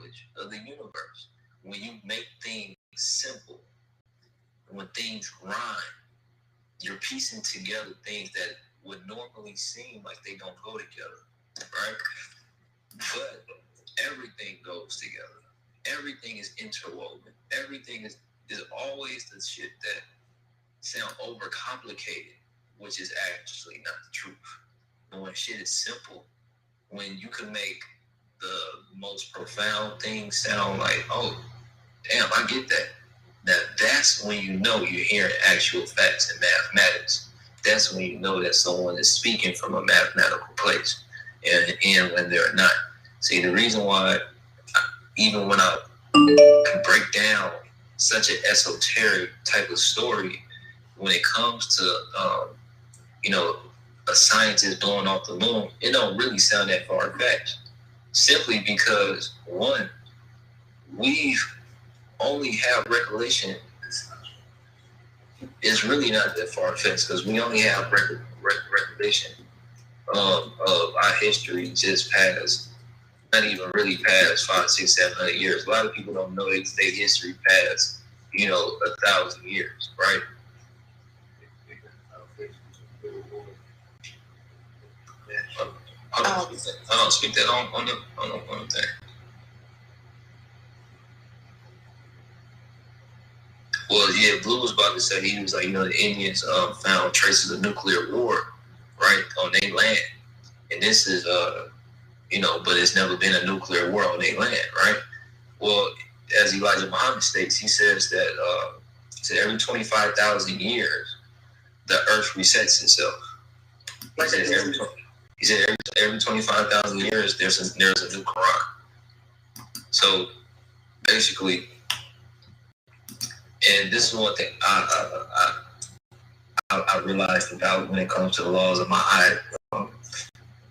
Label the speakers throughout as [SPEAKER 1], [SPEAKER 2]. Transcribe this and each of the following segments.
[SPEAKER 1] knowledge of the universe. When you make things simple, when things rhyme, you're piecing together things that would normally seem like they don't go together, right? But everything goes together. Everything is interwoven. Everything is always the shit that sound overcomplicated, which is actually not the truth. And when shit is simple, when you can make the most profound things sound like, oh, damn, I get that. That's when you know you're hearing actual facts and mathematics. That's when you know that someone is speaking from a mathematical place, and when they're not. See, the reason why, even when I break down such an esoteric type of story, when it comes to, a scientist blowing off the moon, it don't really sound that far-fetched. Simply because, one, we've only have recollection. It's really not that far-fetched because we only have recollection of our history just past, not even really past 500, 600, 700 years. A lot of people don't know their history past, 1,000 years, right? I don't speak that on the thing. Well, yeah, Blue was about to say, he was like, the Indians found traces of nuclear war, right, on their land. And this is, but it's never been a nuclear war on their land, right? Well, as Elijah Muhammad states, he says that every 25,000 years, the earth resets itself. He said every 25,000 years, there's a new Quran. So basically, and this is one thing I realized about when it comes to the laws of Ma'at,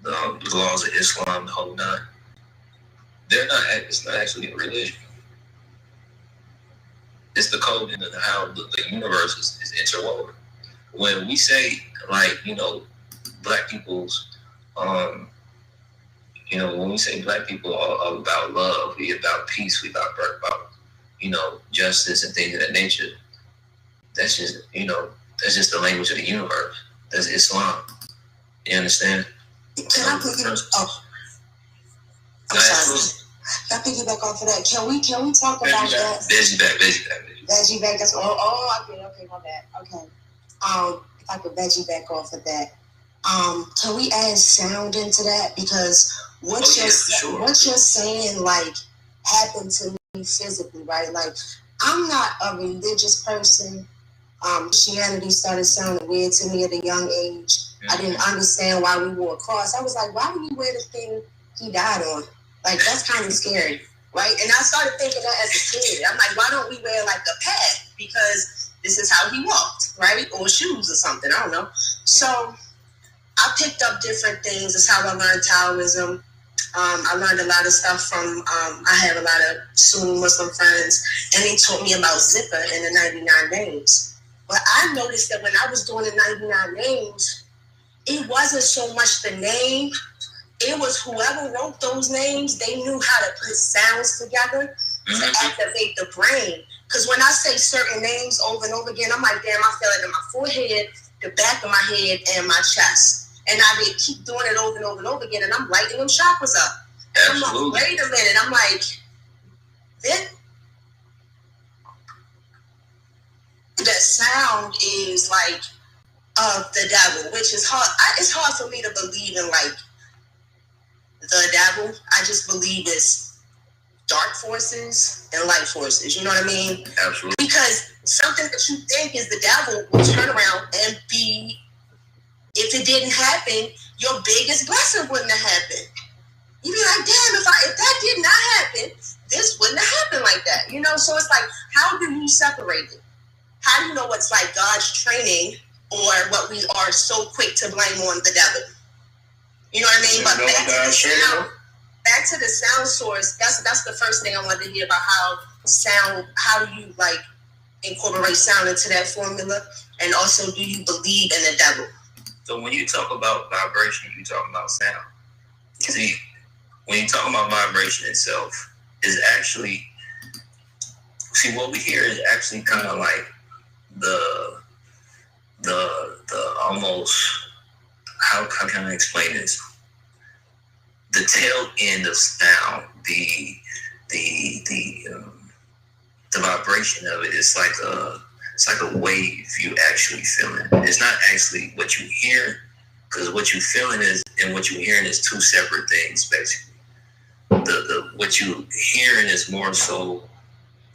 [SPEAKER 1] the laws of Islam, the whole nine. It's not actually a religion. It's the code and how the universe is interwoven. When we say, black people's, when we say black people are about love, we about peace, we about justice and things of that nature. That's just, that's just the language of the universe. That's Islam. You understand?
[SPEAKER 2] Can I put you? Oh, I'm sorry. Can I piggyback off of that? Can we talk about that?
[SPEAKER 1] Veggie back.
[SPEAKER 2] Veggie back. That's okay, my bad. Okay. If I could veggie back off of that. Can we add sound into that? Because what you're saying, happened to me physically, right? I'm not a religious person. Christianity started sounding weird to me at a young age. Mm-hmm. I didn't understand why we wore a cross. I was like, why do we wear the thing he died on? That's kind of scary, right? And I started thinking that as a kid. I'm like, why don't we wear a pad? Because this is how he walked, right? Or shoes or something. I don't know. So I picked up different things. That's how I learned Taoism. I learned a lot of stuff from, I have a lot of Sunni Muslim friends, and they taught me about Zikr and the 99 names. But I noticed that when I was doing the 99 names, it wasn't so much the name. It was whoever wrote those names, they knew how to put sounds together to activate the brain. Because when I say certain names over and over again, I'm like, damn, I feel it in my forehead, the back of my head, and my chest. And I would keep doing it over and over and over again, and I'm lighting them chakras up. And I'm like, wait a minute. I'm like, that sound is of the devil, which is hard. It's hard for me to believe in the devil. I just believe it's dark forces and light forces. You know what I mean?
[SPEAKER 1] Absolutely.
[SPEAKER 2] Because something that you think is the devil will turn around and be. If it didn't happen, your biggest blessing wouldn't have happened. You'd be like, damn, if that did not happen, this wouldn't have happened like that. So it's how do you separate it? How do you know what's God's training or what we are so quick to blame on the devil? You know what I mean? But back to the sound source, that's the first thing I wanted to hear about how do you incorporate sound into that formula? And also, do you believe in the devil?
[SPEAKER 1] So when you talk about vibration, you talk about sound. See, when you talk about vibration itself, is actually, see, what we hear is actually kind of like the almost, how can I explain this? The tail end of sound, the vibration of it is like a wave you actually feeling. It's not actually what you hear, because what you feeling is and what you hearing is two separate things basically. The what you hearing is more so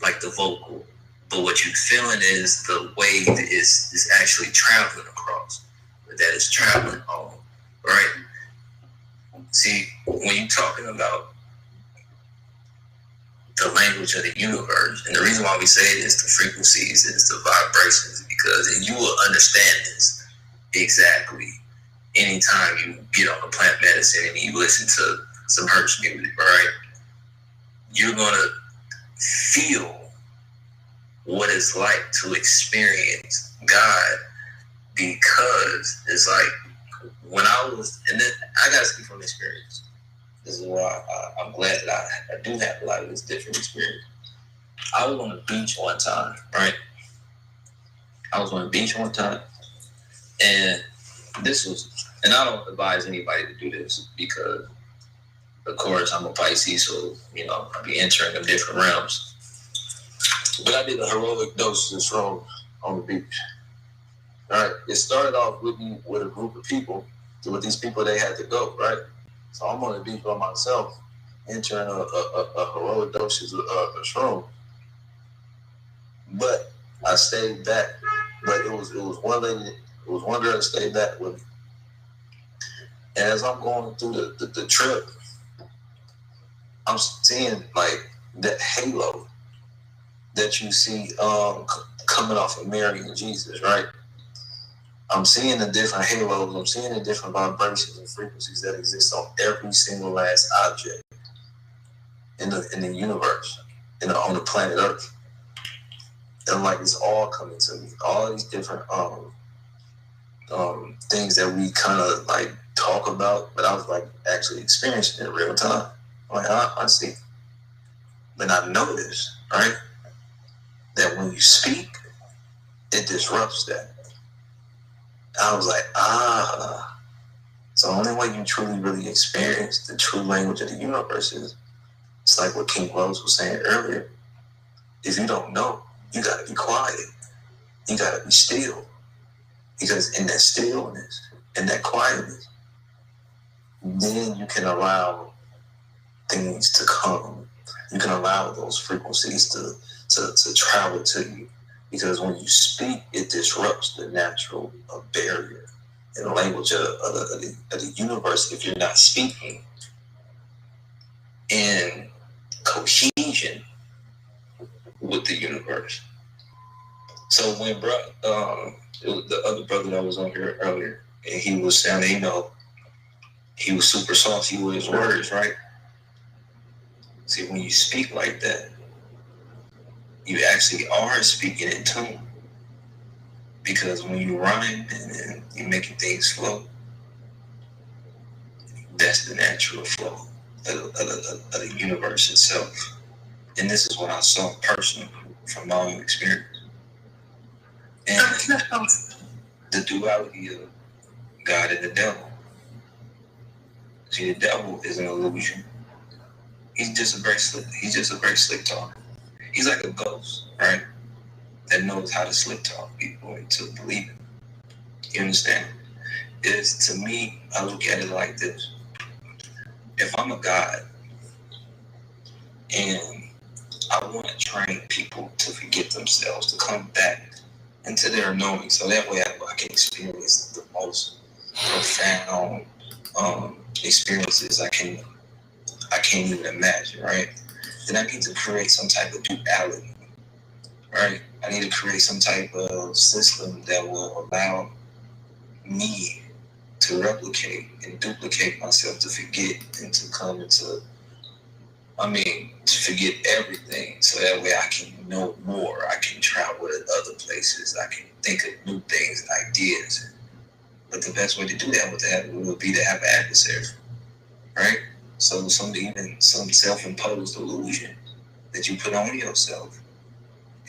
[SPEAKER 1] like the vocal, but what you feeling is the wave is actually traveling across, that is traveling on, right? See, when you're talking about the language of the universe, and the reason why we say it is the frequencies, is the vibrations, because, and you will understand this exactly anytime you get on a plant medicine and you listen to some hertz music, right? You're gonna feel what it's like to experience God, because it's like when I was, and then I gotta speak from experience. This is why I'm glad that I do have a lot of this different experience. I was on the beach one time, right? I was on the beach one time, and this was, and I don't advise anybody to do this because, of course, I'm a Pisces, so, you know, I'll be entering them different realms. But I did a heroic dose of shrooms on the beach. All right, it started off with me with a group of people. With these people, they had to go, right? So I'm on the beach by myself, entering a heroic dose of shrooms. But I stayed back. But it was one lady, it was one girl that stayed back with me. And as I'm going through the trip, I'm seeing like that halo that you see coming off of Mary and Jesus, right? I'm seeing the different halos, I'm seeing the different vibrations and frequencies that exist on every single last object in the universe, on the planet Earth. And like it's all coming to me, all these different things that we kind of like talk about, but I was like actually experiencing it in real time. Like I see, and I noticed, right, that when you speak, it disrupts that. I was like, so the only way you truly really experience the true language of the universe is, it's like what King Rose was saying earlier. If you don't know, you gotta be quiet. You gotta be still. Because in that stillness, in that quietness, then you can allow things to come. You can allow those frequencies to travel to you. Because when you speak, it disrupts the natural barrier and the language of the universe if you're not speaking in cohesion with the universe. So when it was the other brother that was on here earlier, and he was sounding, you know, he was super saucy with his words, right? See, when you speak like that, you actually are speaking in tune. Because when you rhyme and you're making things flow, that's the natural flow of the universe itself. And this is what I saw personally from my own experience. And the duality of God and the devil. See, the devil is an illusion. He's just a very slick talker. He's like a ghost, right? That knows how to slick talk people into believing. You understand? To me, I look at it like this. If I'm a God and I want to train people to forget themselves, to come back into their knowing, so that way I can experience the most profound experiences I can't even imagine, right? Then I need to create some type of duality, right? I need to create some type of system that will allow me to replicate and duplicate myself, to forget and to come into, to forget everything, so that way I can know more, I can travel to other places, I can think of new things, ideas. But the best way to do that would be to have an adversary, right? So some self-imposed illusion that you put on yourself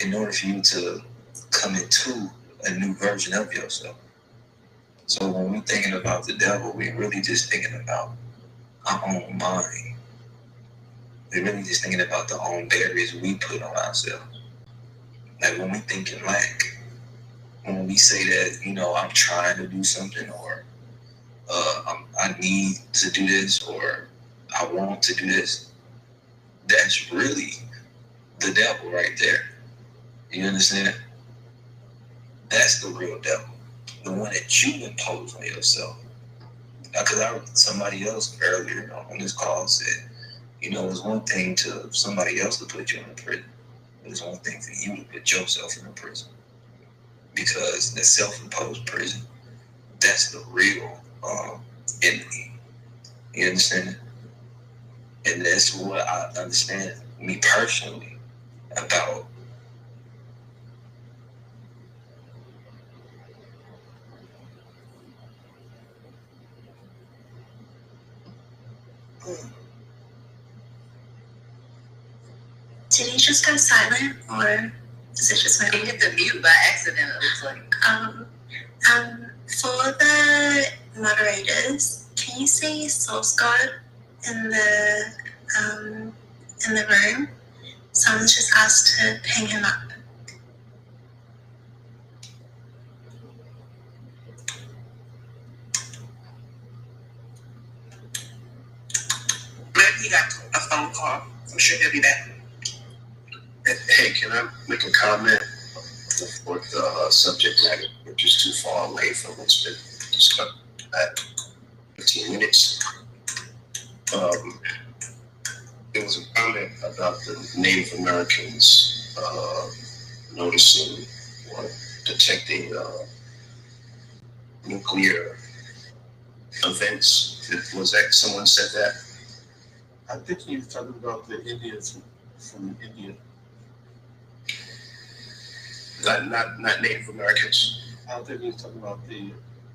[SPEAKER 1] in order for you to come into a new version of yourself. So when we're thinking about the devil, we're really just thinking about our own mind. We're really just thinking about the own barriers we put on ourselves. Like when we think in lack, when we say that, I'm trying to do something, or I need to do this, or I want to do this, that's really the devil right there. You understand? That's the real devil. The one that you impose on yourself. Because somebody else earlier on this call said, it's one thing to somebody else to put you in a prison. It's one thing for you to put yourself in a prison. Because the self-imposed prison, that's the real enemy. You understand? And that's what I understand, me personally, about
[SPEAKER 2] Did he just go silent, or is it just my own?
[SPEAKER 3] He hit the mute by accident, it looks like.
[SPEAKER 2] For the moderators, can you see Source God in the room? Someone's just asked to ping him up.
[SPEAKER 3] Maybe he got a phone call. I'm sure he'll be back.
[SPEAKER 4] Hey, can I make a comment with the subject matter, which is too far away from what's been discussed at 15 minutes? There was a comment about the Native Americans noticing or detecting nuclear events. Was that someone said that?
[SPEAKER 5] I think he was talking about the Indians from India.
[SPEAKER 4] Not Native Americans.
[SPEAKER 5] I don't think he was talking about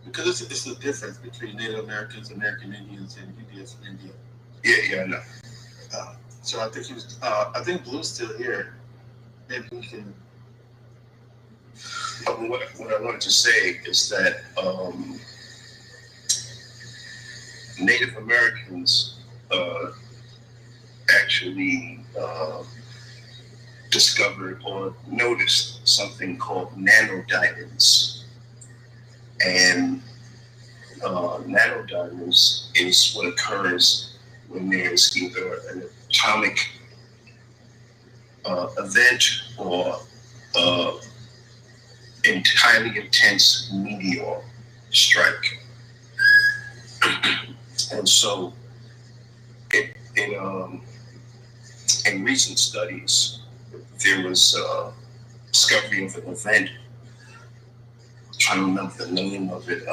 [SPEAKER 5] because it's the difference between Native Americans, American Indians, and Indians from India.
[SPEAKER 4] Yeah, I know.
[SPEAKER 5] So I think he was. I think Blue's still here. Maybe we can.
[SPEAKER 4] What I wanted to say is that Native Americans actually discovered or noticed something called nanodiamonds. And nanodiamonds is what occurs when there's either an atomic event or highly intense meteor strike. And so in recent studies, there was a discovery of an event. I'm trying to remember the name of it.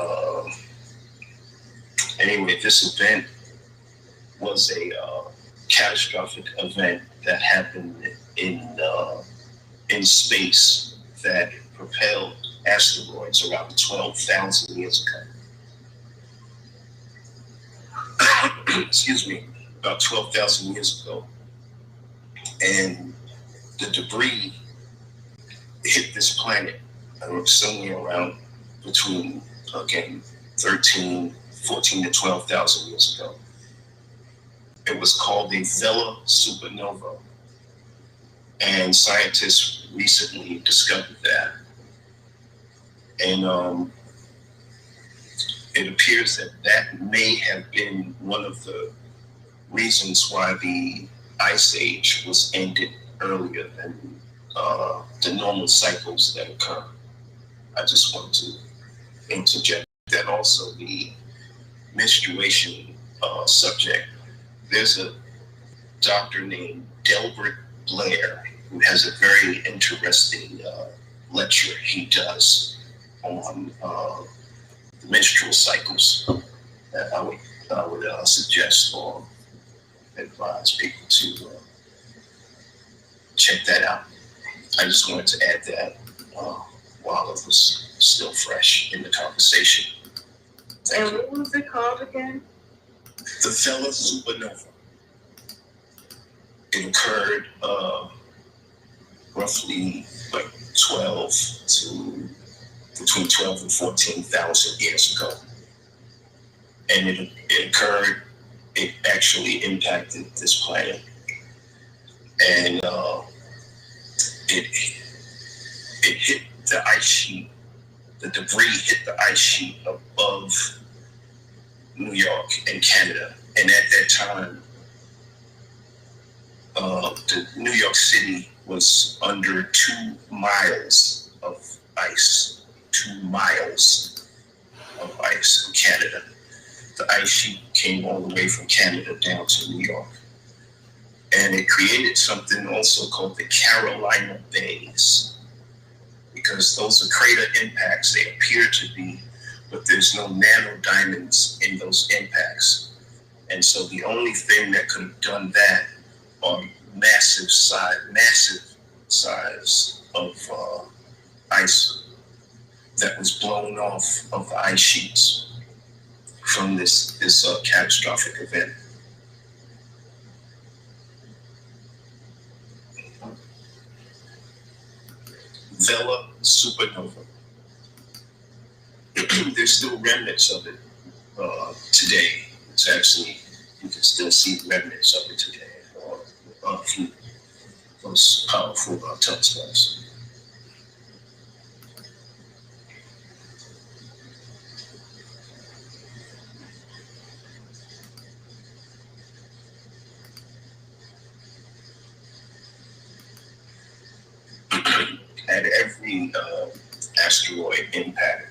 [SPEAKER 4] Anyway, this event was a catastrophic event that happened in space that propelled asteroids around 12,000 years ago. Excuse me, about 12,000 years ago. And the debris hit this planet somewhere around between, again, 14 to 12,000 years ago. It was called a Vela supernova. And scientists recently discovered that. And it appears that may have been one of the reasons why the Ice Age was ended earlier than the normal cycles that occur. I just want to interject that also the menstruation subject. There's a doctor named Delbert Blair who has a very interesting lecture he does on the menstrual cycles that I would suggest or advise people to check that out. I just wanted to add that while it was still fresh in the conversation.
[SPEAKER 3] And what was it called again?
[SPEAKER 4] The Vela supernova. It occurred roughly like between 12 and 14,000 years ago. And it occurred, it actually impacted this planet. And it hit the ice sheet. The debris hit the ice sheet above New York and Canada. And at that time, the New York City was under 2 miles of ice. 2 miles of ice in Canada. The ice sheet came all the way from Canada down to New York. And it created something also called the Carolina Bays, because those are crater impacts. They appear to be, but there's no nanodiamonds in those impacts. And so the only thing that could have done that are massive size of ice that was blown off of the ice sheets from this catastrophic event. Vela supernova. There's still remnants of it today. It's actually, you can still see remnants of it today through those powerful telescopes. At every asteroid impact,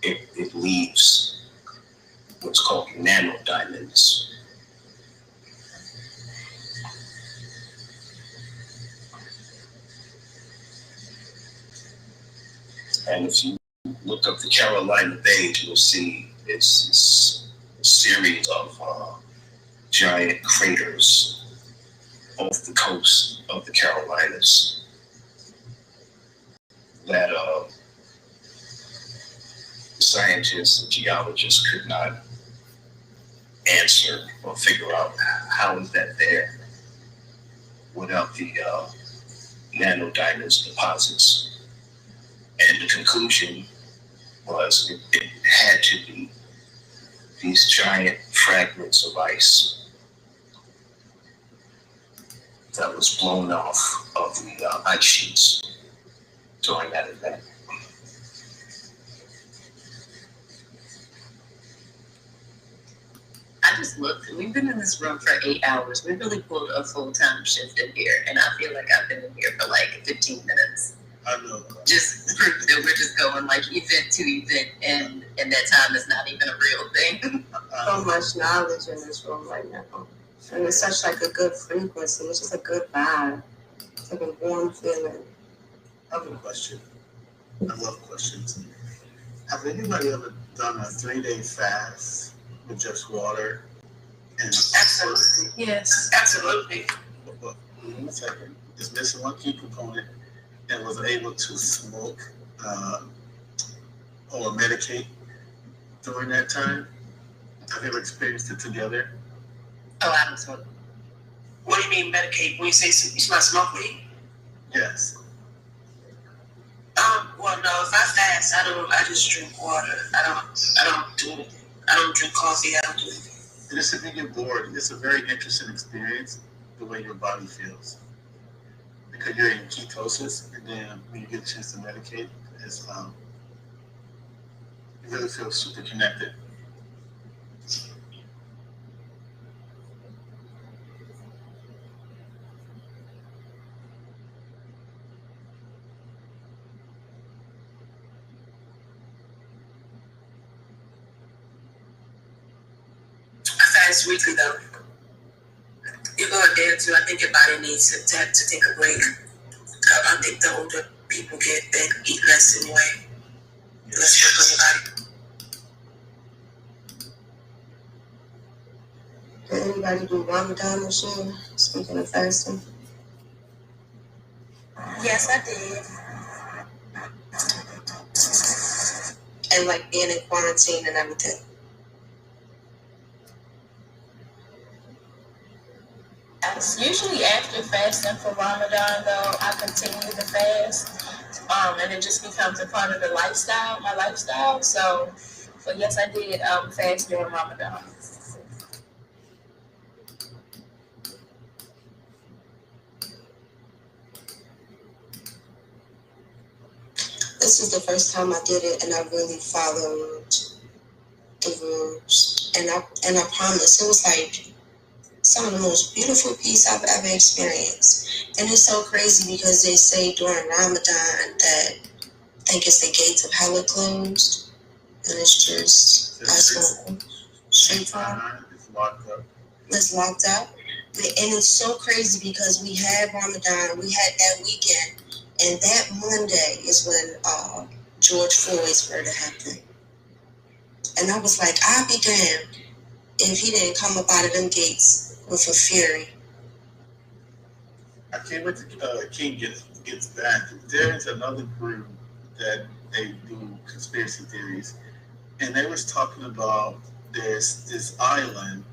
[SPEAKER 4] it leaves what's called nanodiamonds. And if you look up the Carolina Bays, you'll see it's a series of giant craters off the coast of the Carolinas that scientists and geologists could not answer or figure out how is that there without the nanodiamonds deposits. And the conclusion was it had to be these giant fragments of ice that was blown off of the ice sheets during that event.
[SPEAKER 1] I just looked, and we've been in this room for 8 hours. We really pulled a full-time shift in here, and I feel like I've been in here for like 15 minutes.
[SPEAKER 5] I know.
[SPEAKER 1] Just proof that we're just going like event to event, and that time is not even a real thing.
[SPEAKER 2] So much knowledge in this room right now. And it's such like a good frequency. It's just a good vibe. It's like a warm feeling.
[SPEAKER 5] I have a question. I love questions. Has anybody ever done a 3-day fast with just water? And
[SPEAKER 3] Absolutely.
[SPEAKER 1] Yes.
[SPEAKER 3] Absolutely.
[SPEAKER 5] But 1 second. It's missing one key component, and was able to smoke or medicate during that time. Have you ever experienced it together?
[SPEAKER 1] Oh, I don't smoke.
[SPEAKER 3] What do you mean medicate? When you say you smell smoke weed?
[SPEAKER 5] Yes.
[SPEAKER 3] Well, no. If I fast, I just drink water. I don't do anything. I don't drink coffee. I don't do anything.
[SPEAKER 5] And it's if you get bored, it's a very interesting experience the way your body feels. Because you're in ketosis, and then when you get a chance to medicate, it's you really feel super connected.
[SPEAKER 3] I fast weekly though. You go a day or two. I think your body needs to take a break. I think the older people get, they eat less anyway. Less work on your body.
[SPEAKER 2] Did anybody do Ramadan machine? Speaking of fasting.
[SPEAKER 3] Yes, I did.
[SPEAKER 2] And like being in quarantine and everything.
[SPEAKER 3] I fast. Usually after fasting for Ramadan, though, I continue to fast, and it just becomes a part of the lifestyle, my lifestyle. So yes, I did fast during Ramadan.
[SPEAKER 2] This is the first time I did it, and I really followed the rules. And I promise, it was like some of the most beautiful peace I've ever experienced. And it's so crazy because they say during Ramadan that I think it's the gates of hell are closed, and it's just
[SPEAKER 5] It's locked up.
[SPEAKER 2] It's locked up. And it's so crazy because we had Ramadan, we had that weekend, and that Monday is when George Floyd's murder happened. And I was like, I'll be damned if he didn't come up out of them gates with a fury.
[SPEAKER 5] I can't wait to King gets back. There's another group that they do conspiracy theories, and they was talking about this island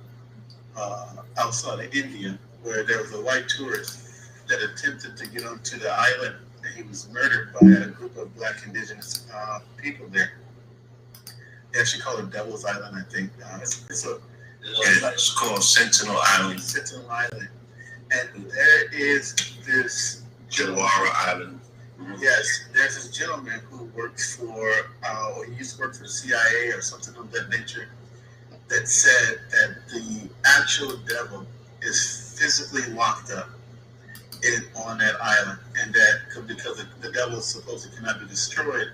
[SPEAKER 5] outside of India where there was a white tourist that attempted to get onto the island, and he was murdered by a group of black indigenous people there. They actually call it Devil's Island, I think.
[SPEAKER 4] It's called Sentinel Island.
[SPEAKER 5] Sentinel Island. And there is this
[SPEAKER 4] Jawara Island.
[SPEAKER 5] Yes, there's this gentleman who works for, or he used to work for the CIA or something of that nature, that said that the actual devil is physically locked up on that island, and that because the devil supposedly cannot be destroyed,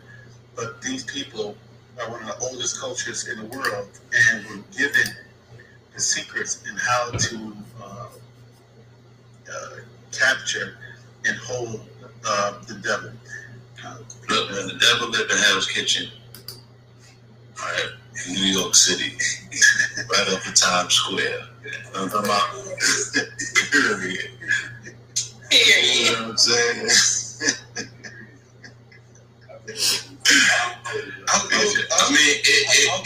[SPEAKER 5] but these people are one of the oldest cultures in the world and were given the secrets in how to capture and hold the devil.
[SPEAKER 4] Look, man, the devil lived in Hell's Kitchen, all right, in New York City, right off of Times Square. I'm talking about period. You know what I'm saying? I mean,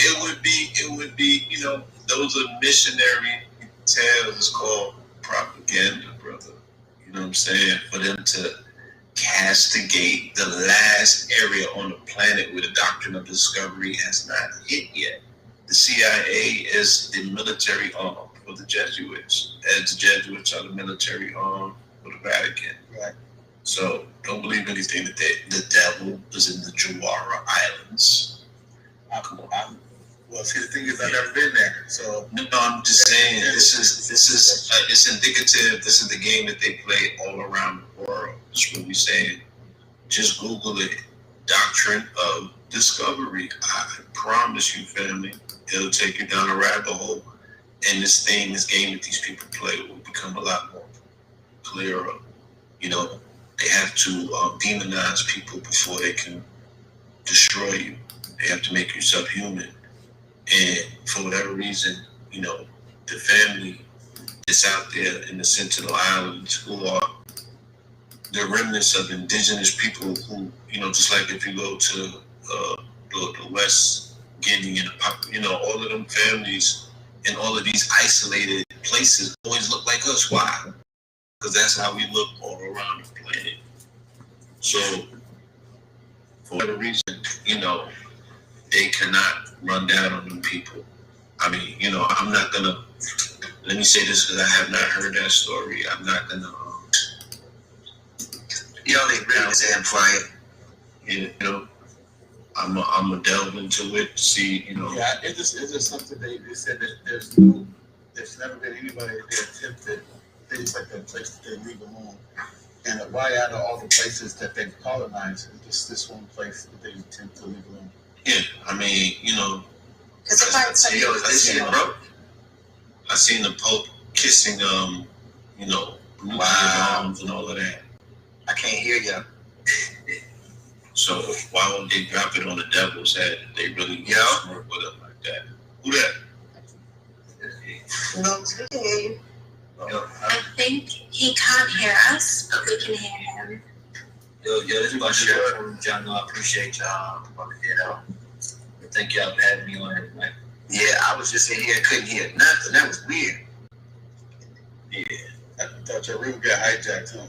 [SPEAKER 4] it would be, you know, those are missionary tales. It's called propaganda, brother. You know what I'm saying? For them to castigate the last area on the planet where the doctrine of discovery has not hit yet. The CIA is the military arm for the Jesuits, as the Jesuits are the military arm for the Vatican.
[SPEAKER 5] Right.
[SPEAKER 4] So don't believe anything that the devil is in the Jawara Islands.
[SPEAKER 5] Well, see, the thing is, I've never been there, so
[SPEAKER 4] no, I'm just saying this is it's indicative. This is the game that they play all around the world. That's what we're saying. Just Google it. Doctrine of discovery. I promise you, family, it'll take you down a rabbit hole, and this game that these people play will become a lot more clearer. You know, they have to demonize people before they can destroy you. They have to make you subhuman. And for whatever reason, you know, the family that's out there in the Sentinel Islands who are the remnants of indigenous people who, you know, just like if you go to the West Guinea and you know, all of them families in all of these isolated places always look like us. Why? Because that's how we look all around the planet. So, for whatever reason, you know, they cannot run down on them people. I mean, you know, I'm not gonna, let me say this because I have not heard that story. I'm not gonna,
[SPEAKER 1] Y'all ain't really damn quiet.
[SPEAKER 4] You know, I'm gonna delve into it to see, you know.
[SPEAKER 5] Yeah, it's just something they said that there's never been anybody that they attempted things like that place that they leave alone. And why out of all the places that they've colonized, it's just this one place that they attempt to leave alone.
[SPEAKER 4] Yeah, I mean, you know,
[SPEAKER 2] I
[SPEAKER 4] seen the Pope kissing, you know, nuclear bombs and all of that.
[SPEAKER 1] I can't hear you.
[SPEAKER 4] So why won't they drop it on the devil's head? They really work with him like that. Who that?
[SPEAKER 2] No, we can hear you.
[SPEAKER 3] I think he can't hear us, but we can hear him.
[SPEAKER 1] Yo, this is my show from John. I appreciate y'all. You know, thank y'all for having me on here tonight. Yeah, I was just in here, couldn't hear nothing. That was weird.
[SPEAKER 4] Yeah.
[SPEAKER 5] thought your room got hijacked, huh?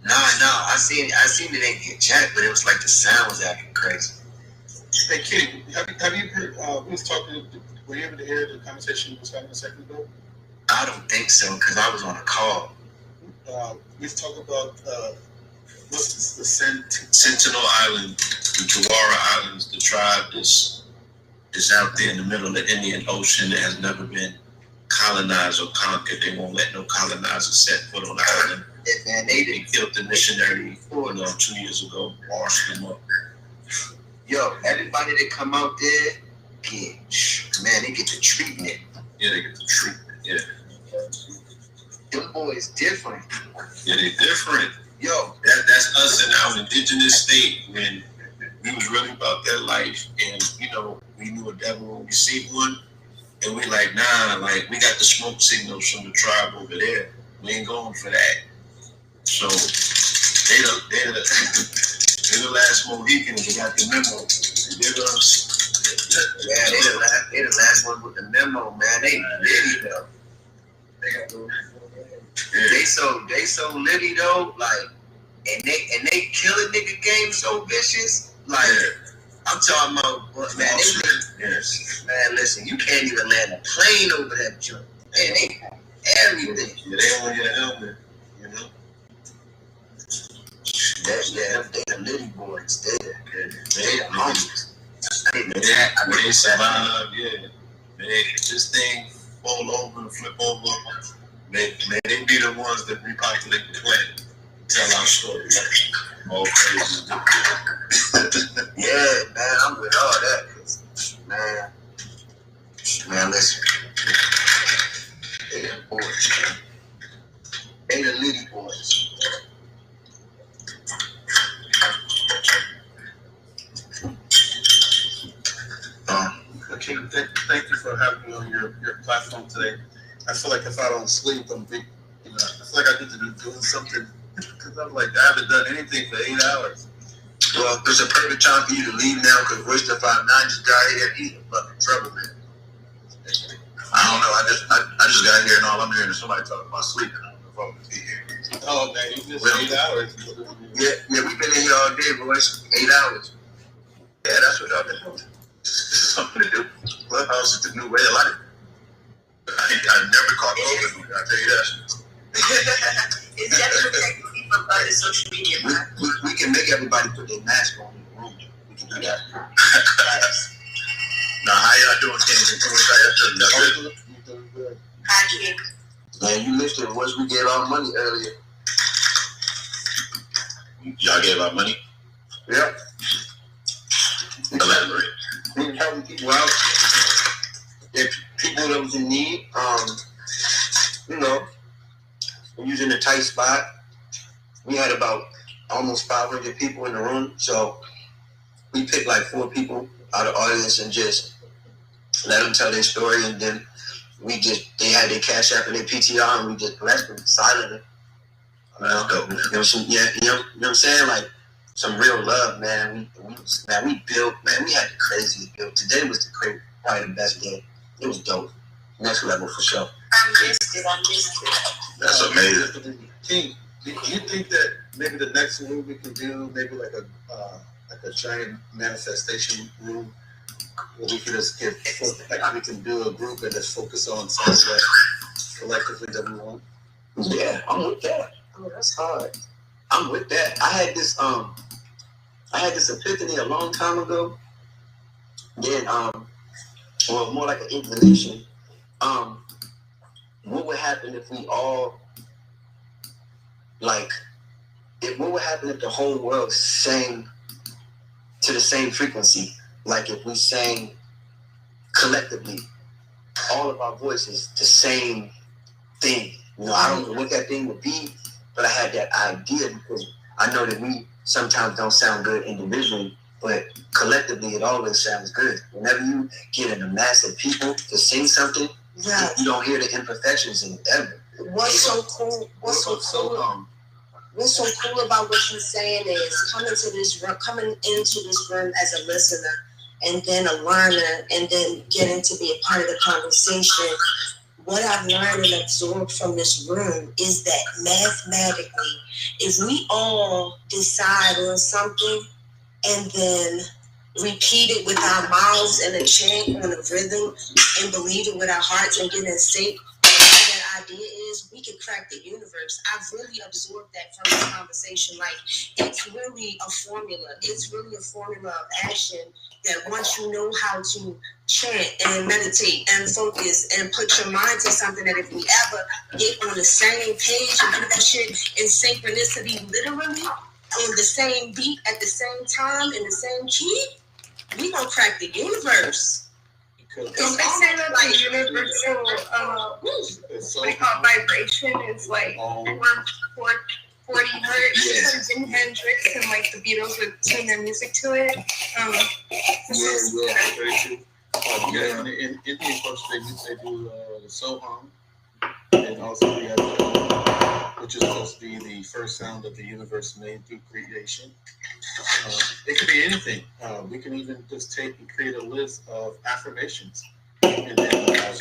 [SPEAKER 1] Nah, I seen it ain't get jacked, but it was like the sound was acting crazy.
[SPEAKER 5] Hey, Kitty, have you heard, were you able to hear the conversation we was having a second ago?
[SPEAKER 1] I don't think so, because I was on a call.
[SPEAKER 5] We've talked about, what's the
[SPEAKER 4] Sentinel Island, the Jawara Islands, the tribe is out there in the middle of the Indian Ocean that has never been colonized or conquered. They won't let no colonizer set foot on the island.
[SPEAKER 1] Man,
[SPEAKER 4] They killed the missionary 2 years ago, washed them up.
[SPEAKER 1] Yo, everybody that come out there, they get the treatment.
[SPEAKER 4] Yeah, they get the treatment, yeah.
[SPEAKER 1] Them boys different.
[SPEAKER 4] Yeah, they different.
[SPEAKER 1] Yo,
[SPEAKER 4] that's us in our indigenous state when we was really about that life, and we knew a devil when we see one, and we like, nah, like we got the smoke signals from the tribe over there. We ain't going for that. So they're the last Mohicans that got the memo. They're us.
[SPEAKER 1] Yeah, they the last one with the memo, man. They litty though. They so litty though, like, and they kill a nigga game so vicious, like. I'm talking about, man, man, listen, you can't even land a plane over that joint. Man, they everything.
[SPEAKER 4] Yeah, they on your helmet, you know?
[SPEAKER 1] They the litty boys. They the homies.
[SPEAKER 4] They survive, yeah. Man, this thing fall over and flip over. Man, they be the ones that repopulate the planet. Tell our story. All crazy.
[SPEAKER 1] Yeah, man, I'm with all that. Man, listen. They the boys, man. They the litty boys.
[SPEAKER 5] Okay, thank you for having me on your platform today. I feel like if I don't sleep, I feel like I need to be doing something, because I'm like, I haven't done anything for 8 hours.
[SPEAKER 1] Well, it's a perfect time for you to leave now, because we're still 5'9" just got here and he's in fucking trouble, man.
[SPEAKER 4] I don't know. I just got here and all I'm hearing is somebody talking about sleeping. I don't know if I'm gonna be here.
[SPEAKER 5] Oh man, you missed 8 hours.
[SPEAKER 1] Yeah, we've been in here all day, boys. 8 hours.
[SPEAKER 4] Yeah, that's what I've been doing. This is something to do. Clubhouse is the new way of life. I've never caught COVID. I'll tell you that.
[SPEAKER 3] It's definitely technically from other social media.
[SPEAKER 1] We can make everybody put their mask on in the room. We can do that.
[SPEAKER 4] Now, how y'all doing, Kings? Y'all
[SPEAKER 5] Good.
[SPEAKER 3] Patrick.
[SPEAKER 1] Man, you missed it. Once we gave out money earlier.
[SPEAKER 4] Y'all gave out money?
[SPEAKER 1] Yep.
[SPEAKER 4] Elaborate.
[SPEAKER 1] We were helping people out. If people that was in need, we're using a tight spot. We had about almost 500 people in the room, so we picked like 4 people out of the audience and just let them tell their story, and then they had their Cash App and their PTR, and we just blessed them silently.
[SPEAKER 4] You know
[SPEAKER 1] what I'm saying? Like, some real love, man. We built, man, we had the craziest build. Today was probably the best day. It was dope. Next level for sure.
[SPEAKER 3] I missed it.
[SPEAKER 4] That's amazing.
[SPEAKER 5] King, do you think that maybe the next room we can do, maybe like a giant manifestation room, where we can just we can do a group and just focus on something that collectively that we want?
[SPEAKER 1] Yeah, I'm with that. Oh, that's hard. I'm with that. I had this epiphany a long time ago. Then, or more like an inclination. What would happen if we all, what would happen if the whole world sang to the same frequency? Like if we sang collectively, all of our voices, the same thing. I don't know what that thing would be, but I had that idea because I know that we sometimes don't sound good individually, but collectively it always sounds good. Whenever you get in a mass of people to sing something, you don't hear the imperfections in it ever.
[SPEAKER 2] What's so cool about what you're saying is coming into this room as a listener and then a learner and then getting to be a part of the conversation. what I've learned and absorbed from this room is that mathematically, if we all decide on something and then repeat it with our mouths and a chant on a rhythm and believe it with our hearts and get in sync, whatever that idea is, we can crack the universe. I've really absorbed that from this conversation. Like, it's really a formula. It's really a formula of action that once you know how to chant and meditate and focus and put your mind to something, that if we ever get on the same page and do that shit in synchronicity, literally on the same beat at the same time in the same key, we gonna crack the universe.
[SPEAKER 6] Because they say that the universal what they call vibration is like 40 hertz. Jimi Hendrix and like the Beatles would tune their music to it.
[SPEAKER 5] Very true. In Indian culture, they do the Soham, and also the other, which is supposed to be the first sound that the universe made through creation. It could be anything. We can even just take and create a list of affirmations, and then we can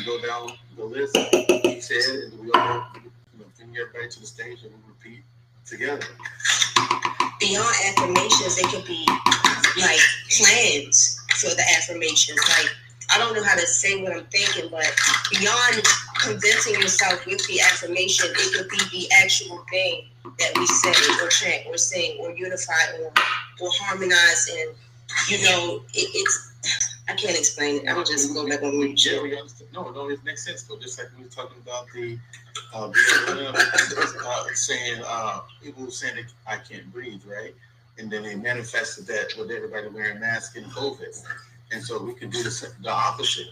[SPEAKER 5] go down the list each head, and we all bring everybody to the stage and we repeat together.
[SPEAKER 2] Beyond affirmations, it could be like plans for the affirmations. Like, I don't know how to say what I'm thinking, but beyond convincing yourself with the affirmation, it could be the actual thing that we say or chant or sing or unify or harmonize. And it's I can't explain it. I'm just go back on what you
[SPEAKER 5] No, it makes sense though. Just like we were talking about the saying people saying that I can't breathe, right? And then they manifested that with everybody wearing masks and COVID. And so we could do the opposite.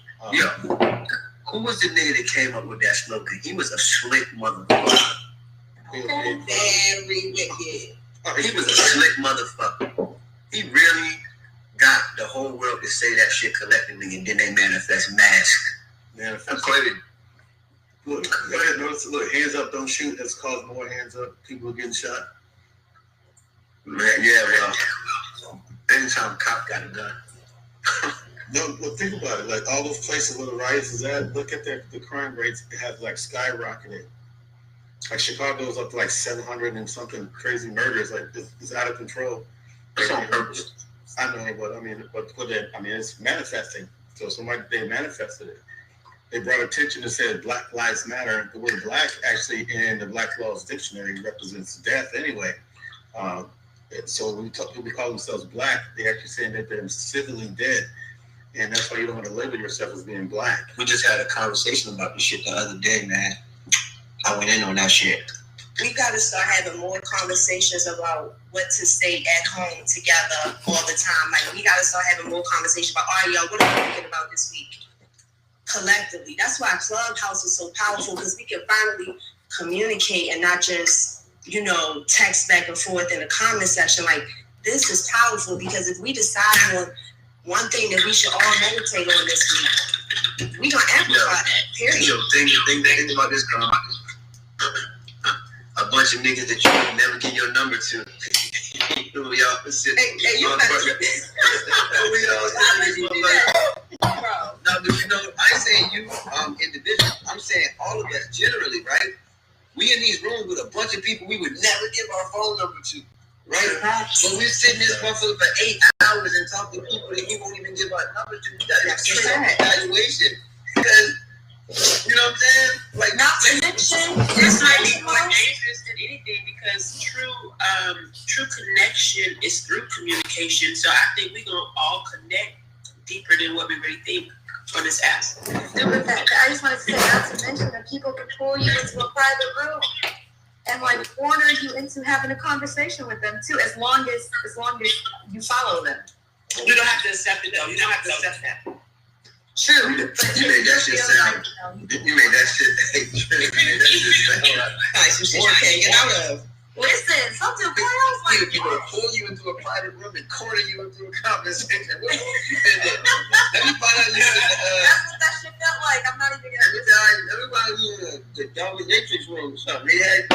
[SPEAKER 1] Who was the nigga that came up with that slogan? He was a slick motherfucker.
[SPEAKER 2] very wicked.
[SPEAKER 1] He was a slick motherfucker. He really got the whole world to say that shit collectively, and then they manifest masks.
[SPEAKER 5] Look, go ahead, notice. Look, hands up, don't shoot. That's caused more hands up. People are getting shot.
[SPEAKER 1] Well, anytime a cop got a gun.
[SPEAKER 5] No, but think about it. Like all those places where the riots is at, look at the crime rates. It has like skyrocketed. Like Chicago's up to like 700 and something crazy murders. Like it's out of control.
[SPEAKER 1] It's on purpose.
[SPEAKER 5] I know, but it's manifesting. So they manifested it. They brought attention and said Black Lives Matter. The word black actually in the Black Laws Dictionary represents death anyway. So when people call themselves black, they actually saying that they're civilly dead. And that's why you don't want to label yourself as being black.
[SPEAKER 1] We just had a conversation about this shit the other day, man. I went in on that shit.
[SPEAKER 2] We got to start having more conversations about what to say at home together all the time. Like, we got to start having more conversations about, all right, y'all, what are we thinking about this week? Collectively. That's why Clubhouse is so powerful, because we can finally communicate and not just, text back and forth in the comment section. Like, this is powerful, because if we decide on one thing that we should all meditate on this week, we gonna amplify that. Period.
[SPEAKER 1] Think about this, girl. A bunch of niggas that you would never get your number to. We all sit.
[SPEAKER 2] Hey, you better.
[SPEAKER 1] We all sit. No, but I ain't saying you individually. I'm saying all of us generally, right? We in these rooms with a bunch of people we would never give our phone number to, right? When we're sitting in this motherfucker for 8 hours and talking to people that we won't even give our number to, we got to have some evaluation. Because, you know what I'm saying? Like,
[SPEAKER 2] not connection.
[SPEAKER 6] This might be more dangerous than anything, because true connection is through communication. So I think we're going to all connect deeper than what we really think on this app.
[SPEAKER 7] I just want to say, not to mention that people can pull you into a private room and like order you into having a conversation with them too, as long as you follow them.
[SPEAKER 6] You don't have to accept it though. You don't have to accept that.
[SPEAKER 2] True.
[SPEAKER 1] You made that shit sound. You made that shit sound like some shit you can't get out of.
[SPEAKER 7] Listen, something else like
[SPEAKER 1] people pull you into a private room and corner you into a conversation. What you been in? Let me find out you
[SPEAKER 7] that's what that shit felt like. I'm not even gonna
[SPEAKER 1] everybody in the dominatrix room or something.
[SPEAKER 7] That's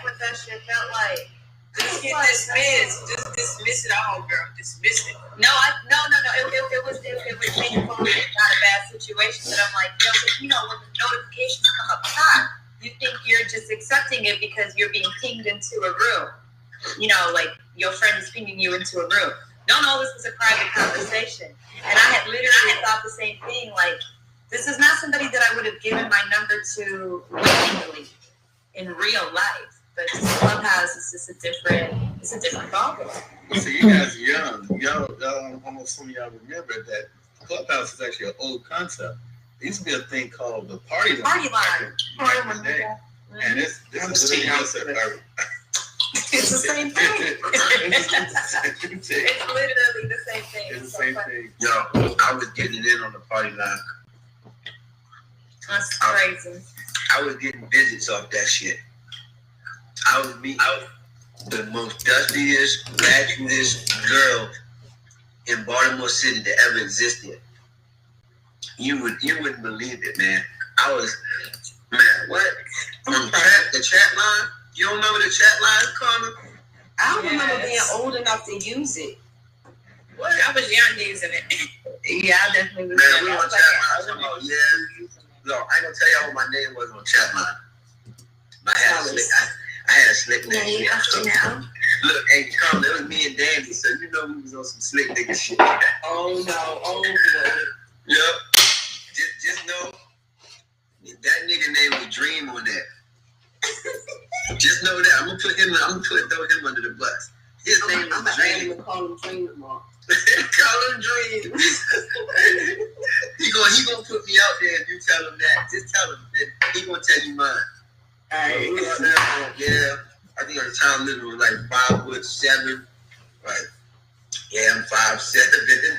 [SPEAKER 7] what that shit felt like.
[SPEAKER 6] Just get dismissed. Just dismiss it all, girl. Dismiss it.
[SPEAKER 7] No. It was painful. Not a bad situation. situations that I'm like, you know, when the notifications come up top, you think you're just accepting it because you're being pinged into a room. You know, like your friend is pinging you into a room. No, this was a private conversation. And I had literally thought the same thing, like, this is not somebody that I would have given my number to willingly in real life. But Clubhouse is just a different ballgame.
[SPEAKER 5] So you guys are young. Y'all, almost some of y'all remember that Clubhouse is actually an old concept. There used to be a thing called the party line. Back in the day. And this is the concept.
[SPEAKER 7] It's the same thing. It's literally the same thing.
[SPEAKER 5] It's the same thing.
[SPEAKER 1] Yo, I was getting in on the party line.
[SPEAKER 7] That's crazy.
[SPEAKER 1] I was getting visits off that shit. I was the most dustiest, ratchetest girl in Baltimore City that ever existed. You wouldn't believe it, man. I was, man, what? The chat line? You don't remember the chat line, Carmen?
[SPEAKER 2] I don't remember being old enough to use it.
[SPEAKER 7] What? I was young using it. Yeah, I definitely was.
[SPEAKER 1] Man, we on chat line. No, I ain't gonna tell y'all what my name was on chat line. I had a slick name.
[SPEAKER 7] Now.
[SPEAKER 1] Look, hey, Carmen, it was me and Danny, so you know we was on some slick nigga shit.
[SPEAKER 2] Oh no, oh boy.
[SPEAKER 1] Yep. Just know that nigga name was Dream on that. Just know that. I'm gonna throw him under the bus. His name was Dream.
[SPEAKER 2] I'm call him Dream tomorrow.
[SPEAKER 1] Call him Dream. he gonna put me out there if you tell him that. Just tell him that he gonna tell you mine.
[SPEAKER 2] Alright.
[SPEAKER 1] Yeah. I think at the time living was like 5'7". Right. Yeah, I'm 5'7".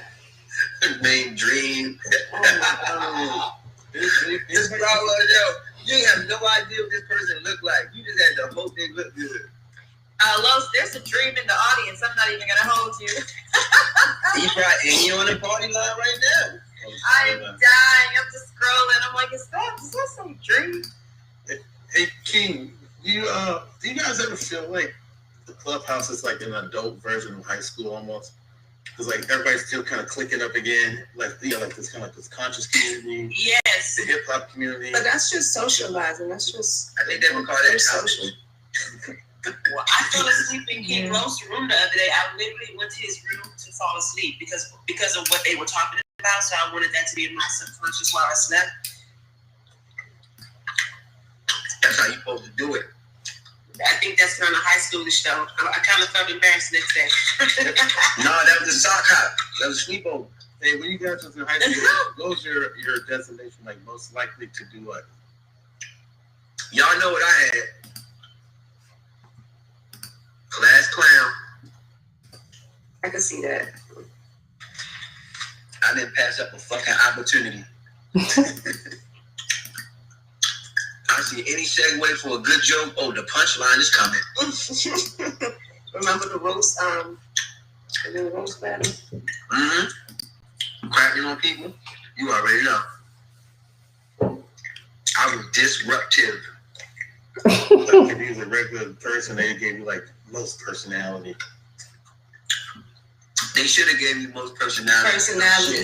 [SPEAKER 1] Named Dream. This brother, you have no idea what this person looked like. You just had to hope they look good.
[SPEAKER 7] Los, there's a Dream in the audience. I'm not even gonna hold you.
[SPEAKER 1] And you're on the party line right now.
[SPEAKER 7] I am dying. I'm just scrolling. I'm like, does that say Dream?
[SPEAKER 5] Hey, King, do you guys ever feel like the Clubhouse is like an adult version of high school almost? Because like everybody's still kind of clicking up again, like this kind of this conscious community.
[SPEAKER 7] Yes.
[SPEAKER 5] The hip hop community.
[SPEAKER 2] But that's just socializing. That's just.
[SPEAKER 1] I think they would call that social.
[SPEAKER 3] Well, I fell asleep in King Rose's room the other day. I literally went to his room to fall asleep because of what they were talking about. So I wanted that to be in my subconscious while I slept.
[SPEAKER 1] That's how you're supposed to do it.
[SPEAKER 3] I think that's kind of high schoolish though. I kind of felt embarrassed next day.
[SPEAKER 1] No, that was a sock hop. That was sleepover.
[SPEAKER 5] Hey, when you guys was in high school, what was your destination like most likely to do what?
[SPEAKER 1] Y'all know what I had. Class clown.
[SPEAKER 2] I can see that.
[SPEAKER 1] I didn't pass up a fucking opportunity. I see any segue for a good joke. Oh, the punchline is coming.
[SPEAKER 2] Remember the roast? The roast battle.
[SPEAKER 1] Cracking on people. You already know. I was disruptive.
[SPEAKER 5] Like if you was a regular person, they gave you like most personality.
[SPEAKER 1] They should have gave you most personality.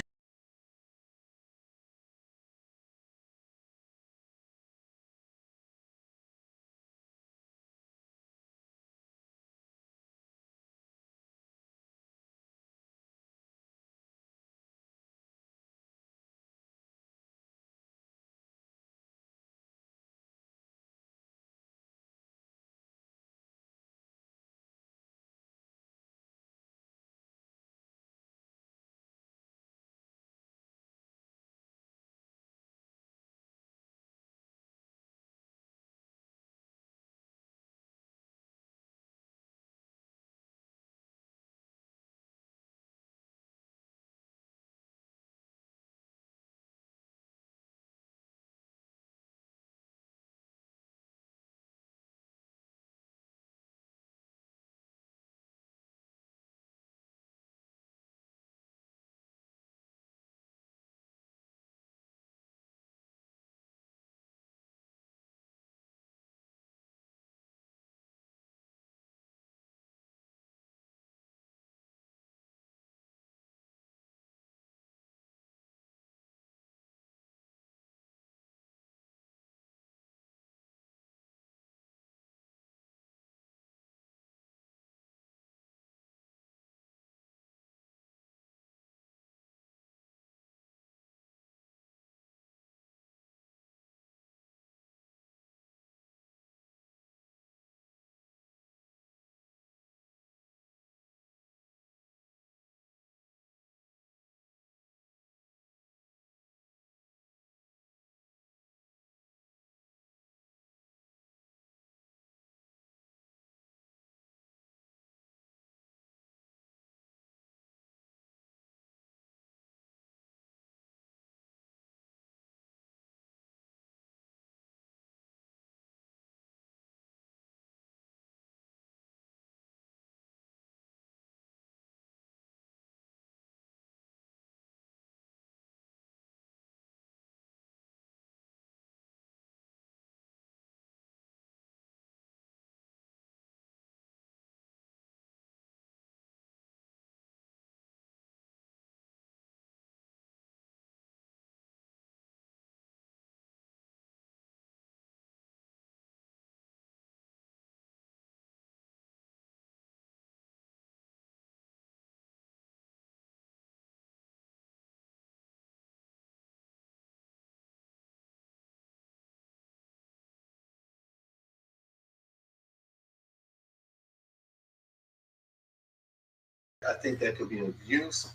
[SPEAKER 5] I think that could be of use,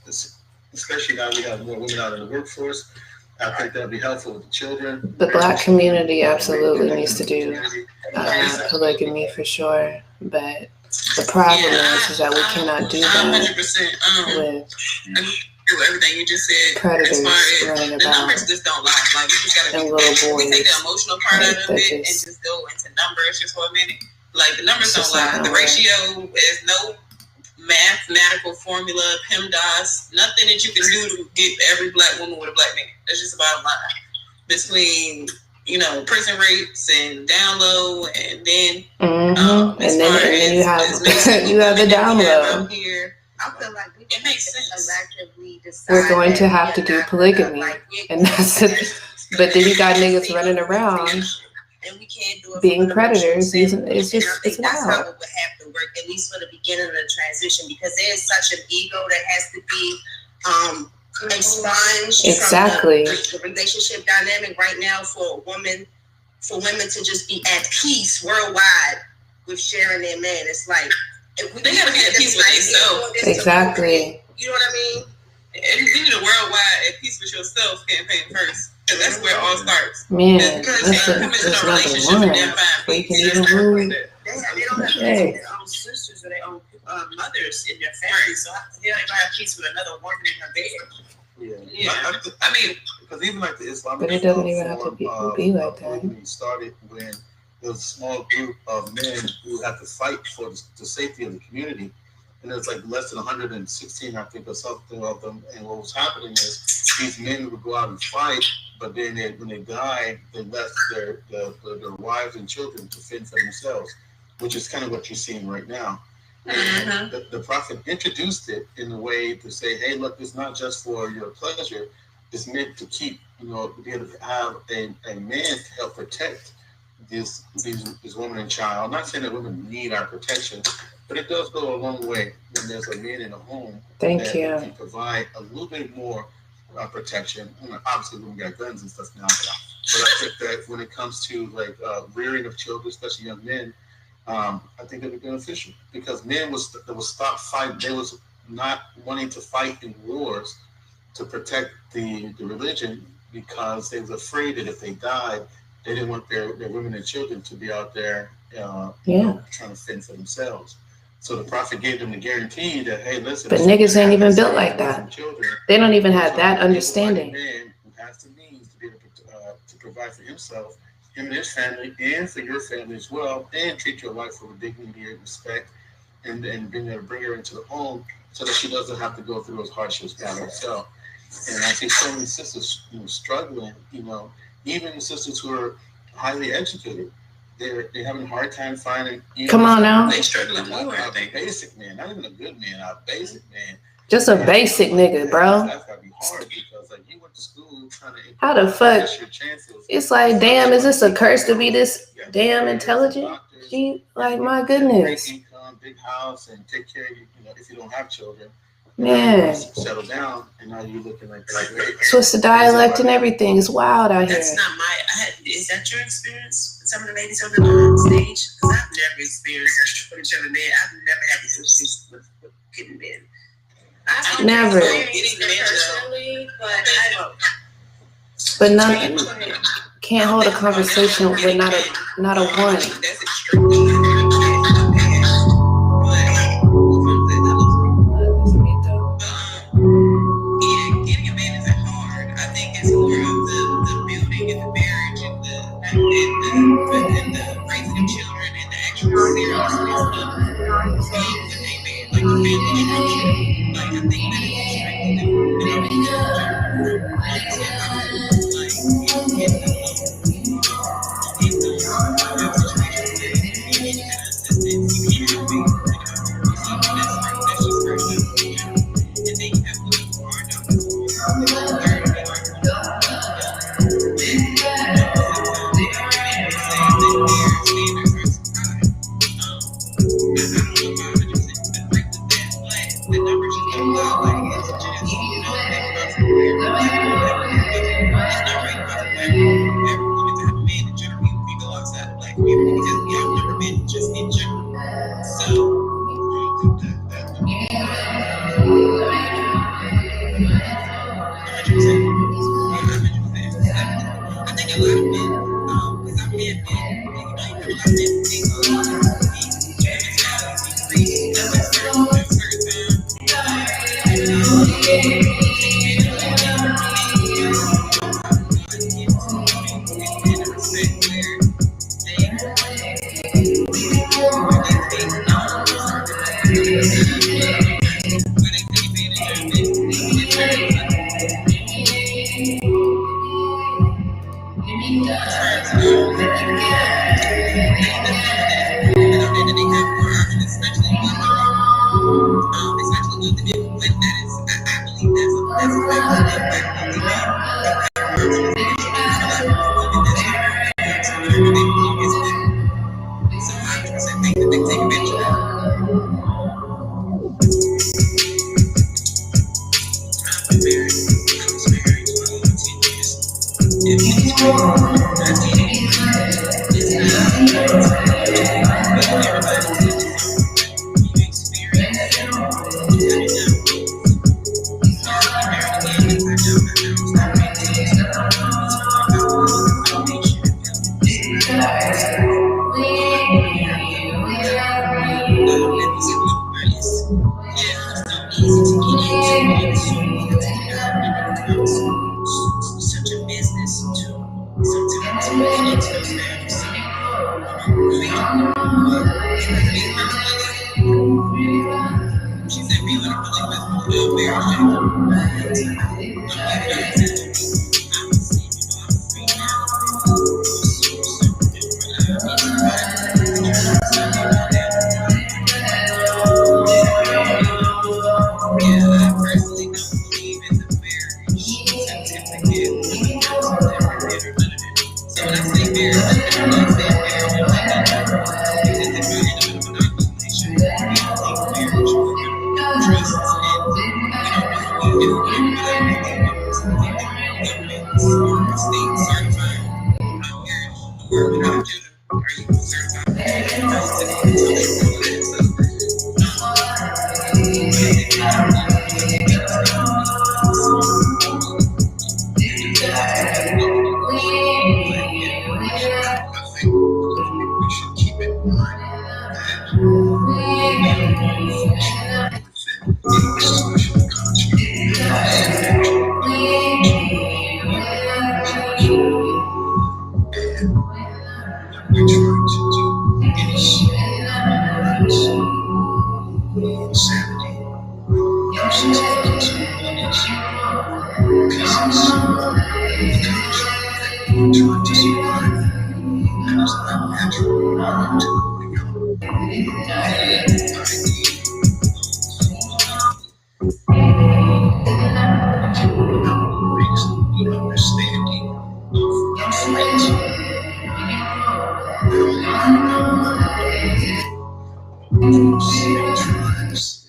[SPEAKER 5] especially now we have more women out in the workforce. I think that'd be helpful with the children.
[SPEAKER 8] The Black community absolutely needs to do polygamy for sure, but the problem is that we cannot do that
[SPEAKER 3] 100%.
[SPEAKER 8] with
[SPEAKER 3] Do everything you just said.
[SPEAKER 8] predators running
[SPEAKER 3] The
[SPEAKER 8] about
[SPEAKER 3] numbers just don't lie. Like, you just gotta
[SPEAKER 8] and little
[SPEAKER 3] we take the
[SPEAKER 8] boys.
[SPEAKER 3] emotional part out of it and just go into numbers just for a minute. Like, the numbers don't lie. The ratio is no mathematical formula, PEMDAS, nothing that you can do to get every Black woman with a Black man. That's just the bottom line. Between, prison rates and down low, and then
[SPEAKER 8] and then you have you have the down low.
[SPEAKER 3] I feel like it makes sense.
[SPEAKER 8] We're going to have to do polygamy, and that's it. But then you got niggas running around
[SPEAKER 3] and we can't do it
[SPEAKER 8] being predators. It's wild.
[SPEAKER 3] That's how it would have to work, at least for the beginning of the transition, because there's such an ego that has to be expunged.
[SPEAKER 8] Exactly.
[SPEAKER 3] From the relationship dynamic right now for women to just be at peace worldwide with sharing their man. It's like, they gotta be at peace with themselves.
[SPEAKER 8] Exactly.
[SPEAKER 3] You know what I mean? And you need a worldwide at peace with yourself campaign first, because that's where it all starts.
[SPEAKER 8] Man, that's number one. Where you can even move.
[SPEAKER 3] They don't have their own sisters or their own mothers in their family, so they don't have peace with another woman in her bed.
[SPEAKER 5] Yeah. I mean, because even like the Islamic,
[SPEAKER 8] but it doesn't even have to be like that.
[SPEAKER 5] It started when there was a small group of men who had to fight for the safety of the community, and there's like less than 116, I think, or something of them. And what was happening is these men would go out and fight, but then when they died, they left their wives and children to fend for themselves, which is kind of what you're seeing right now. And the Prophet introduced it in a way to say, hey, look, it's not just for your pleasure. It's meant to keep, to be able to have a man to help protect this woman and child. I'm not saying that women need our protection, but it does go a long way when there's a man in a home that can provide a little bit more protection. Obviously, women got guns and stuff now, but I think that when it comes to like rearing of children, especially young men, I think it would be beneficial, because men will stop fighting. They was not wanting to fight in wars to protect the religion, because they was afraid that if they died, they didn't want their women and children to be out there trying to fend for themselves. So the Prophet gave them the guarantee that, hey, listen.
[SPEAKER 8] But niggas ain't even built like that. They don't even have that understanding.
[SPEAKER 5] A man who has the means to be able to provide for himself, him and his family, and for your family as well, and treat your wife with dignity and respect, and bring her into the home so that she doesn't have to go through those hardships by herself. And I see so many sisters struggling, even the sisters who are highly educated, they're having a hard time finding.
[SPEAKER 8] Come on now.
[SPEAKER 5] They struggling more. A basic man, not even a good man, a basic man.
[SPEAKER 8] Just a basic nigga, bro.
[SPEAKER 5] That's gotta be hard, because like you went to school trying to.
[SPEAKER 8] How the fuck? It's like, damn, is this a curse to be this damn intelligent? Like, my goodness.
[SPEAKER 5] Great income, big house, and take care of you. If you don't have children.
[SPEAKER 8] Man.
[SPEAKER 5] Settle down, and now you're looking like
[SPEAKER 8] Switch the dialect and everything. It's wild out here.
[SPEAKER 3] That's not is that your experience? Some of the ladies on the stage? Because I've never experienced putting each other in bed. I've never had issues with getting men.
[SPEAKER 8] Never. But nothing. Can't hold a conversation with not a one.
[SPEAKER 3] That's extremely getting a man isn't hard. I think it's more of the building and the marriage and the raising of children and the actual seriousness of being with a man, like the family structure. Like, I think that it's extremely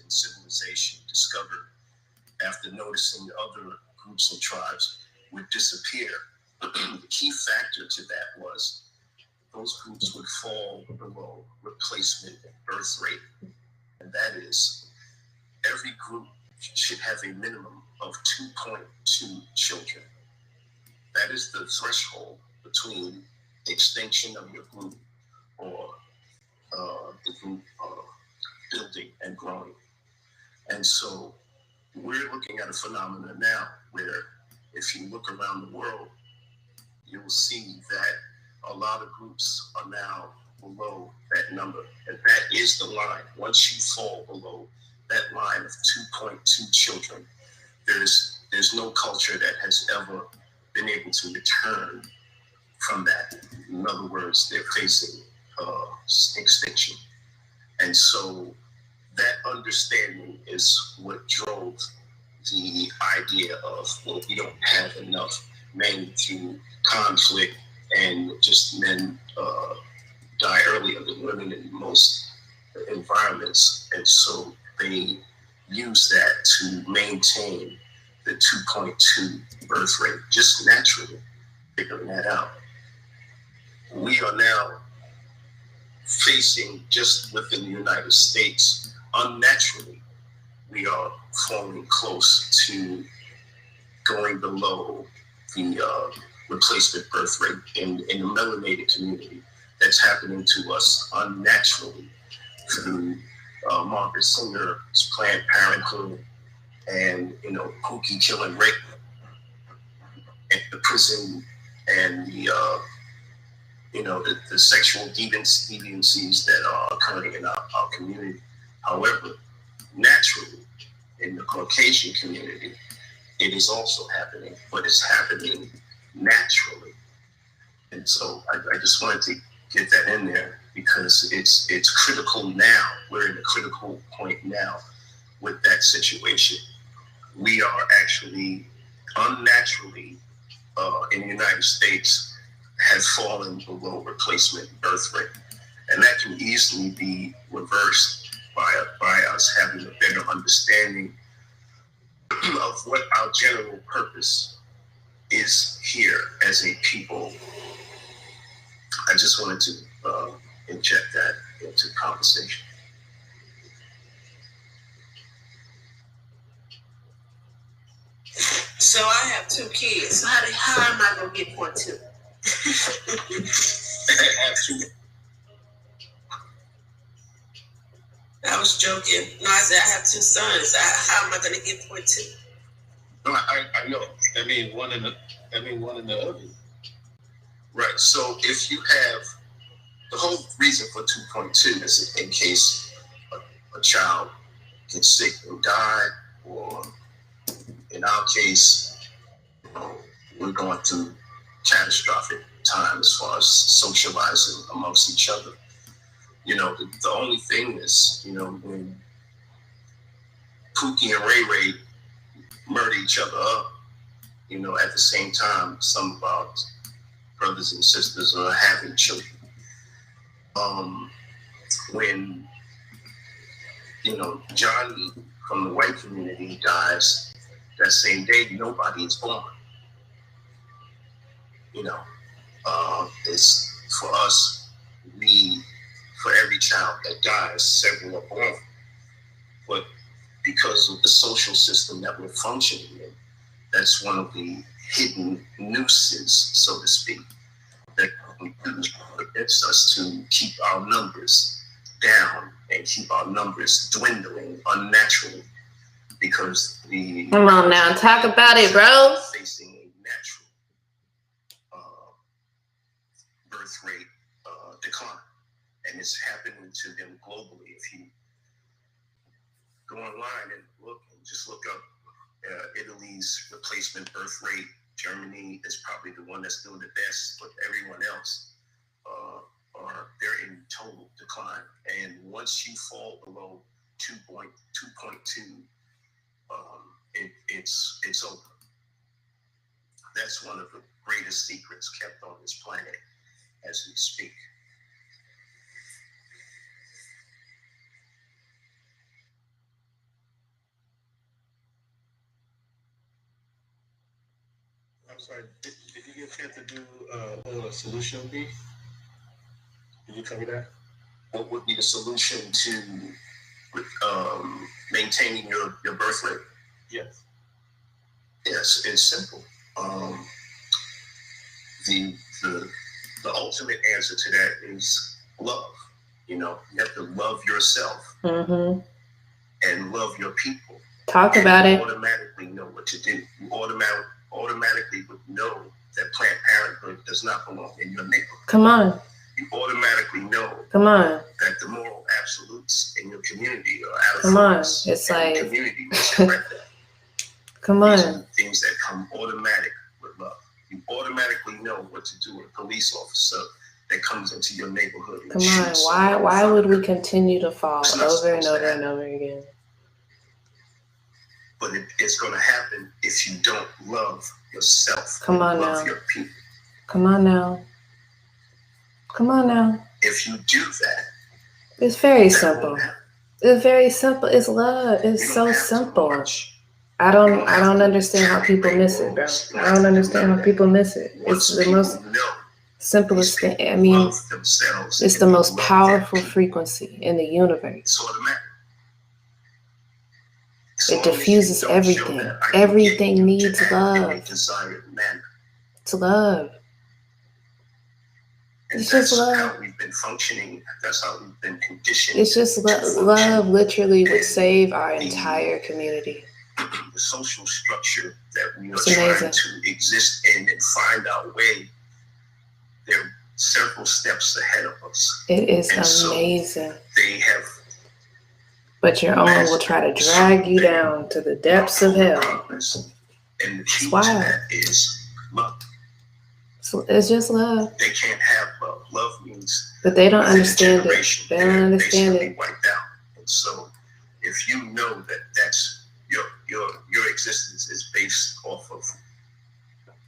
[SPEAKER 4] Civilization discovered after noticing other groups and tribes would disappear. The key factor to that was those groups would fall below replacement birth rate. And that is, every group should have a minimum of 2.2 children. That is the threshold between extinction of your group or the group building and growing. And so we're looking at a phenomenon now where if you look around the world, you'll see that a lot of groups are now below that number. And that is the line. Once you fall below that line of 2.2 children, there's no culture that has ever been able to return from that. In other words, they're facing extinction. And so that understanding is what drove the idea of, well, we don't have enough men through conflict, and just men die earlier than women in most environments. And so they use that to maintain the 2.2 birth rate, just naturally figuring that out. We are now facing, just within the United States, unnaturally, we are falling close to going below the replacement birth rate in the melanated community that's happening to us unnaturally through Margaret Singer's Planned Parenthood and, Pookie killing rape and the prison and the sexual deviancies that are occurring in our community. However, naturally, in the Caucasian community, it is also happening, but it's happening naturally. And so I just wanted to get that in there because it's critical now. We're in a critical point now with that situation. We are actually unnaturally in the United States have fallen below replacement birth rate. And that can easily be reversed by us having a better understanding of what our general purpose is here as a people. I just wanted to inject that into the conversation.
[SPEAKER 3] So I have 2 kids. So how am I gonna get point 2? I was joking. No, I said I have 2 sons. How am I gonna get point 2?
[SPEAKER 5] No, I know. I mean one in the other.
[SPEAKER 4] Right. So if you have the whole reason for 2.2 is in case a child gets sick and die, or in our case, we're going through catastrophic time as far as socializing amongst each other. The only thing is, when Pookie and Ray Ray murder each other up, at the same time, some of our brothers and sisters are having children. When, Johnny from the white community dies, that same day, nobody is born. It's for us, for every child that dies, several are born. But because of the social system that we're functioning in, that's one of the hidden nooses, so to speak, that permits us to keep our numbers down and keep our numbers dwindling unnaturally, because the
[SPEAKER 8] come on now, talk about it, bro.
[SPEAKER 4] Facing a natural birth rate decline, and it's happening to them globally. If you go online and look up Italy's replacement birth rate, Germany is probably the one that's doing the best, but everyone else they're in total decline. And once you fall below 2.2, it's over. That's one of the greatest secrets kept on this planet as we speak.
[SPEAKER 5] I'm sorry, did you get a chance to do a solution B? Did you cover that?
[SPEAKER 4] What would be the solution to maintaining your birth rate?
[SPEAKER 5] Yes.
[SPEAKER 4] Yes, it's simple. The ultimate answer to that is love. You have to love yourself and love your people.
[SPEAKER 8] Talk about it.
[SPEAKER 4] You automatically know what to do. You automatically would know that Planned Parenthood does not belong in your neighborhood.
[SPEAKER 8] Come on.
[SPEAKER 4] You automatically know that the moral absolutes in your community are out of focus.
[SPEAKER 8] It's like
[SPEAKER 4] the community will correct that.
[SPEAKER 8] Come on.
[SPEAKER 4] These are things that come automatic with love. You automatically know what to do with a police officer that comes into your neighborhood.
[SPEAKER 8] Come on. Why would we continue to fall over and over and over again?
[SPEAKER 4] But it's going to happen if you don't love yourself.
[SPEAKER 8] Come on
[SPEAKER 4] love
[SPEAKER 8] now.
[SPEAKER 4] Your people.
[SPEAKER 8] Come on now. Come on now.
[SPEAKER 4] If you do that,
[SPEAKER 8] it's very simple. It's very simple. It's love. It's so simple. I don't understand how people miss it, bro. I don't understand how people miss it. It's the most simplest thing. I mean, it's the most powerful frequency in the universe. It diffuses everything. Everything needs love. It's love.
[SPEAKER 4] And
[SPEAKER 8] It's
[SPEAKER 4] that's
[SPEAKER 8] just love.
[SPEAKER 4] how we've been functioning. That's how we've been conditioned.
[SPEAKER 8] It's just love literally would save our entire community.
[SPEAKER 4] The social structure that we are
[SPEAKER 8] It's
[SPEAKER 4] trying
[SPEAKER 8] amazing.
[SPEAKER 4] to exist in and find our way, there are several steps ahead of us.
[SPEAKER 8] It is
[SPEAKER 4] And
[SPEAKER 8] amazing.
[SPEAKER 4] So they have.
[SPEAKER 8] But your own will try to drag you down to the depths of hell.
[SPEAKER 4] And the key to
[SPEAKER 8] wild.
[SPEAKER 4] that is love.
[SPEAKER 8] So it's just love.
[SPEAKER 4] They can't have love. Love means.
[SPEAKER 8] But they don't
[SPEAKER 4] within a
[SPEAKER 8] understand it.
[SPEAKER 4] generation,
[SPEAKER 8] They don't
[SPEAKER 4] they're
[SPEAKER 8] understand
[SPEAKER 4] basically
[SPEAKER 8] it.
[SPEAKER 4] wiped out. And so, if you know that that's your existence is based off of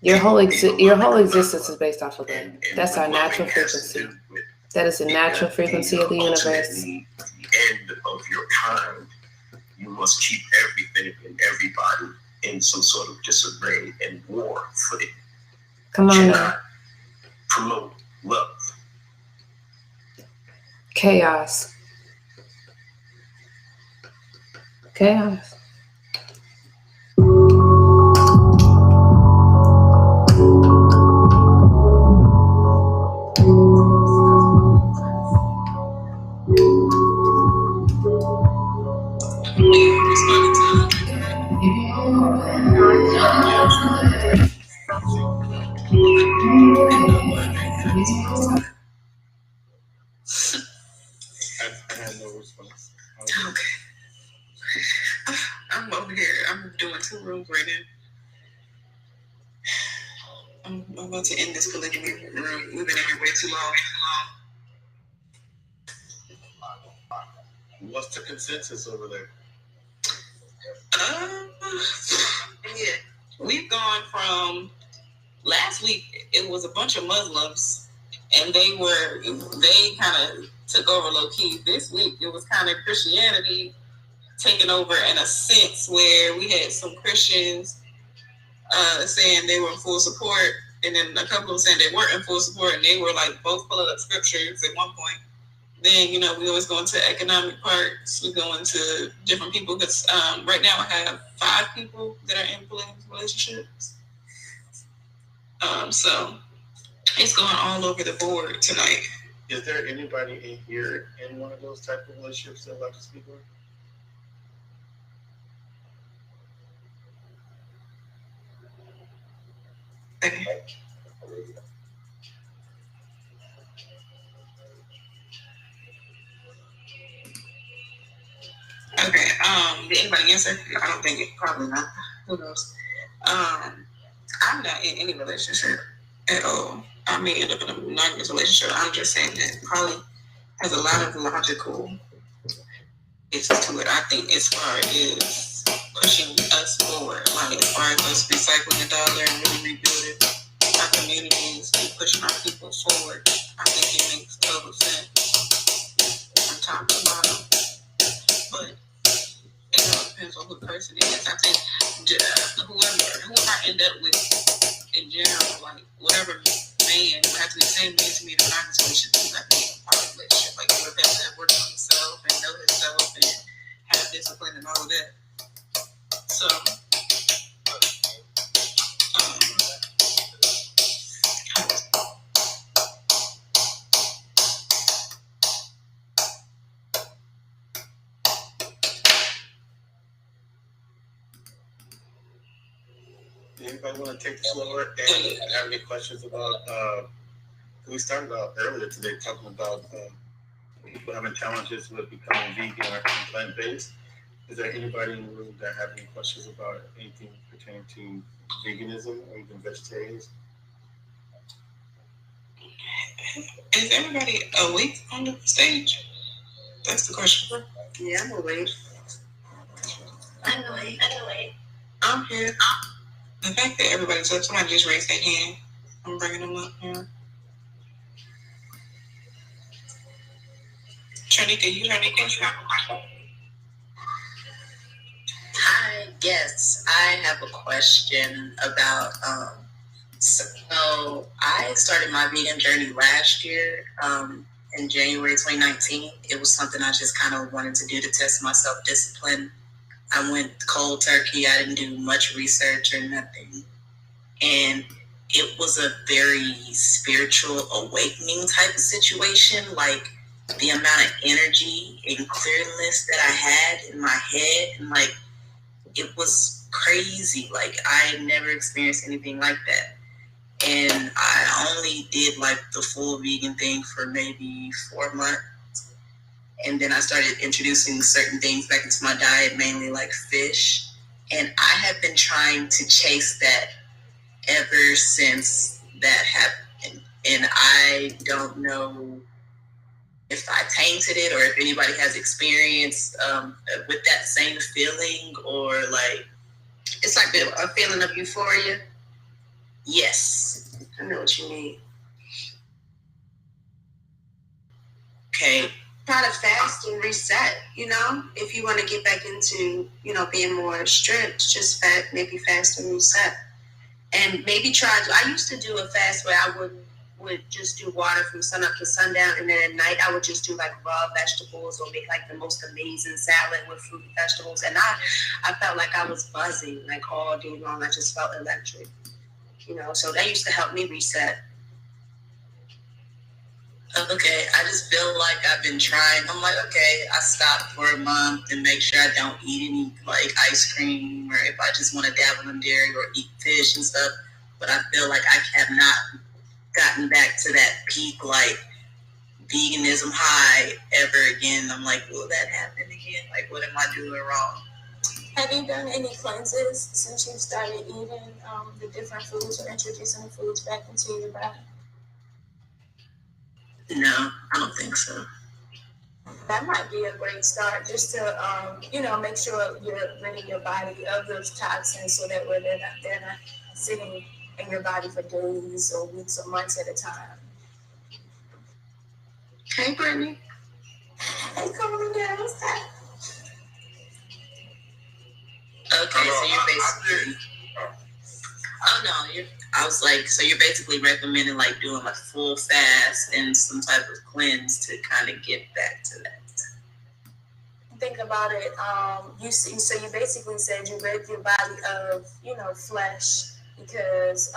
[SPEAKER 8] Your whole existence is based off of love.
[SPEAKER 4] and
[SPEAKER 8] That's our
[SPEAKER 4] what
[SPEAKER 8] natural
[SPEAKER 4] loving has to
[SPEAKER 8] frequency.
[SPEAKER 4] do with
[SPEAKER 8] That is the natural frequency of the universe.
[SPEAKER 4] ultimately, at the end of your kind, you must keep everything and everybody in some sort of disarray and war footing.
[SPEAKER 8] Come on now.
[SPEAKER 4] Cannot promote love.
[SPEAKER 8] Chaos. Chaos.
[SPEAKER 5] I had no response.
[SPEAKER 3] Okay. I'm over here. I'm doing 2 rooms right now. I'm about to end this polygamy room. We've been in here way too long.
[SPEAKER 5] What's the consensus over there?
[SPEAKER 3] Yeah. We've gone from last week, it was a bunch of Muslims, and they kind of took over low key. This week, it was kind of Christianity taking over in a sense where we had some Christians saying they were in full support, and then a couple of them saying they weren't in full support, and they were like both pulling up scriptures at one point. Then, we always go into economic parts. We go into different people because right now I have 5 people that are in polygamous relationships. So it's going all over the board tonight.
[SPEAKER 5] Is there anybody in here in one of those type of relationships that would like to speak with?
[SPEAKER 3] Okay. Okay. Did anybody answer? I don't think it. Probably not. Who knows? I'm not in any relationship at all. I may end up in a monogamous relationship. I'm just saying that probably has a lot of logical issues to it. I think as far as pushing us forward, like as far as us recycling the dollar and really rebuilding our communities and pushing our people forward, I think it makes total sense from top to bottom. But it all depends on who the person is. I think whoever I end up with in general, like whatever man, would have to be the same man to me in a monogamous relationship. You have to be in a poly relationship. Like you would have to work on himself and know himself and have discipline and all of that. So
[SPEAKER 5] Anybody want to take the floor and have any questions about, we started out earlier today talking about people having challenges with becoming vegan or plant-based. Is there anybody in the room that have any questions about anything pertaining to veganism or even vegetarianism?
[SPEAKER 3] is everybody awake on the stage? That's the question.
[SPEAKER 2] Yeah, I'm awake.
[SPEAKER 3] I'm here. The fact that everybody's up, somebody just raised their hand. I'm bringing them up here. Tranika, you have any question?
[SPEAKER 7] Hi, yes, I have a question about, so I started my vegan journey last year, in January 2019. It was something I just kind of wanted to do to test my self-discipline. I went cold turkey. I didn't do much research or nothing. And
[SPEAKER 3] it was a very spiritual awakening type of situation. Like the amount of energy and clearness that I had in my head, and like it was crazy. Like I never experienced anything like that. And I only did like the full vegan thing for maybe 4 months. And then I started introducing certain things back into my diet, mainly like fish. And I have been trying to chase that ever since that happened. And I don't know if I tainted it or if anybody has experience with that same feeling, or like,
[SPEAKER 2] It's like a feeling of euphoria.
[SPEAKER 3] yes.
[SPEAKER 2] I know what you mean.
[SPEAKER 3] Okay.
[SPEAKER 2] Try to fast and reset, you know? If you want to get back into, you know, being more strict, just maybe fast and reset. And maybe I used to do a fast where I would just do water from sun up to sundown, and then at night I would just do like raw vegetables or make like the most amazing salad with fruit and vegetables. And I felt like I was buzzing like all day long. I just felt electric, you know? So that used to help me reset.
[SPEAKER 3] Okay, I just feel like I've been trying. I'm like, okay, I stopped for a month and make sure I don't eat any like ice cream, or if I just want to dabble in dairy or eat fish and stuff. But I feel like I have not gotten back to that peak like veganism high ever again. I'm like, will that happen again? Like, what am I doing wrong?
[SPEAKER 6] Have you done any cleanses since you started eating the different foods or introducing the foods back into your body?
[SPEAKER 3] No, I don't think so.
[SPEAKER 6] That might be a great start, just to make sure you're ridding your body of those toxins, so that way they're not sitting in your body for days or weeks or months at a time.
[SPEAKER 2] Hey, Brittany.
[SPEAKER 6] Hey, come on down. What's that?
[SPEAKER 3] Okay, so you're basically. Oh no, I was like, so you're basically recommending like doing a full fast and some type of cleanse to kind of get back to that.
[SPEAKER 6] Think about it. So you basically said you rid your body of flesh, because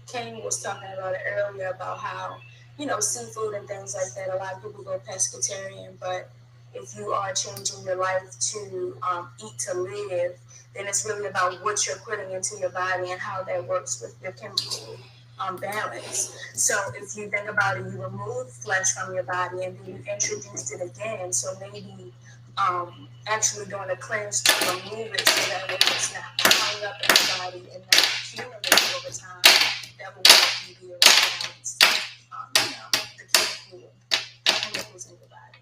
[SPEAKER 6] Kane was talking about it earlier about how seafood and things like that. A lot of people go pescatarian, but if you are changing your life to eat to live, then it's really about what you're putting into your body and how that works with your chemical balance. So if you think about it, you remove flesh from your body and then you introduced it again. So maybe actually doing a cleanse to remove it, so that way it's not piling up in your body and not accumulating over time. That will help you be able to balance the chemicals in your body.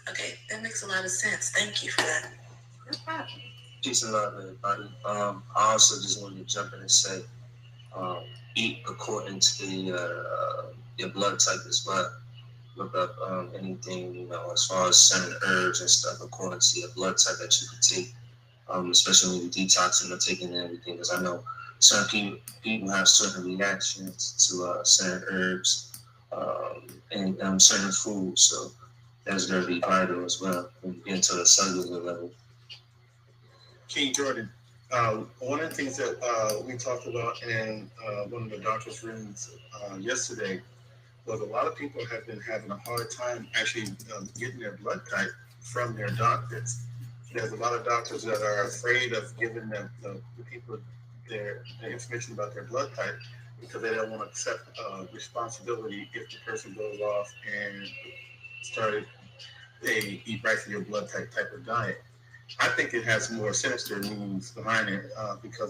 [SPEAKER 3] Okay, that makes a lot of sense. Thank you for that.
[SPEAKER 6] No problem.
[SPEAKER 1] Peace and love, everybody. I also just wanted to jump in and say, eat according to your blood type as well. Look up anything, as far as certain herbs and stuff according to your blood type that you can take, especially when you're detoxing or taking everything. Because I know certain people have certain reactions to certain herbs and certain foods. So that's going to be vital as well when you get into the cellular level.
[SPEAKER 5] King Jordan, one of the things that we talked about in one of the doctor's rooms yesterday was a lot of people have been having a hard time actually getting their blood type from their doctors. There's a lot of doctors that are afraid of giving them the people the information about their blood type, because they don't want to accept responsibility if the person goes off and started a eat right for your blood type of diet. I think it has more sinister meanings behind it because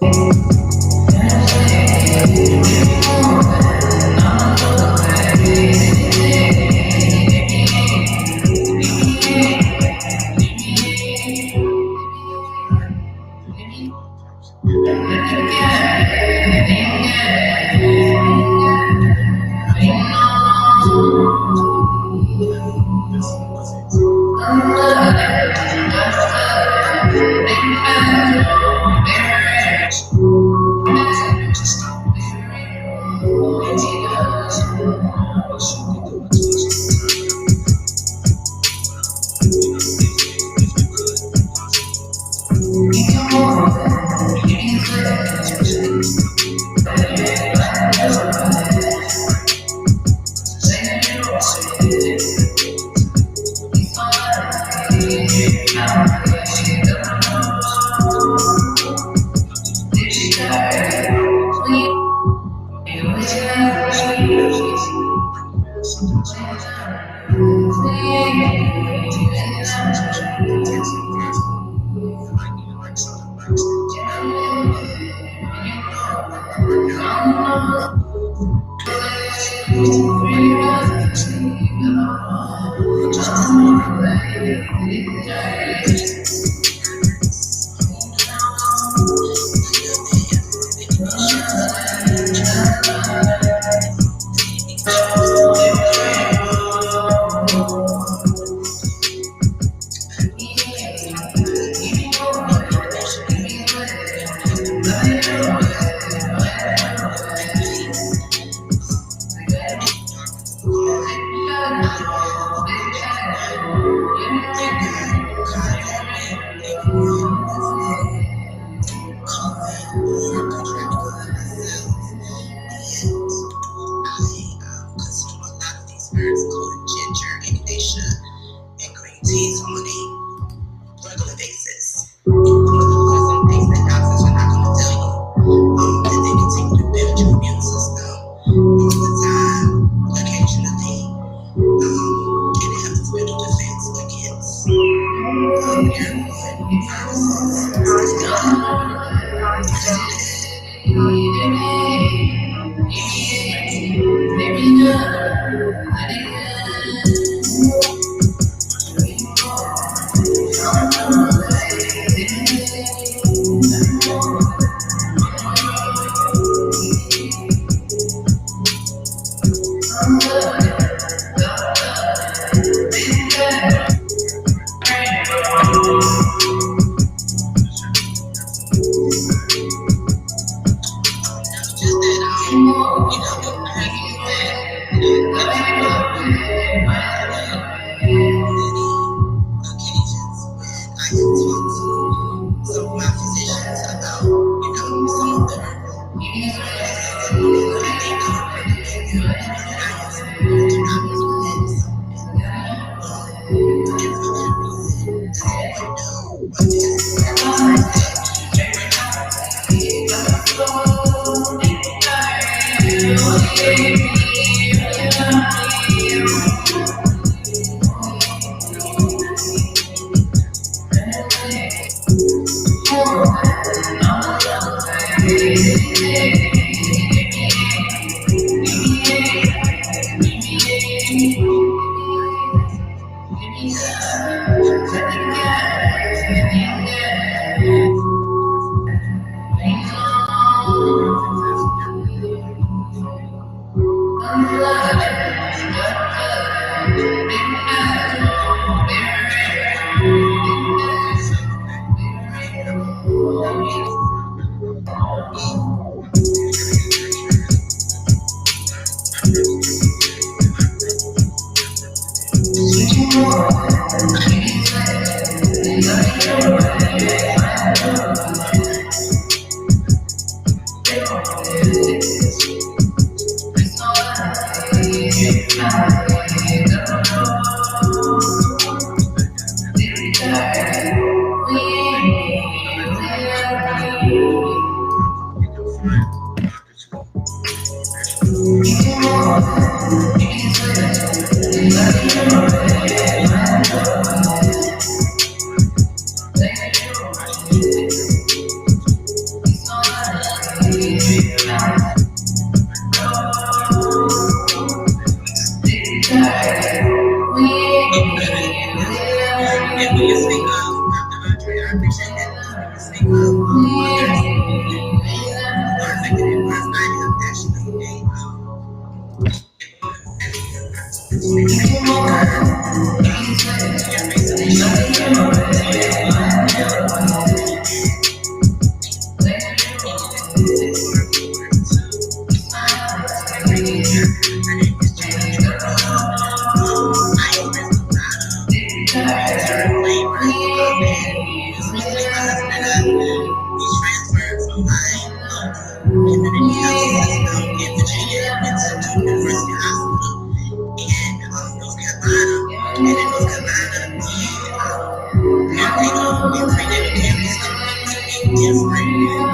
[SPEAKER 3] different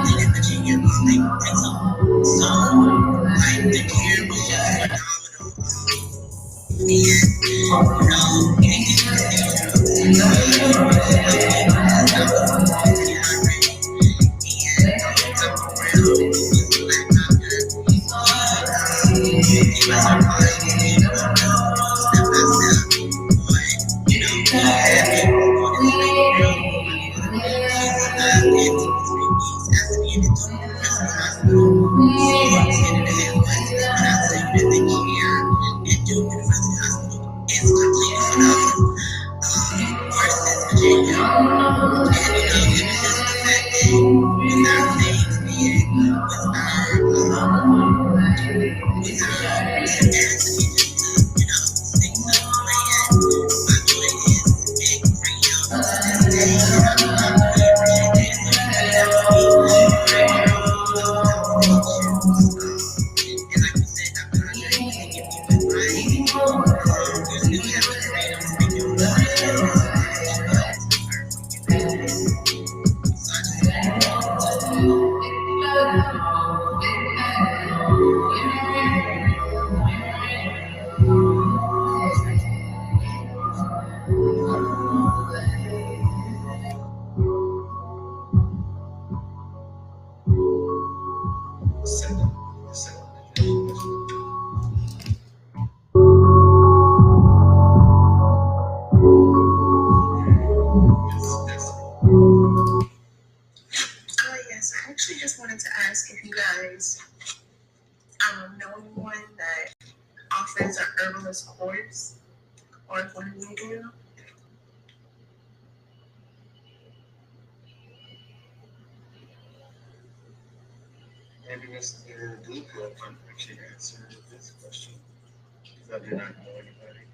[SPEAKER 3] in Virginia. So, like,
[SPEAKER 2] Yes, I actually just wanted to ask if you guys know anyone that offers an herbalist course, or if one of you do.
[SPEAKER 5] Maybe Mr. Bluepill can actually answer this question, because I do not know anybody.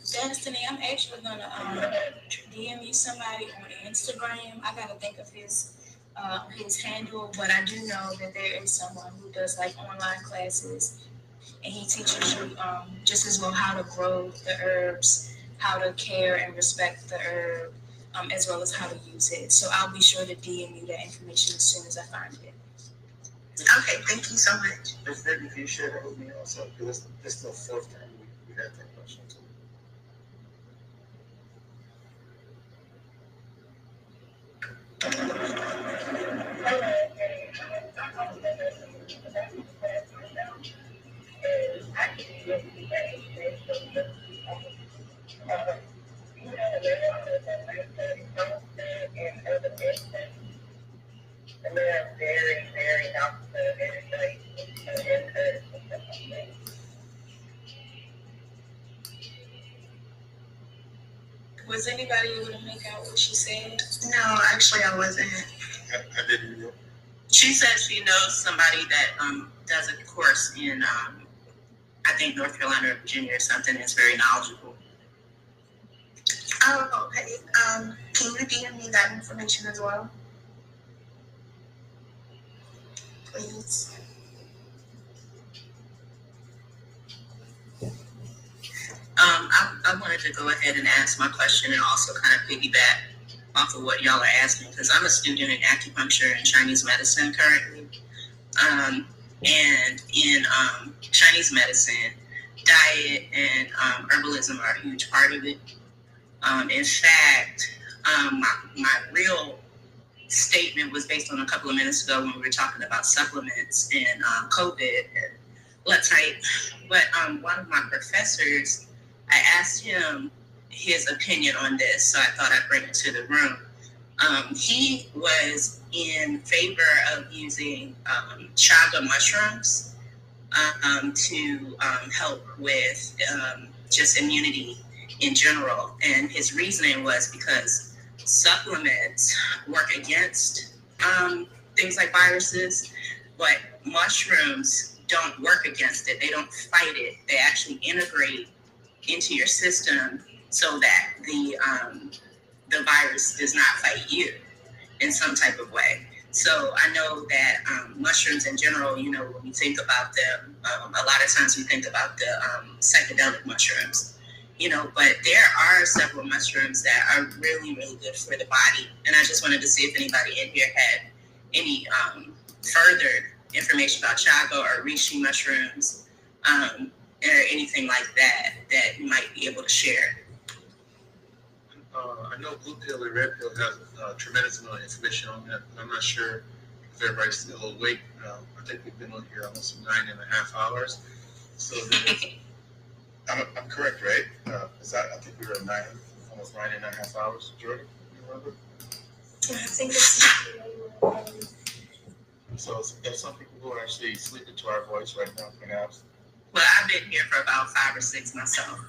[SPEAKER 9] Destiny, I'm actually gonna DM you somebody on Instagram. I gotta think of his handle, but I do know that there is someone who does like online classes, and he teaches you just as well how to grow the herbs, how to care and respect the herb, as well as how to use it. So I'll be sure to DM you that information as soon as I find it.
[SPEAKER 2] Okay, thank you so much.
[SPEAKER 5] If you share that with me also, because this is the fourth time we had that question too.
[SPEAKER 9] Was anybody able to make out what she said?
[SPEAKER 2] No, actually I wasn't.
[SPEAKER 5] I didn't know.
[SPEAKER 3] She says she knows somebody that does a course in I think North Carolina or Virginia or something. That's very knowledgeable.
[SPEAKER 2] Oh, okay. Can you DM me that information as well, please?
[SPEAKER 3] I wanted to go ahead and ask my question and also kind of piggyback off of what y'all are asking, because I'm a student in acupuncture and Chinese medicine currently. And in Chinese medicine, diet and herbalism are a huge part of it. In fact, my real statement was based on a couple of minutes ago when we were talking about supplements and COVID and blood type. But one of my professors, I asked him his opinion on this, so I thought I'd bring it to the room. He was in favor of using chaga mushrooms to help with just immunity in general. And his reasoning was because supplements work against things like viruses, but mushrooms don't work against it. They don't fight it. They actually integrate into your system so that the virus does not fight you in some type of way. So I know that mushrooms in general, you know, when we think about them, a lot of times we think about the psychedelic mushrooms.
[SPEAKER 7] But there are several mushrooms that are really, really good for the body. And I just wanted to see if anybody in here had any further information about chaga or reishi mushrooms, or anything like that you might be able to share.
[SPEAKER 5] I know blue pill and red pill has a tremendous amount of information on that. I'm not sure if everybody's still awake. I think we've been on here almost 9.5 hours. So I'm correct, right? I think we were at almost 9.5 hours. Jordan, you remember?
[SPEAKER 6] I think it's.
[SPEAKER 5] So there's some people who are actually sleeping to our voice right now, perhaps.
[SPEAKER 7] Well, I've been here for about 5 or 6 myself.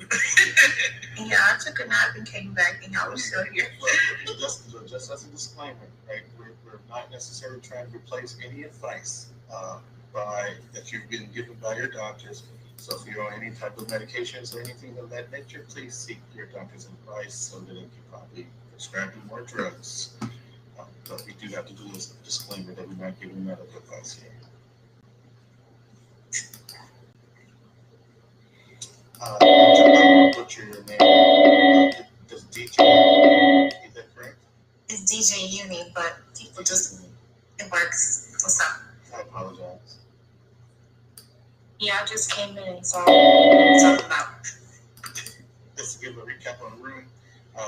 [SPEAKER 6] Yeah, I took a nap and came back, and I was still here.
[SPEAKER 5] Well, just as a disclaimer, right? We're not necessarily trying to replace any advice that you've been given by your doctors. So if you're on any type of medications or anything of that nature, please seek your doctor's advice so that they can probably prescribe you more drugs. But we do have to do this disclaimer that we're not giving medical advice here. Butcher your name. Does DJ, is that correct?
[SPEAKER 6] It's DJ Uni, but people just, it works. What's up?
[SPEAKER 5] I apologize.
[SPEAKER 6] Yeah, I just came in, so I'm talking about.
[SPEAKER 5] Just to give a recap on the room,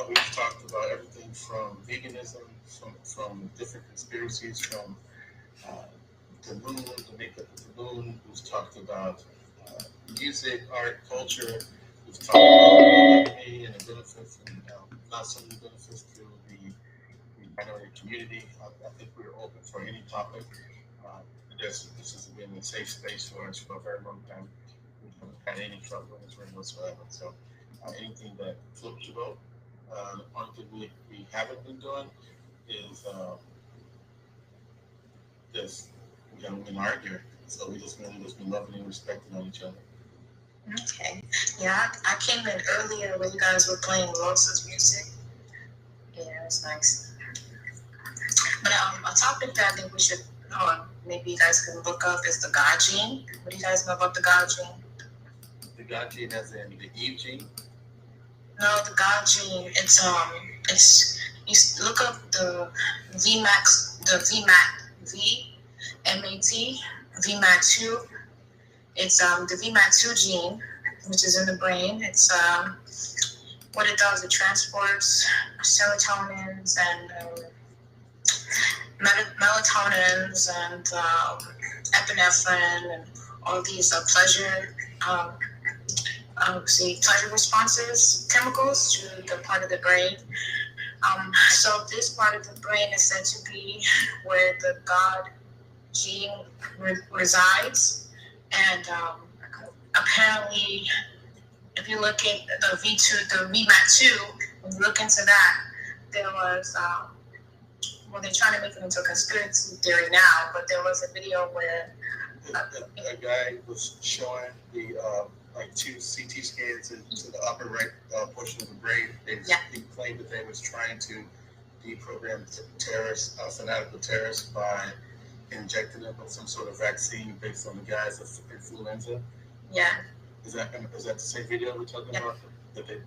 [SPEAKER 5] we've talked about everything from veganism, from different conspiracies, from the moon, the makeup of the moon. We've talked about music, art, culture. We've talked about Reneé and the benefits and not so many benefits to the minority community. I think we're open for any topic. This has been a safe space for us for a very long time. We haven't had any trouble in this room whatsoever. So anything that flips your boat. The point that we haven't been doing is we haven't been arguing. So we just really just been loving and respecting on each other.
[SPEAKER 6] Okay. Yeah, I came in earlier when you guys were playing Rosa's music. Yeah, it was nice. But a topic that I think we should, maybe you guys can look up is the God gene. What do you guys know about the God gene?
[SPEAKER 5] The God gene as in the Eve gene?
[SPEAKER 6] No, the God gene, it's you look up the VMAT2. It's the VMAT2 gene, which is in the brain. It's what it does, it transports serotonins and melatonins and epinephrine and all these pleasure responses, chemicals to the part of the brain. So this part of the brain is said to be where the God gene resides. And apparently, if you look at the VMAT2, when you look into that, there was, they're trying to make it into a conspiracy theory now, but there was a video where
[SPEAKER 5] a guy was showing the like 2 CT scans to the upper right portion of the brain. He claimed that they was trying to deprogram terrorists, fanatical terrorists, by injecting them with some sort of vaccine based on the guy's influenza.
[SPEAKER 6] Yeah.
[SPEAKER 5] Is that the same video we're talking about? That it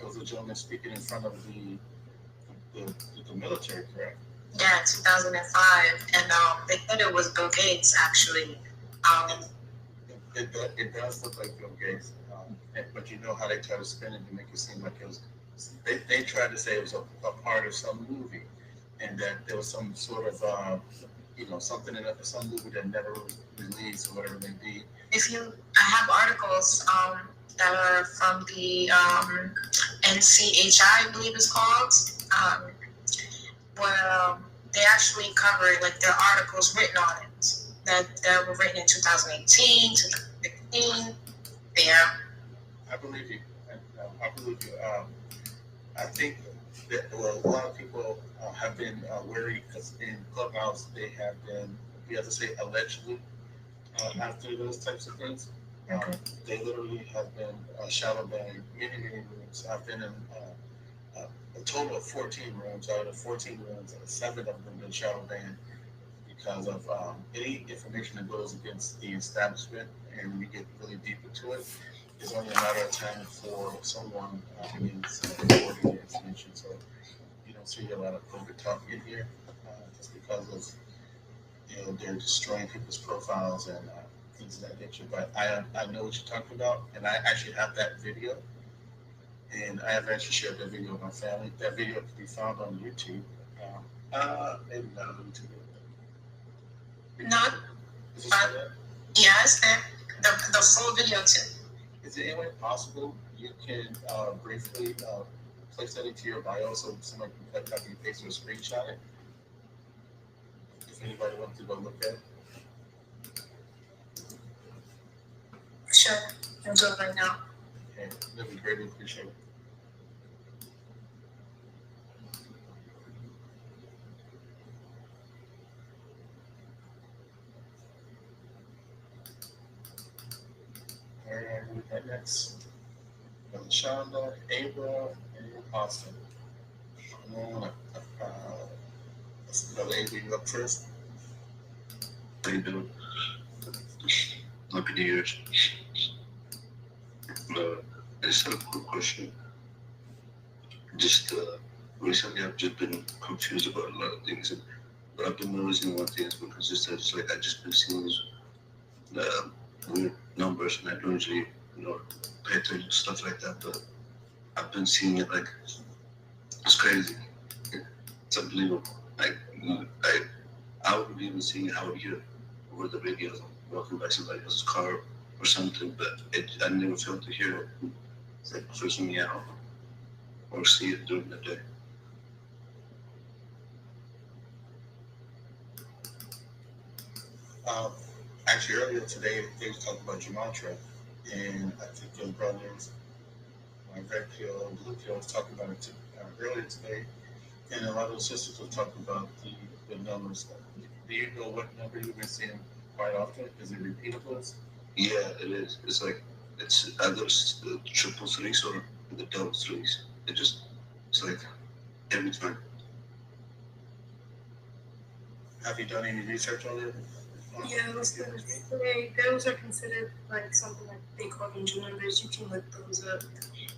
[SPEAKER 5] was a gentleman speaking in front of the military, correct?
[SPEAKER 6] Yeah, 2005, and they said it was Bill Gates actually.
[SPEAKER 5] It does look like Bill Gates, but you know how they try to spin it to make it seem like it was. They tried to say it was a part of some movie, and that there was some sort of something in some movie that never was released or whatever it may be.
[SPEAKER 6] I have articles that are from the NCHI, I believe it's called, where they actually cover it, like there are articles written on it that were written in 2018, 2015. Yeah.
[SPEAKER 5] I believe you. I believe you. I think that a lot of people have been wary because in Clubhouse they have been, we have to say allegedly, after those types of things.
[SPEAKER 6] Okay.
[SPEAKER 5] They literally have been shadow banned many rooms. I've been in a total of 14 rooms. Out of the 14 rooms, 7 of them have been shadow banned because of any information that goes against the establishment, and we get really deep into it. it's only a matter of time for someone needs recording information. So you don't see a lot of COVID talk in here, just because of they're destroying people's profiles and things of that nature. But I know what you're talking about, and I actually have that video, and I have actually shared that video with my family. That video can be found on YouTube. Maybe not on YouTube.
[SPEAKER 2] Not. Yes, the full video too.
[SPEAKER 5] Is it any way possible you can briefly place that into your bio so someone can copy and paste or screenshot it? If anybody wants to go look at it.
[SPEAKER 2] Sure, I'll do it right now.
[SPEAKER 5] Okay, that'd be greatly appreciated. And we got next, Shonda, Ava, and Austin. Let's go, Ava, you up first.
[SPEAKER 4] How you doing? Happy New Year's. I just have a quick question. Just recently, I've just been confused about a lot of things, but I've been noticing one thing has been consistent. It's like I've just been seeing these weird numbers, and I don't usually, pay attention to stuff like that. But I've been seeing it like it's crazy. It's unbelievable. I would be even seeing it out here over the radio, walking by somebody else's car or something, but I never felt to hear it. It's like freaking me out or see it during the day.
[SPEAKER 5] Actually, earlier today, they were talking about gematria, and I think your brothers, my red pill and blue pill, was talking about it earlier today, and a lot of the sisters were talking about the numbers. Do you know what number you've been seeing quite often? Is it repeatables?
[SPEAKER 4] Yeah, it is. It's like it's either the triple threes or the double threes. It's like every time.
[SPEAKER 5] Have you done any research on it?
[SPEAKER 6] Yeah, those are considered like something like they call angel numbers. You can look those up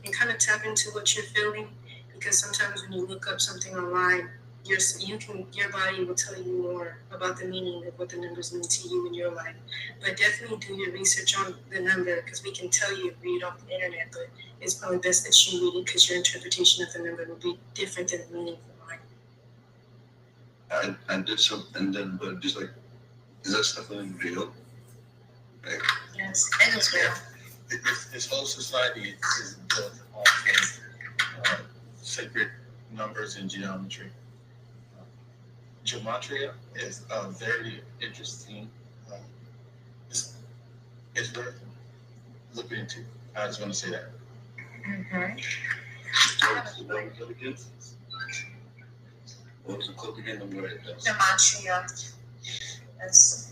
[SPEAKER 6] and kind of tap into what you're feeling, because sometimes when you look up something online, your body will tell you more about the meaning of what the numbers mean to you in your life. But definitely do your research on the number, because we can tell you read off the internet, but it's probably best that you read it, because your interpretation of the number will be different than the meaning for mine.
[SPEAKER 4] I did some, and then but just like, is that stuff even real? Like,
[SPEAKER 2] Yes, it is real.
[SPEAKER 5] This whole society is built off of sacred numbers and geometry. Gematria is very interesting. It's worth looking into. I just want to say that.
[SPEAKER 4] what was it called again? I'm right there.
[SPEAKER 2] Gematria. Yes.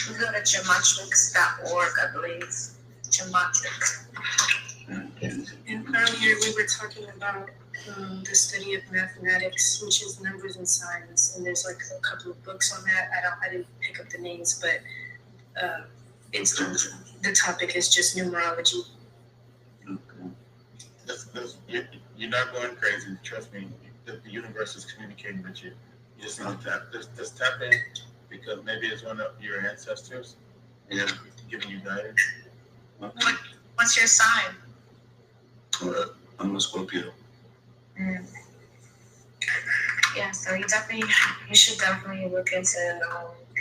[SPEAKER 2] You go to gematrix.org, I believe. Gematrix.
[SPEAKER 6] And earlier we were talking about the study of mathematics, which is numbers and science, and there's like a couple of books on that. I didn't pick up the names, but it's the topic is just numerology.
[SPEAKER 5] You're not going crazy. Trust me. The universe is communicating with you. You just need to just tap in, because maybe it's one of your ancestors, giving you guidance.
[SPEAKER 2] What's your sign?
[SPEAKER 4] I'm a Scorpio.
[SPEAKER 2] Yeah, so you should definitely look into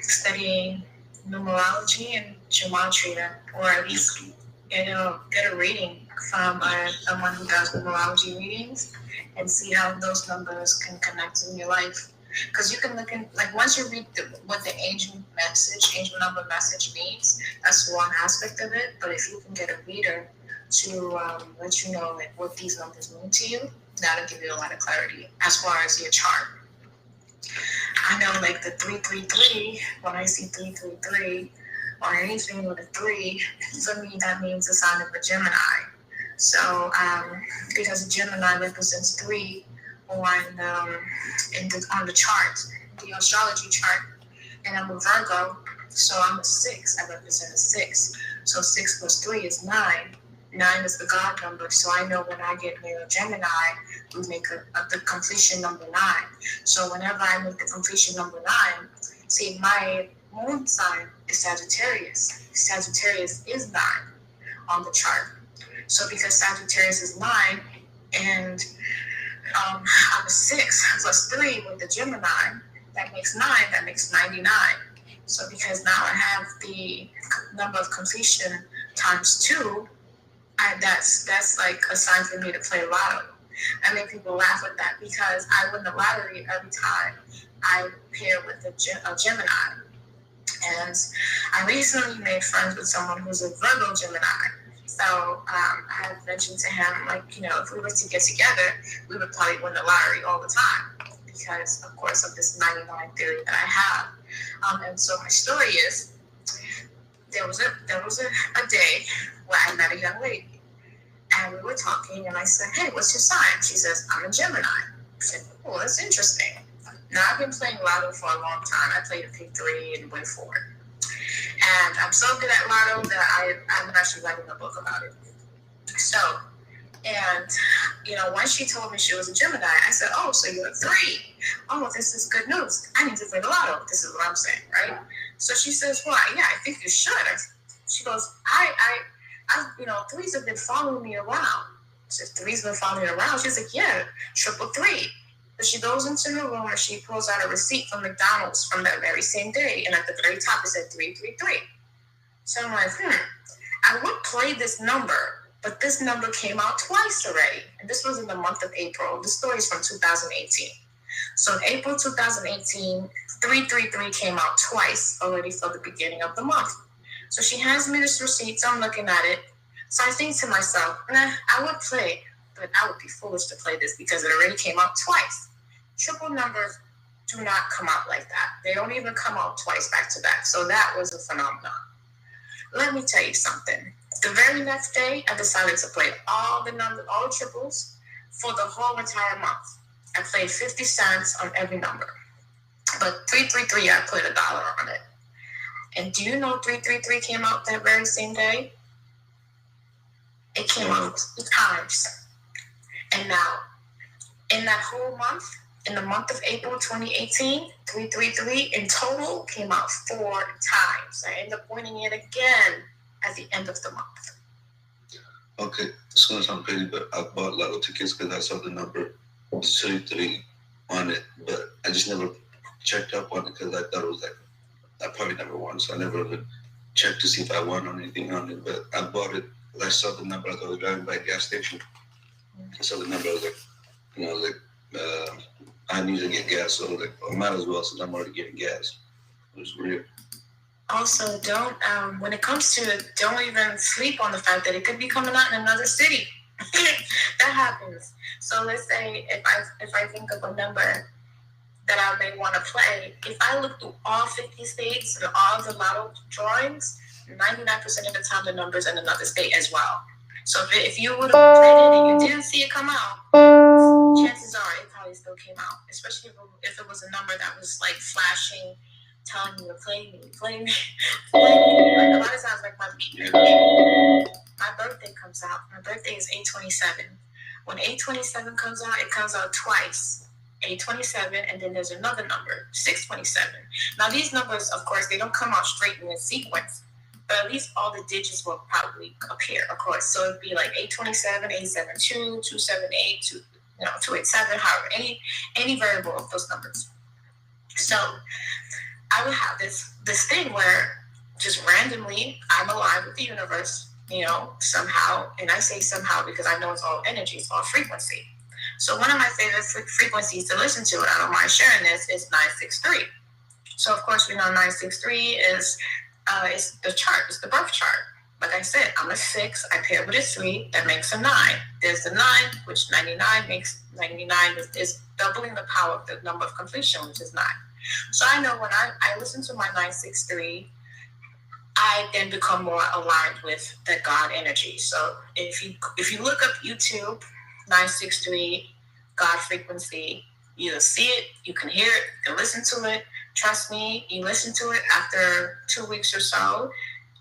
[SPEAKER 2] studying numerology and gematria, or at least get a reading from someone who does numerology readings and see how those numbers can connect in your life. Because you can look in, like, once you read what the angel number message means, that's one aspect of it. But if you can get a reader to let you know like what these numbers mean to you, that'll give you a lot of clarity as far as your chart. I know like the 333, when I see 333 or anything with a 3, for me that means the sign of a Gemini. So because Gemini represents 3 on the chart, the astrology chart, and I'm a Virgo, so I'm a 6. I represent a 6.
[SPEAKER 6] So 6 plus 3 is 9. 9 is the God number. So I know when I get near a Gemini, we make the completion number 9. So whenever I make the completion number 9, see, my moon sign is Sagittarius. Sagittarius is 9 on the chart. So because Sagittarius is 9 and I'm a 6 plus 3 with the Gemini, that makes 9, that makes 99. So because now I have the number of completion times 2, that's like a sign for me to play lotto. I make people laugh with that because I win the lottery every time I pair with a Gemini. And I recently made friends with someone who's a Virgo Gemini. So I had mentioned to him, like, if we were to get together, we would probably win the lottery all the time because, of course, of this 99 theory that I have. And so my story is, there was a day where I met a young lady, and we were talking, and I said, "Hey, what's your sign?" She says, "I'm a Gemini." I said, "Oh, that's interesting." Now, I've been playing Lotto for a long time. I played a pick 3 and went 4. And I'm so good at Lotto that I'm actually writing a book about it. So, and, once she told me she was a Gemini, I said, "Oh, so you're a 3. Oh, this is good news. I need to play the Lotto." This is what I'm saying, right? So she says, "Well, yeah, I think you should." She goes, I 3s have been following me around. I said, "3s been following me around?" She's like, "Yeah, 333. So she goes into her room and she pulls out a receipt from McDonald's from that very same day. And at the very top, it said 333. So I'm like, I would play this number, but this number came out twice already. And this was in the month of April. The story is from 2018. So in April 2018, 333 came out twice already for the beginning of the month. So she hands me this receipt, so I'm looking at it. So I think to myself, I would play, but I would be foolish to play this because it already came out twice. Triple numbers do not come out like that. They don't even come out twice back to back. So that was a phenomenon. Let me tell you something. The very next day, I decided to play all the triples for the whole entire month. I played 50 cents on every number. But 333, I put $1 on it. And do you know 333 came out that very same day? It came out 2 times. And now, in that whole month, in the month of April 2018, 333 in total came out 4 times. I ended up winning it again at the end of the month.
[SPEAKER 10] Okay, it's going to sound crazy, but I bought lotto tickets because I saw the number 33 on it, but I just never checked up on it because I thought it was like, I probably never won, so I never even checked to see if I won or anything on it, but I bought it because I saw the number as I was driving by a gas station. I saw the number, I was like, I need to get gas, so I was like, I might as well since I'm already getting gas. It was weird.
[SPEAKER 6] Also, don't, when it comes to it, don't even sleep on the fact that it could be coming out in another city. That happens. So let's say if I think of a number that I may want to play, if I look through all 50 states and all the lotto drawings, 99% of the time the number's in another state as well. So if you would have played it and you didn't see it come out, chances are it probably still came out, especially if it was a number that was like flashing, telling you to play me. Like a lot of times, like my birthday comes out. My birthday is 8/27. When 8/27 comes out, it comes out twice. 8/27, and then there's another number, 6/27. Now these numbers, of course, they don't come out straight in a sequence, but at least all the digits will probably appear, of course. So it'd be like 8/27, 8/72, 2/78, 2/87, however, any variable of those numbers. So I would have this thing where just randomly I'm aligned with the universe, somehow, and I say somehow because I know it's all energy, it's all frequency. So one of my favorite frequencies to listen to, and I don't mind sharing this, is 963. So of course we know 963 is the chart, it's the birth chart. Like I said, I'm a 6, I pair with a 3, that makes a 9. There's the 9, which 99 makes 99 is doubling the power of the number of completion, which is 9. So I know when I listen to my 963, I then become more aligned with the God energy. So if you look up YouTube, 963, God frequency, you'll see it, you can hear it, you can listen to it. Trust me, you listen to it after 2 weeks or so,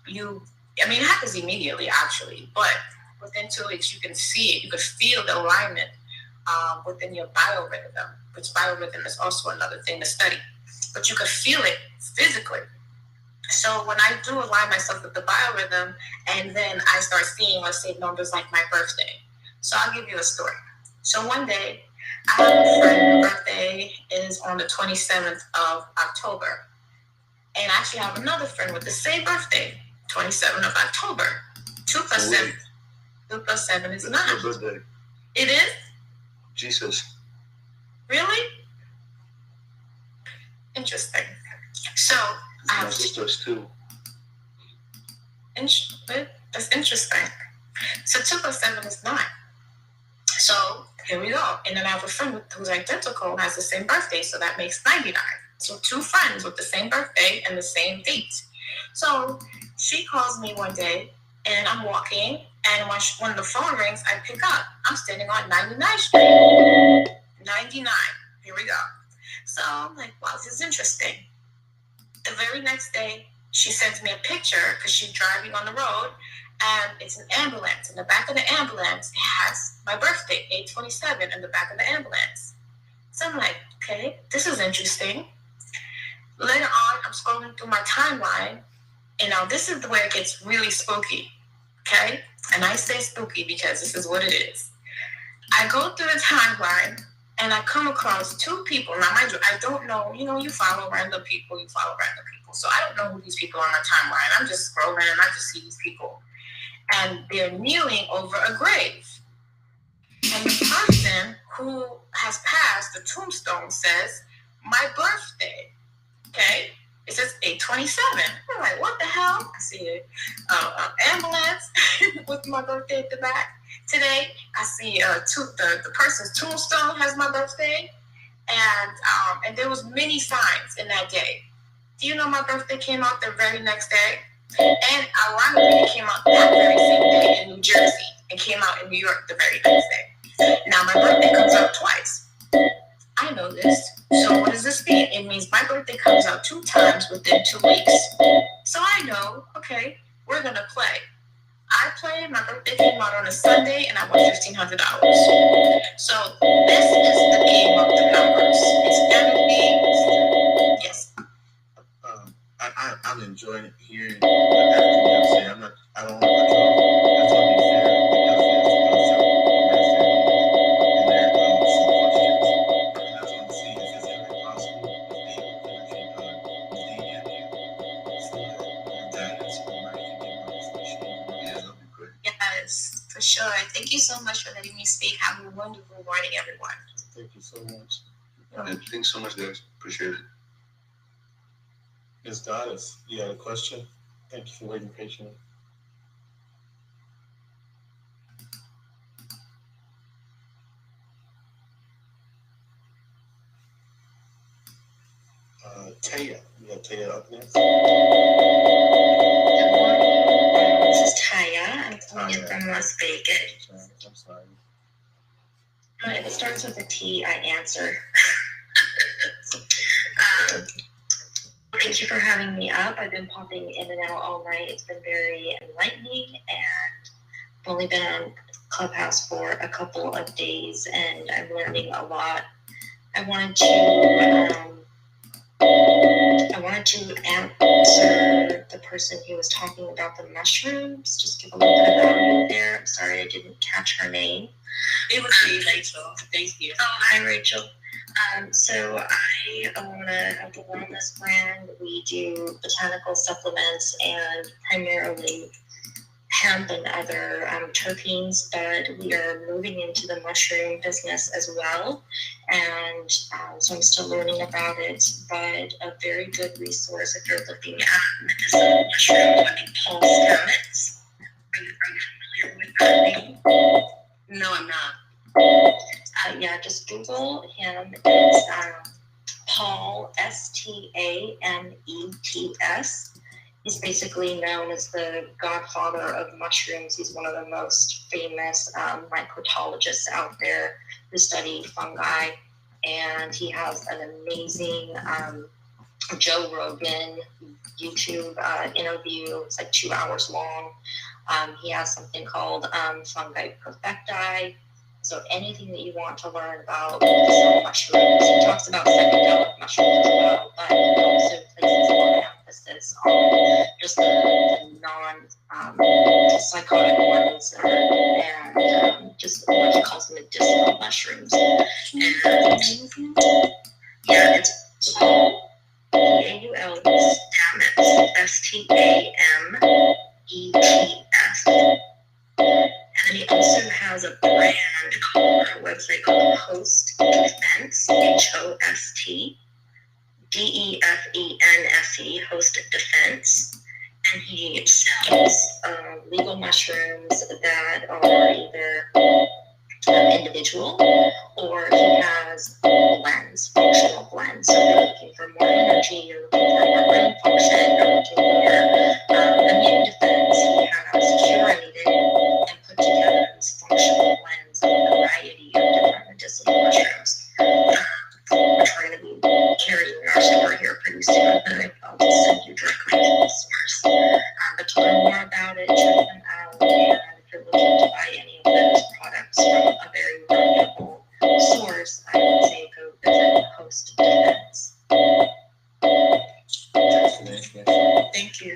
[SPEAKER 6] you
[SPEAKER 9] I mean, it happens immediately, actually, but within 2 weeks, you can see it. You can feel the alignment within your biorhythm, which biorhythm is also another thing to study. But you can feel it physically. So when I do align myself with the biorhythm, and then I start seeing, let's say, numbers like my birthday. So I'll give you a story. So one day, I have a friend, her birthday is on the 27th of October. And I actually have another friend with the same birthday, 27th of October. 2 plus 7. 2 plus 7 is 9.
[SPEAKER 10] Your birthday.
[SPEAKER 9] It is?
[SPEAKER 10] Jesus.
[SPEAKER 9] Really? Interesting. So I have
[SPEAKER 10] my sister's too.
[SPEAKER 9] That's interesting. So 2 plus 7 is 9. So here we go. And then I have a friend who's identical and has the same birthday, so that makes 99. So 2 friends with the same birthday and the same date. So she calls me one day, and I'm walking, and when the phone rings, I pick up. I'm standing on 99th Street. 99. Here we go. So I'm like, wow, this is interesting. The very next day, she sends me a picture because she's driving on the road, and it's an ambulance. In the back of the ambulance, it has my birthday, 8/27, in the back of the ambulance. So I'm like, okay, this is interesting. Later on, I'm scrolling through my timeline, and now this is where it gets really spooky, okay? And I say spooky because this is what it is. I go through the timeline, and I come across 2 people. Now, mind you, I don't know, you follow random people, So I don't know who these people are on my timeline. I'm just scrolling, and I just see these people. And they're kneeling over a grave. And the person who has passed, the tombstone says, my birthday. Okay? It says 8/27. I'm like, what the hell? I see an ambulance with my birthday at the back. Today, I see the person's tombstone has my birthday. And there was many signs in that day. Do you know my birthday came out the very next day? And ironically, it came out that very same day in New Jersey and came out in New York the very next day. Now, my birthday comes out twice. I know this. So what does this mean? It means my birthday comes out 2 times within 2 weeks. So I know, okay, we're going to play. I played, my birthday came out on a Sunday, and I won $1,500. So this is the game of the numbers. It's energy. Yes.
[SPEAKER 5] I'm enjoying hearing everything you have to say. I don't want to be fair because there's several and there are some questions. And I just want to see if it's ever possible if they can DM you for guidance or where you can get more information. Yeah, that'd be great.
[SPEAKER 9] Yes, for sure. Thank you so much for letting me speak. Have a wonderful morning, everyone.
[SPEAKER 5] Thank you so much.
[SPEAKER 10] Thanks so much, guys. Appreciate it.
[SPEAKER 5] Ms. Goddess, you had a question? Thank you for waiting patiently. Taya, you got Taya up next?
[SPEAKER 11] Good morning. This is Taya. I'm calling in from Las Vegas.
[SPEAKER 5] I'm sorry.
[SPEAKER 11] If it starts with a T, I answer. Thank you for having me up. I've been popping in and out all night. It's been very enlightening, and I've only been on Clubhouse for a couple of days, and I'm learning a lot. I wanted to answer the person who was talking about the mushrooms. Just give a little bit of value there. I'm sorry I didn't catch her name.
[SPEAKER 7] It was me, Rachel. Thank you.
[SPEAKER 11] Oh, hi, Rachel. So I own a healthy wellness brand. We do botanical supplements and primarily hemp and other terpenes, but we are moving into the mushroom business as well. And so I'm still learning about it, but a very good resource if you're looking at medicinal mushrooms would be Paul Stamets. Are you familiar with that name?
[SPEAKER 7] No, I'm not.
[SPEAKER 11] Yeah, just Google him. It's Paul, Stamets. He's basically known as the godfather of mushrooms. He's one of the most famous microtologists out there who study fungi. And he has an amazing Joe Rogan YouTube interview. It's like 2 hours long. He has something called Fungi Perfecti. So anything that you want to learn about medicinal mushrooms, he talks about psychedelic mushrooms as well, but he also places a lot of emphasis on just the non-psychotic ones and just what he calls medicinal mushrooms. And yeah, it's Paul, Paul, Stamets, And then he also has a brand called, a website called Host Defense, HOST, DEFENSE, Host Defense. And he sells legal mushrooms that are either individual, or he has blends, functional blends. So if you're looking for more energy, you're looking for more brain function, you're looking for immune defense, he has curated and put together these functional blends of a variety of different medicinal mushrooms. We're trying to be carrying our store here pretty soon, but I'll just send you directly to the source. But to learn more about it, check them out. And if you're looking to buy any of those products from a very reputable source, I would say go visit Host Defense. Thank you.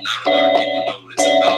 [SPEAKER 1] Not a lot of people know what it's about.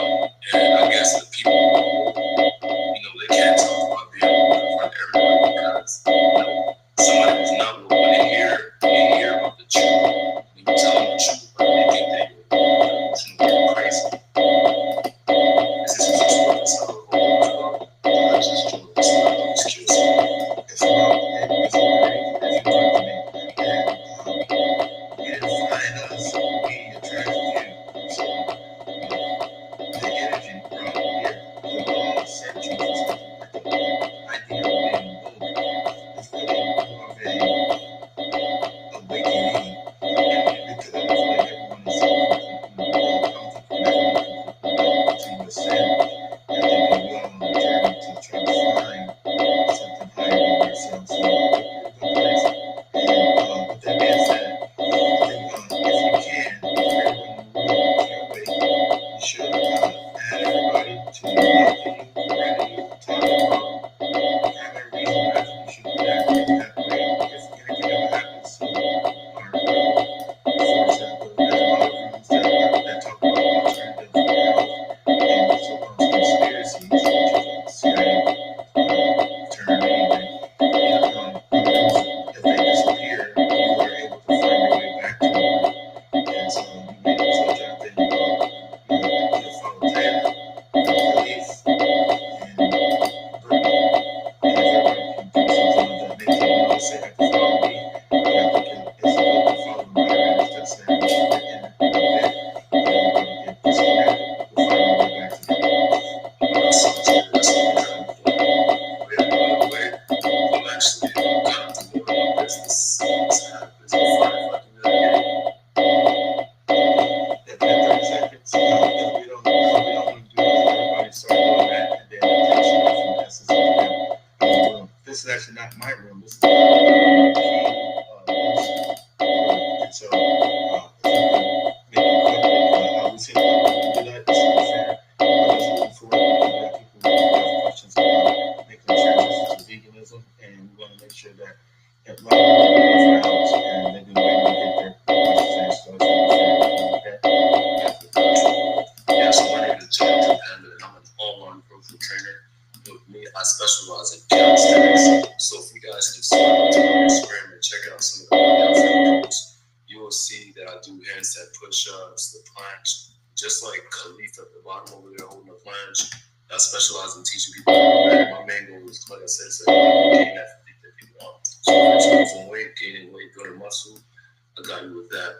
[SPEAKER 1] specialize in calisthenics. So if you guys can see on Instagram and check out some of the videos I post, you will see that I do handstand push-ups, the planche, just like Khalif at the bottom over there holding the planche. I specialize in teaching people how to do that. My main goal is, like I said, to gain that physique that people want. So if you're losing weight, gaining weight, building muscle, I got you with that.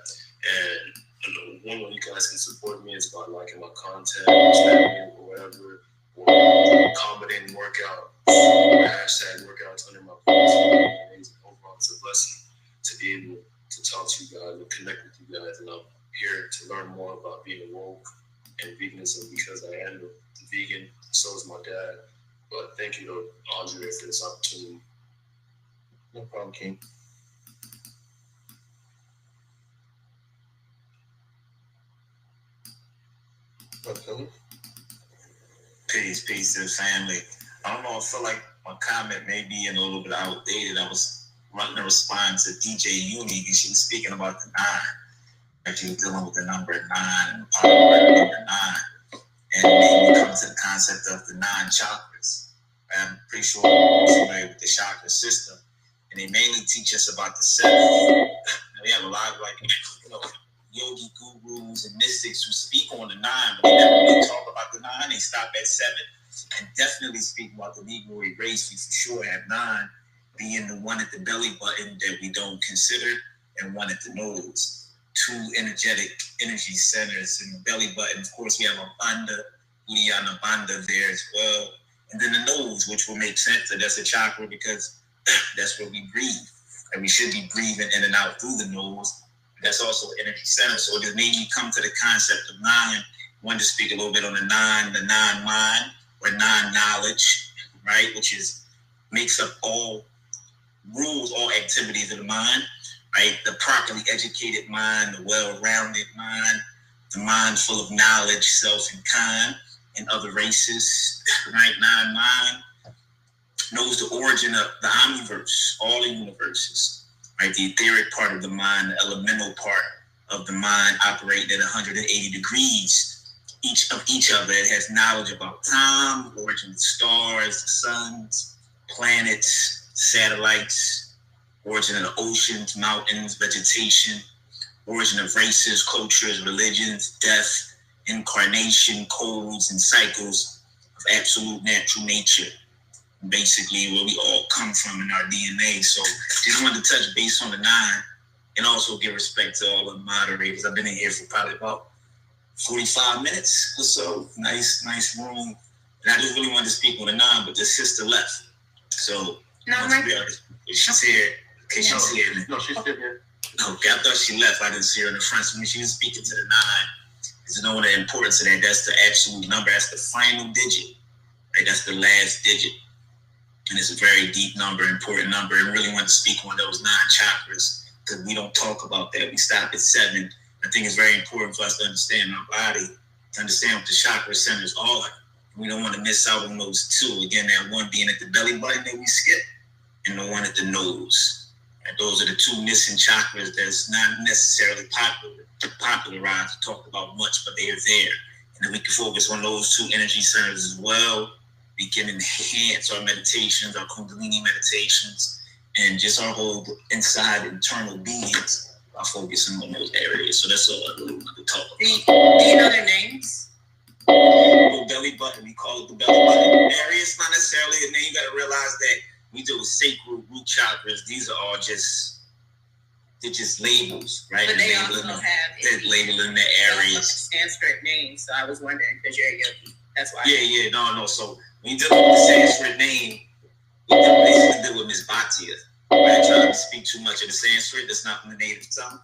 [SPEAKER 1] And one way you guys can support me is by liking my content, spamming or whatever, or commenting workout, hashtag workouts under my posts. Overall, it's a blessing to be able to talk to you guys and connect with you guys. And I'm here to learn more about being woke and veganism because I am a vegan, so is my dad. But thank you to Andre for this opportunity.
[SPEAKER 4] No problem, King.
[SPEAKER 12] Peace to the family. I don't know, I feel like my comment may be a little bit outdated. I was running a response to DJ Uni because she was speaking about the 9. Like she was dealing with the number 9 and the power of the number 9. And it made me come to the concept of the 9 chakras. I'm pretty sure you're familiar with the chakra system. And they mainly teach us about the 7. We have a lot of yogi gurus and mystics who speak on the 9, but they never really talk about the 9. They stop at 7 and definitely speak about the Negroid race. We for sure have 9 being the one at the belly button that we don't consider and one at the nose. 2 energetic energy centers in the belly button. Of course, we have a Bandha, Uddiyana Bandha there as well. And then the nose, which will make sense that that's a chakra because that's where we breathe. And we should be breathing in and out through the nose. That's also an energy center. So it just made me come to the concept of 9. I wanted to speak a little bit on the 9 mind, or 9 knowledge, right? Which makes up all rules, all activities of the mind, right? The properly educated mind, the well-rounded mind, the mind full of knowledge, self and kind, and other races, right? 9 mind knows the origin of the omniverse, all the universes. Right, the etheric part of the mind, the elemental part of the mind operating at 180 degrees. Each of it has knowledge about time, origin of stars, the suns, planets, satellites, origin of the oceans, mountains, vegetation, origin of races, cultures, religions, death, incarnation, codes, and cycles of absolute natural nature. Basically where we all come from in our DNA. So just wanted to touch base on the 9 and also give respect to all the moderators. I've been in here for probably about 45 minutes or so. Nice room. And I just really wanted to speak on the 9, but the sister left. So she's here. Okay, she's here.
[SPEAKER 4] No, she's still here.
[SPEAKER 12] Okay, I thought she left. I didn't see her in the front. So when she was speaking to the 9, is knowing the importance of that. That's the absolute number. That's the final digit. Right? That's the last digit. And it's a very deep number, important number. And really want to speak on those 9 chakras because we don't talk about that. We stop at 7. I think it's very important for us to understand our body, to understand what the chakra centers are. We don't want to miss out on those 2. Again, that 1 being at the belly button that we skip, and the 1 at the nose. And those are the 2 missing chakras that's not necessarily popularized, talked about much, but they are there. And then we can focus on those 2 energy centers as well. We can enhance our meditations, our Kundalini meditations, and just our whole inside internal beings by focusing on those areas. So that's all I really want to talk about.
[SPEAKER 7] Do you know their names?
[SPEAKER 12] The belly button, we call it the belly button area. It's not necessarily a name. You got to realize that we deal with sacral root chakras. These are all they're just labels, right?
[SPEAKER 7] But they also
[SPEAKER 12] they're labeling the areas.
[SPEAKER 7] Sanskrit names. So I was wondering because you're a yogi. That's why.
[SPEAKER 12] Yeah. No. So when you deal with the Sanskrit name, we basically deal with Miss Bhatia. Right? Trying to speak too much of the Sanskrit that's not in the native tongue.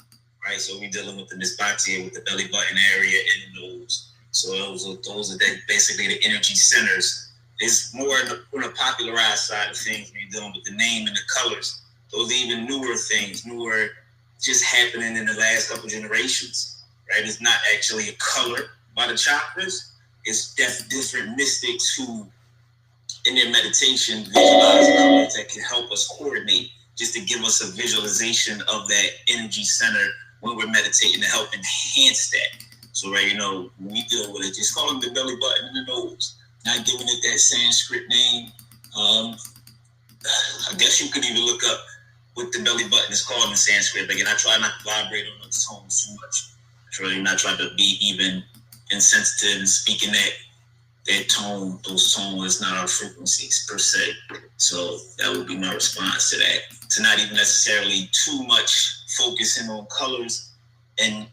[SPEAKER 12] Right? So we're dealing with the Miss Bhatia with the belly button area and the nose. So those are basically the energy centers. It's more on the popularized side of things when you're dealing with the name and the colors. Those are even newer things, just happening in the last couple generations. Right? It's not actually a color by the chakras. It's different mystics who, in their meditation, visualize colors that can help us coordinate, just to give us a visualization of that energy center when we're meditating to help enhance that. So, right, when we deal with it, just call it the belly button and the nose, not giving it that Sanskrit name, I guess you could even look up what the belly button is called in Sanskrit. But again, I try not to vibrate on those tones too much. I really not try to be even insensitive and speaking that tone. Those tones is not our frequencies per se. So that would be my response to that. To not even necessarily too much focusing on colors and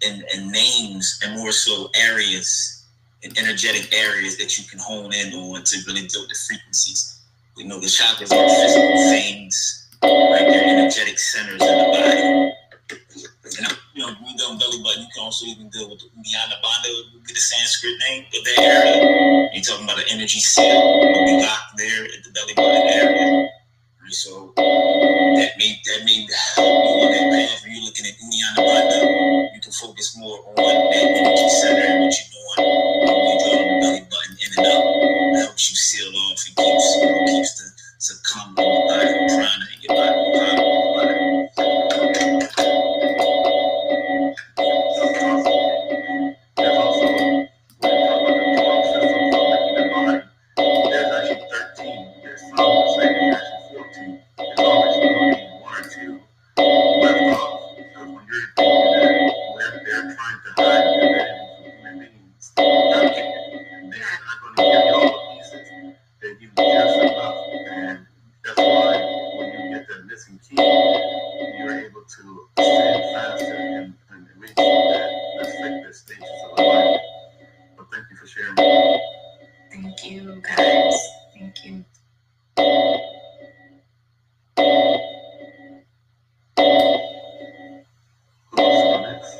[SPEAKER 12] names, and more so areas and energetic areas that you can hone in on to really deal with the frequencies. We know the chakras are physical things, like they're energetic centers in the body. And when you on belly button, you can also even deal with Uddiyana Bandha, would be the Sanskrit name of that area. You're talking about an energy seal, be locked there at the belly button area. And so that may help you on that path. When you're looking at Uddiyana Bandha, you can focus more on that energy center and what you're doing. When you draw the belly button in and up, it helps you seal off and keeps the succumb in your body, prana in your body, prana in your body.
[SPEAKER 5] There's also, when you talk about the 12 systems of the human body, there's actually 13. There's some saying there's actually 14. There's always going to be one or two left off. Because when you're thinking that where they're trying to hide the divinity from human beings, they're not going to give you all the pieces. They give you just enough. And that's why when you get that missing key, you're able to stand faster and reach that effective stages of the life. But thank you for sharing.
[SPEAKER 7] Thank you, guys. Thank you.
[SPEAKER 5] Who wants to go next?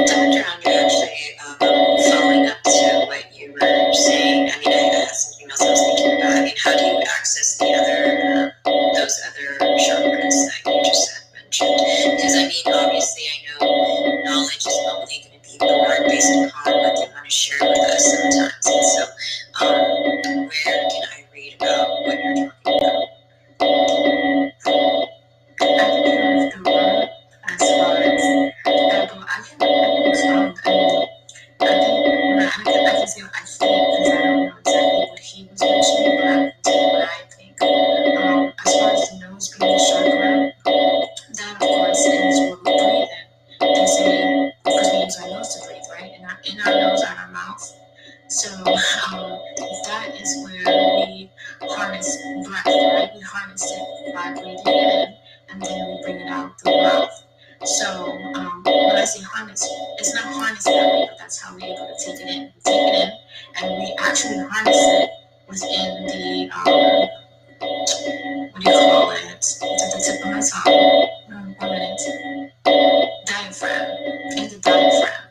[SPEAKER 11] Dr. Andre, actually, following up to what you were saying, I mean, I had something else I was thinking about. I mean, how do you access the other, those other chakras that you just had mentioned? Because, I mean, obviously, I know knowledge is only going to be born based upon what they want to share with us sometimes. And so, where can I read about what you're talking about?
[SPEAKER 6] I think you have to run as far as that, but I can expound. I can say what I think, because I don't know exactly what he was mentioning, but I can tell you what I think. As far as the nose being the chakra, that of course is what we breathe in. They say, because we use our nose to breathe, right? In our nose, out our mouth. So that is where we harness breath, right? We harness it by breathing it in, and then we bring it out through the mouth. So when I say harness, it's not harness that way, but that's how we're able to take it in. We take it in, and we actually harness it within the, what do you call it? It's at the tip of my tongue. 1 minute. Diaphragm. In the diaphragm.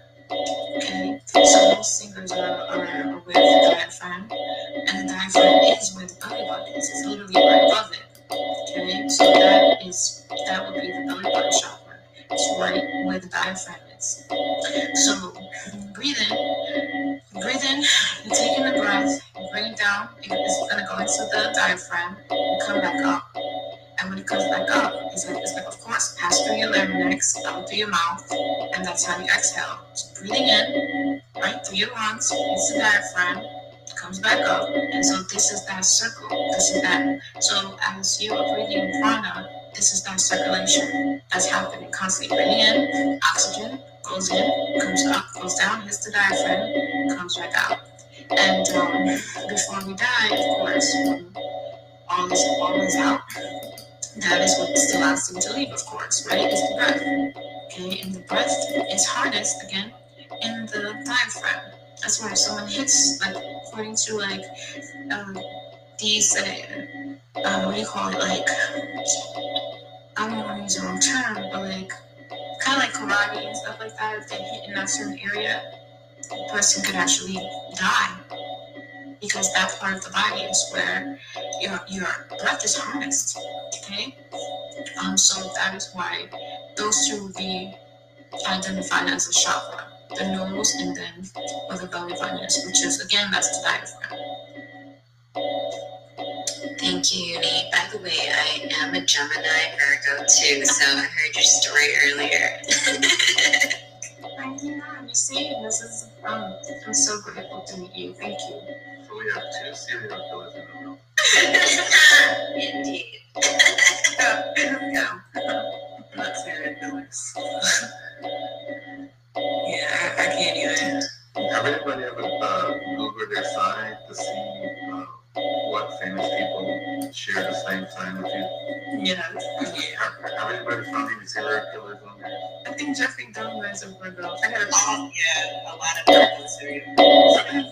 [SPEAKER 6] Okay? So most singers are aware of the diaphragm, and the diaphragm is where the belly button is. It's literally right above it. Okay? So that would be the belly button chakra. It's right where the diaphragm is. So breathe in, you take in the breath, you bring it down, it's going to go into the diaphragm, and come back up. And when it comes back up, it's like, of course, pass through your larynx, out through your mouth, and that's how you exhale. So breathing in, right through your lungs, it's the diaphragm, comes back up, and so this is that circle. This is that. So as you are breathing prana, this is that circulation that's happening constantly. Breathing in, oxygen goes in, comes up, goes down, hits the diaphragm, comes back out. And before we die, of course, when all is out, that is what still allows them to leave, of course, right? Is the breath. Okay, and the breath is harnessed again in the diaphragm. That's why if someone hits, like, according to like these, what do you call it? Like, I don't want to use the wrong term, but like kind of like karate and stuff like that. If they hit in that certain area, the person could actually die, because that part of the body is where your breath is harnessed. Okay, so that is why those two would be identified as a chakra, the nose and then where the belly button is, which is again that's the diaphragm.
[SPEAKER 11] Thank you, Reneé. By the way, I am a Gemini Virgo too, so I heard your story earlier.
[SPEAKER 9] 59. You see, this is, I'm so grateful to meet you. Thank you.
[SPEAKER 5] So we have 2 serial killers in the room.
[SPEAKER 7] Indeed.
[SPEAKER 1] Yeah. Not serial killers. Yeah, I can't even.
[SPEAKER 5] Have anybody ever Googled their sign to see what famous people share the same sign with you?
[SPEAKER 1] Yeah.
[SPEAKER 5] Have anybody found any serial killers on there?
[SPEAKER 1] I think Jeffrey Dahmer is a Virgo. I gotta
[SPEAKER 7] Yeah, a lot of people serial killers.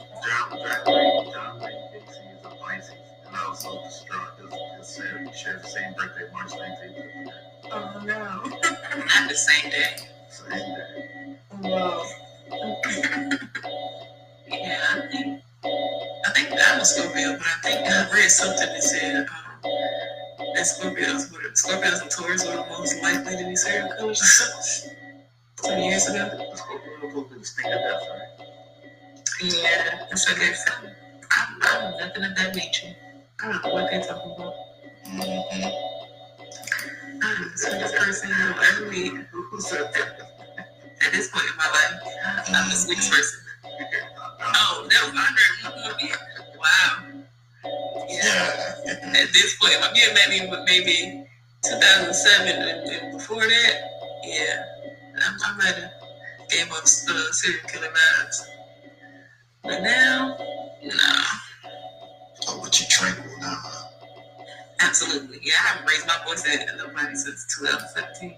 [SPEAKER 5] John Wayne Gacy is a Pisces, and also distraught because he shares the same birthday, March 19th.
[SPEAKER 1] Oh no.
[SPEAKER 7] Not the same day.
[SPEAKER 5] Same day.
[SPEAKER 1] Whoa. Yeah, I think that was Scorpio, but I think I read something that said that Scorpios and Taurus were the most likely to be serial killers 20 years ago.
[SPEAKER 5] The Scorpio will be the sting of death, right?
[SPEAKER 1] Yeah, that's what they said. I'm nothing of that nature. I don't know what they're talking about. I'm the sweetest person I'll ever meet.
[SPEAKER 5] Who said that?
[SPEAKER 1] At this point in my life, I'm the sweetest person. Oh, that was Andre. Wow. Yeah. At this point, maybe 2007 and before that, yeah, I might have gave up serial killer vibes. But now, nah.
[SPEAKER 12] Oh, but you tranquil now, huh?
[SPEAKER 1] Absolutely. Yeah, I haven't raised my voice at nobody since 2017.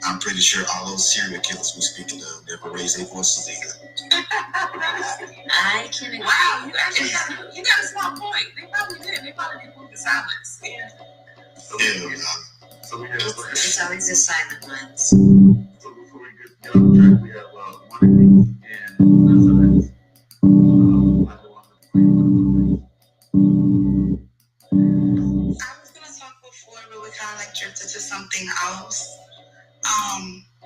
[SPEAKER 12] I'm pretty sure all those serial killers we're speaking of never raised their voices either.
[SPEAKER 7] I can agree.
[SPEAKER 1] Wow, you got a small point. They probably did. They probably did move the silence. Yeah.
[SPEAKER 7] It's always the silent ones.
[SPEAKER 5] So before we get off track, we have Monica and Residence.
[SPEAKER 2] I was gonna talk before, but we kind of like drifted to something else.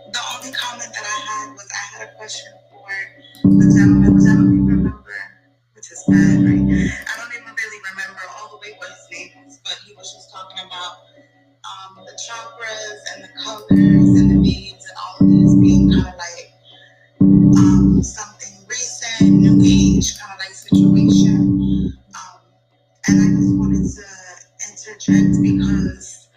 [SPEAKER 2] The only comment that I had was I had a question for the gentleman, which I don't even remember, which is bad, right? I don't even really remember all the way what his name was, but he was just talking about the chakras and the colors and the names and all of these being kind of like something recent, new age kind of like situation. And I just wanted to interject because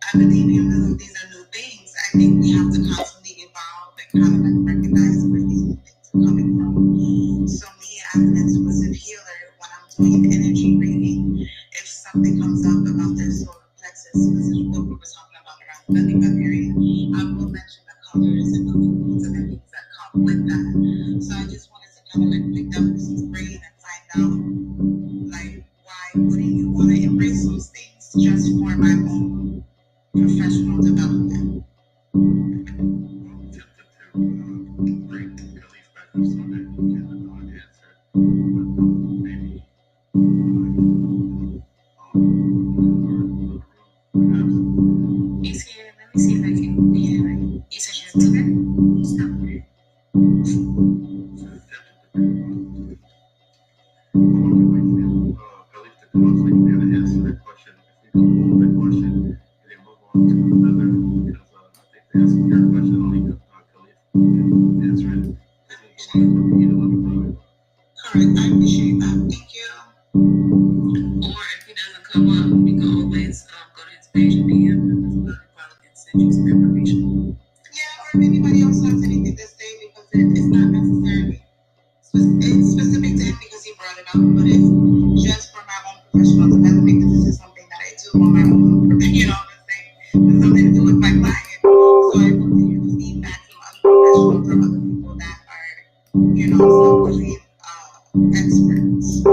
[SPEAKER 2] I believe even though these are new things, I think we have to constantly evolve and kind of like recognize where these new things are coming from. So me as an intuitive healer, when I'm doing an energy reading, if something comes up about their solar plexus, this is what we were talking about around the belly button area, I will mention the colors and the foods and the things that come with that. So I just wanted to kind of like pick that person's brain and find out like why wouldn't you want to embrace those things just for my own professional development?
[SPEAKER 9] He's here. Let me see if I can. Yeah, you said you're okay. Stop.
[SPEAKER 2] Correct, I appreciate that. Thank you.
[SPEAKER 1] Or if he doesn't come up, you can always go to his page and DM him. Probably can send you some information.
[SPEAKER 2] Yeah, or if anybody else has anything to say, because it's not necessarily it's specific to him because he brought it up, but it's just for my own professional development because this is something that I do on my own, you know what I'm saying? It's something to do with my client. So I want to hear the feedback from other professionals or other people that are, you know, so-called experts.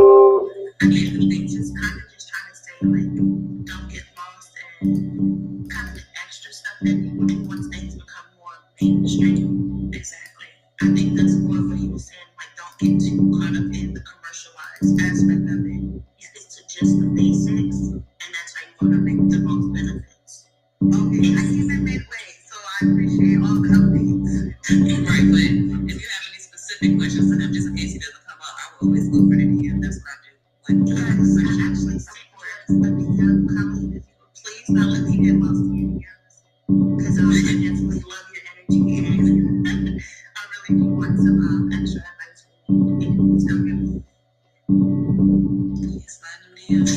[SPEAKER 7] I guess the thing just kind of just trying to say, like, don't get lost in kind of the extra stuff that people do once things become more mainstream. Exactly. I think that's more what he was saying, like, don't get too caught up in the commercialized aspect of it. Stick to just the basics, and that's how you're going to reap the most benefits.
[SPEAKER 2] Okay, I came in midway, so I appreciate all the updates.
[SPEAKER 1] Right, but if you have any specific questions to him, just in case he doesn't come up, I will always look for the DM. That's what I do.
[SPEAKER 2] I actually support the DM coming. If you would please not let me get lost in your DMs, because I definitely love your energy and I really
[SPEAKER 3] you want some extra advice from me, tell me. Slide them DMs.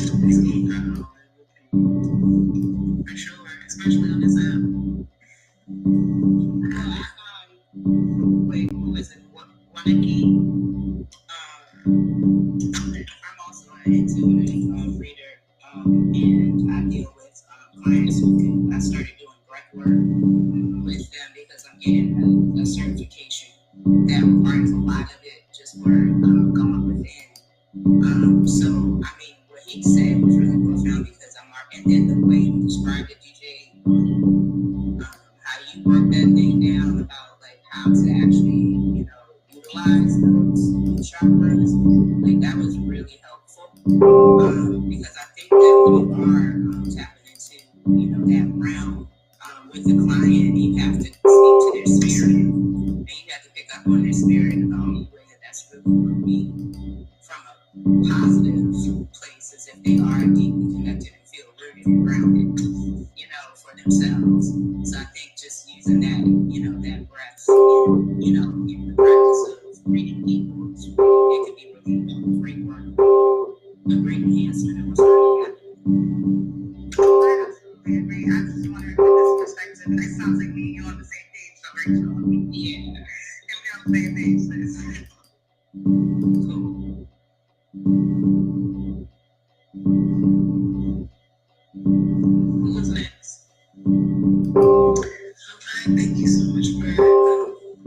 [SPEAKER 3] For sure, especially on this app. Wait, who is it? Wanaki? I'm also an intuitive reader, and I deal with clients who I started doing breath work with them because I'm getting a certification that requires a lot of it just for going within. So, I mean, what he said was really profound because and then the way you described it, DJ, how you broke that thing down about like how to actually, utilize those chakras, like that was really helpful. Because I think that when you are tapping into, that realm with the client, you have to speak to their spirit, and you have to pick up on their spirit. And the only way that's really going to be from a positive place is if they are deeply connected and feel rooted and grounded, for themselves. So I think just using that, that breath, in the practice of reading people, it could be really great work, a great enhancement of what's already happening. I absolutely agree. I just wanted from this perspective, it sounds like me and you on the same page, so Rachel. Yeah. If we're on the same page, sis. Cool. What's next? Hi, thank you so much for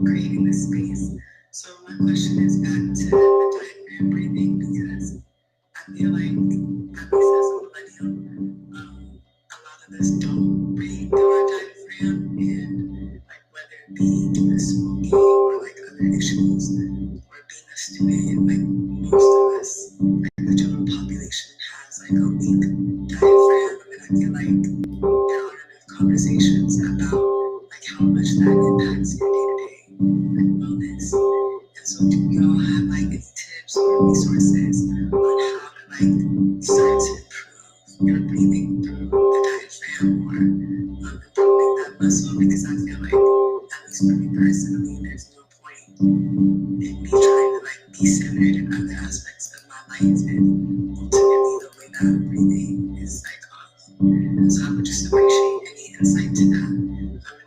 [SPEAKER 3] creating this space. So my question is back to the diaphragm breathing because I feel like, at least as a millennial, a lot of us don't breathe through our diaphragm, and like whether it be due to smoking or like other issues or being a student, like most of us, like the general population has like a weak diaphragm, and I feel like there aren't enough conversations about like how much that impacts your day-to-day like wellness. And so do we all have like any tips or resources on how to like start to improve your breathing through the diaphragm or improving that muscle? Because I feel like, at least for me personally, there's no point in me trying to like be centered in other aspects of my life, and ultimately the way that I'm breathing is like off. So I would just appreciate any insight to that.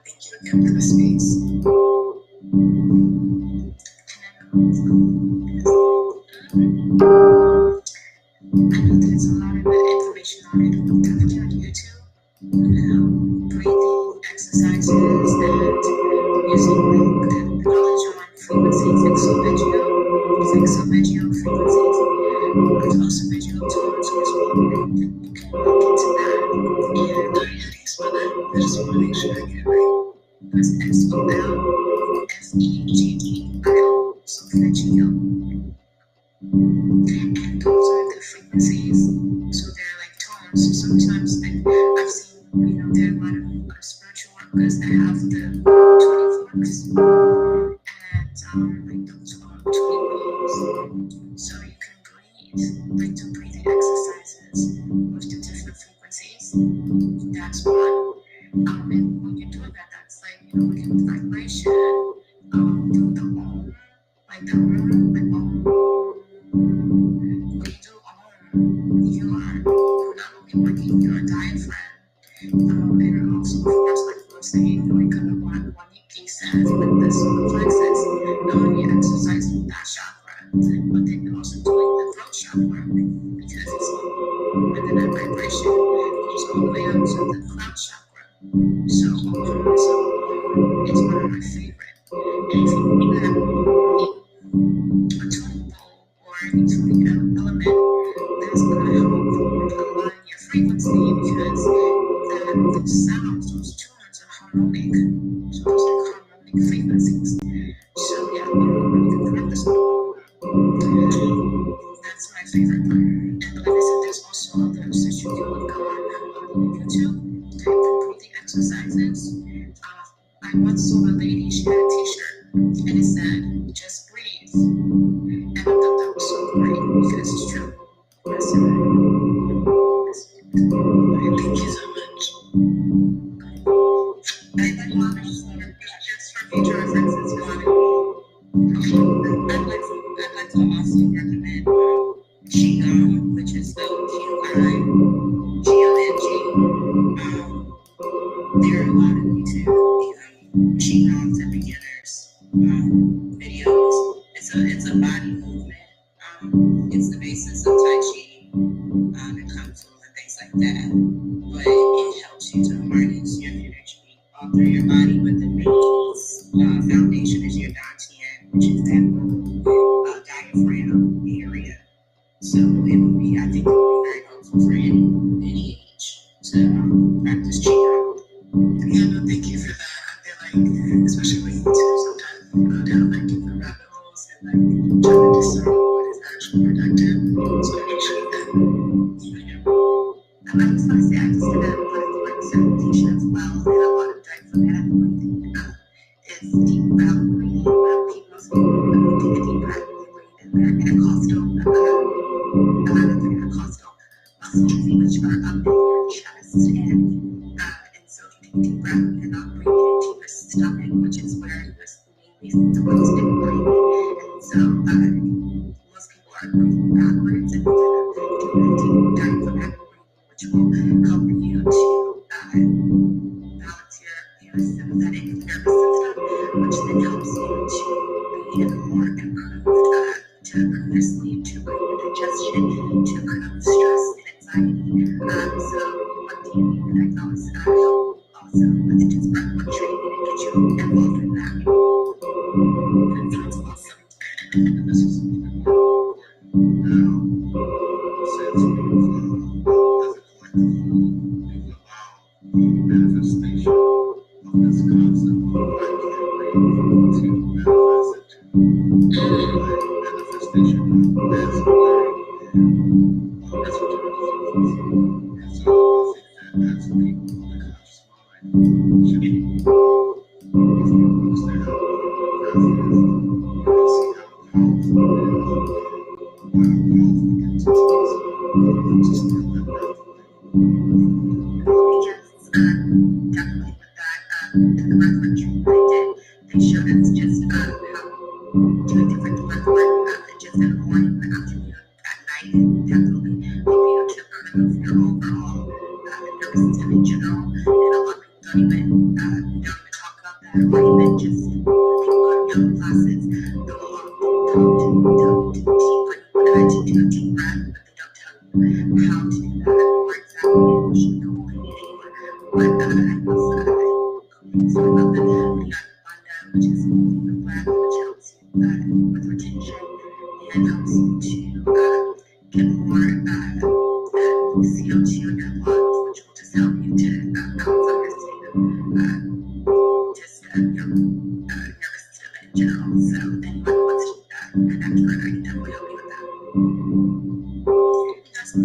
[SPEAKER 3] Thank you again for the space. I know there's a lot of good information on it, definitely on YouTube. Breathing exercises and using like the knowledge on frequencies, exoveggio frequencies, also veggio tones as well. You can look into that. And how do you spell that? I just want to make sure I get it right. That's SOLFEGGIO, so veggio. And those are the frequencies, so they're like tones. So sometimes like I've seen, there are a lot of spiritual workers that have the 20 forks and like those 20 bowls. So you can breathe, like do breathing exercises with the different frequencies. That's one. And when you're doing that, that's like, looking at vibration, do the om, like the om, like om. When you do om, you are not only working your diaphragm, and also, of course, like we were saying, like what Waniki says, like the solar plexus, not only exercising that chakra, but then you're also doing the throat chakra, because it's within that vibration, goes all the way up to the crown chakra. So it's one of my favorite. And if you do that a tuning bowl or any tuning element, that's going to help align your frequency because those sounds, those tunes are harmonic. So those are harmonic frequencies. So yeah, you can practice with that's my favorite part. And like I said, there's also others that you can look on YouTube, the breathing exercises. I once saw a lady, she had a t-shirt, and it said, just breathe. And I thought that was so great, because it's true. Thank you so much. Anybody want to just for future references, go on.
[SPEAKER 7] a body movement. It's the basis of Tai Chi and Kung Fu and things like that. But it helps you to harness your energy all through your body. But the main foundation is your dantian, which is that whole diaphragm area. So it would be, I think it would be very helpful for any age to practice Qigong.
[SPEAKER 3] Yeah, no, thank you for that. I feel like, especially when you do sometimes go down like different rabbit holes and like trying to discern what is actually productive. So make sure that
[SPEAKER 11] I just want to say, I just did a breathwork certification as well, and a lot of diaphragmatic breathing is deep breath breathing. People take a deep breath and breathe in their intercostal, intercostal muscles, which are up in your chest, and so if you take a deep breath, you're not breathing into your stomach, which is where you're mainly supposed to be breathing. And so most people are breathing backwards instead of doing a deep diaphragmatic breathing, which will help you to balance your parasympathetic nervous system, which then helps you to be in a more improved, to improve your sleep, to improve your digestion, to improve stress and anxiety. So one thing you can diagnose help also with just breathwork training and get you involved in that.
[SPEAKER 3] that's awesome. And this is even more important now, since we've, as a collective, we've allowed the manifestation of this concept of I can't breathe to manifest into manifestation as clarity and as opportunities. And so I think that as people with a conscious mind should be, if you understand how breath is, you can see how powerful it is, how powerful it is to start that breath.
[SPEAKER 11] Yes, definitely with that, the breathwork training I did, they showed us just how doing different breathwork, just in the morning, the afternoon, at night, definitely help you to improve your overall nervous system in general. And a lot of people don't even talk about that, or even just when people go to yoga classes, they'll tell you to do a deep breath, but they don't tell you how to do that, or exactly what you know what you need anymore. But I was talking about the Banda, which is holding the breath, which helps you with retention and helps you to get more CO2 in your lungs, which will just help you to balance out your state of just your nervous system in general. So anyone who wants to do that, an expert, I can definitely help you with that.
[SPEAKER 3] That's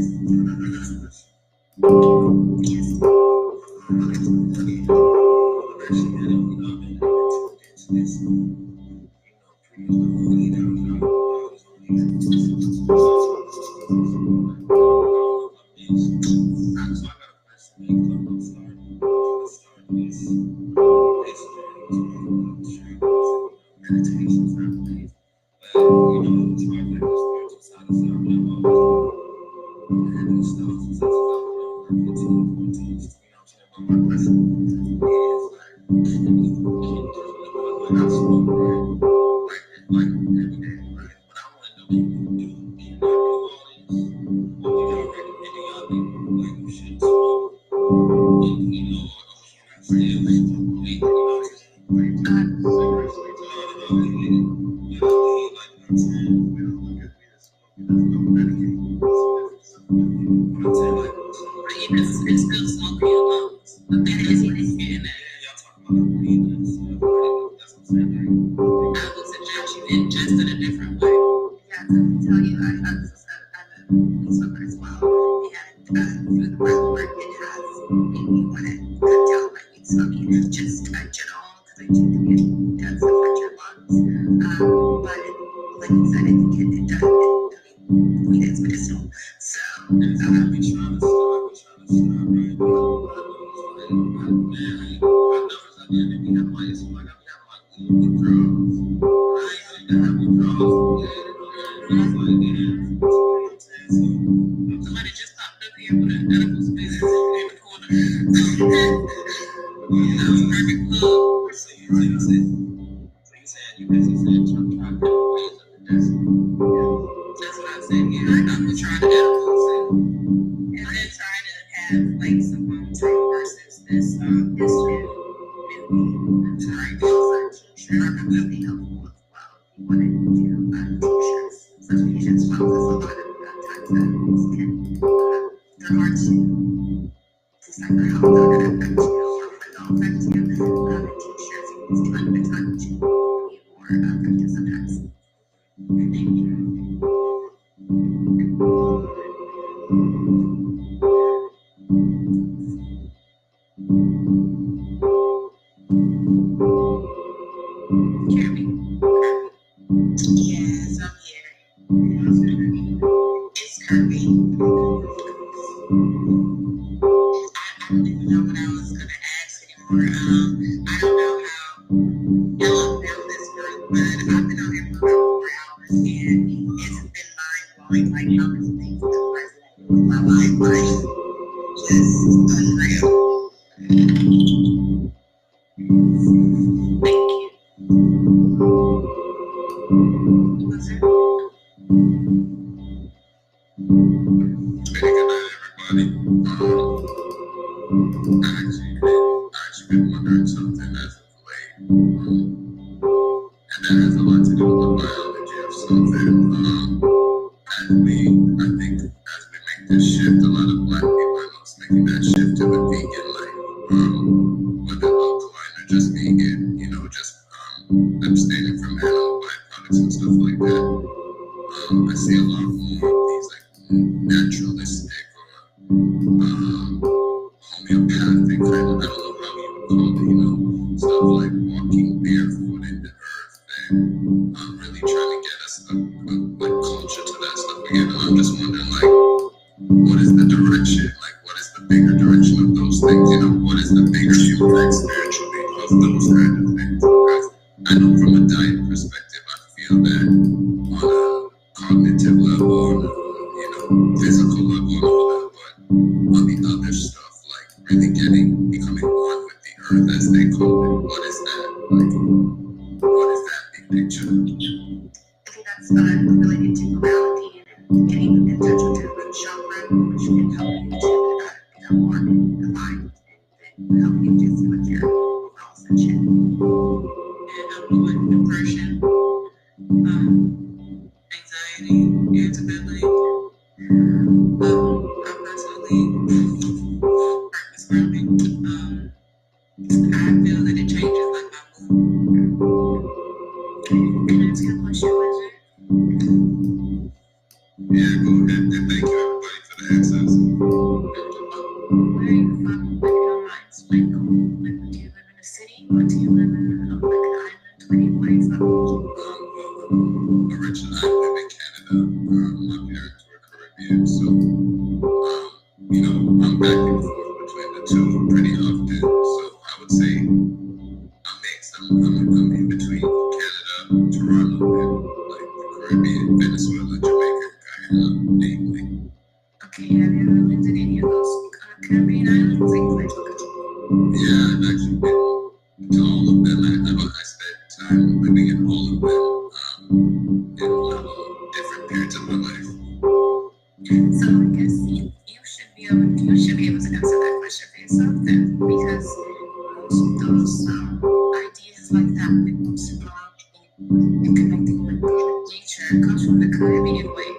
[SPEAKER 11] Yes.
[SPEAKER 3] hard to decipher how it's going to affect you or if it will affect you. And teachers use time to time to be more effective sometimes. Thank you. Hear me? Yes, I'm here. It's Kirby. I don't even know what I was going to ask anymore. I don't know how y'all found this group, but I've been on here for about 4 hours and it's been mind-blowing, like how many things have resonated with my life, like just unreal. Thank you. Was it?
[SPEAKER 13] Good night, everybody. I actually been wondering something as of late, and that has a lot to do with the biology of something. I think as we make this shift, a lot of Black people are also making that shift to the vegan life, whether alkaline or just vegan, just abstaining from animal byproducts and stuff like that. I see a lot more of these like naturalistic or homeopathic kind of, I don't know how you would call it, stuff like walking barefoot in the earth and really trying to get us a culture to that stuff again. And I'm just wondering, like, what is the direction? Like, what is the bigger direction of those things? What is the bigger impact spiritually of those kind of things? Because I know from a diet perspective, I feel that on a cognitive level, on a physical level, and all that, but on the other stuff, like really becoming one with the earth, as they call it, what is that? Like, what is that big picture?
[SPEAKER 3] I think that's related to morality and getting in touch with your root chakra, which can help you to become more aligned and help you just with your overall ascension. And with depression, anxiety, irritability, I personally practice grounding. I feel that it changes like my mood. Can I ask you a question, Wizard?
[SPEAKER 13] Yeah, go ahead. And thank you, everybody, for the access.
[SPEAKER 3] Where are you from? Like, you don't mind? Like, do you live in a city or do you live in like an island? Where are you from?
[SPEAKER 13] Originally, I live in Canada. My parents were Caribbean, so I'm back and forth between the two pretty often. So I would say I'm mixed. I'm in between Canada, Toronto, and like the Caribbean, Venezuela, Jamaica, Guyana, namely.
[SPEAKER 3] Okay, have you ever lived in any of those Caribbean islands? Like,
[SPEAKER 13] yeah, I've actually been to all of them. I spent time living in all of them in different periods of my life.
[SPEAKER 3] So I guess you should be able to answer that question for yourself then, because those ideas like that when it comes to belonging and connecting with nature comes from the Caribbean way.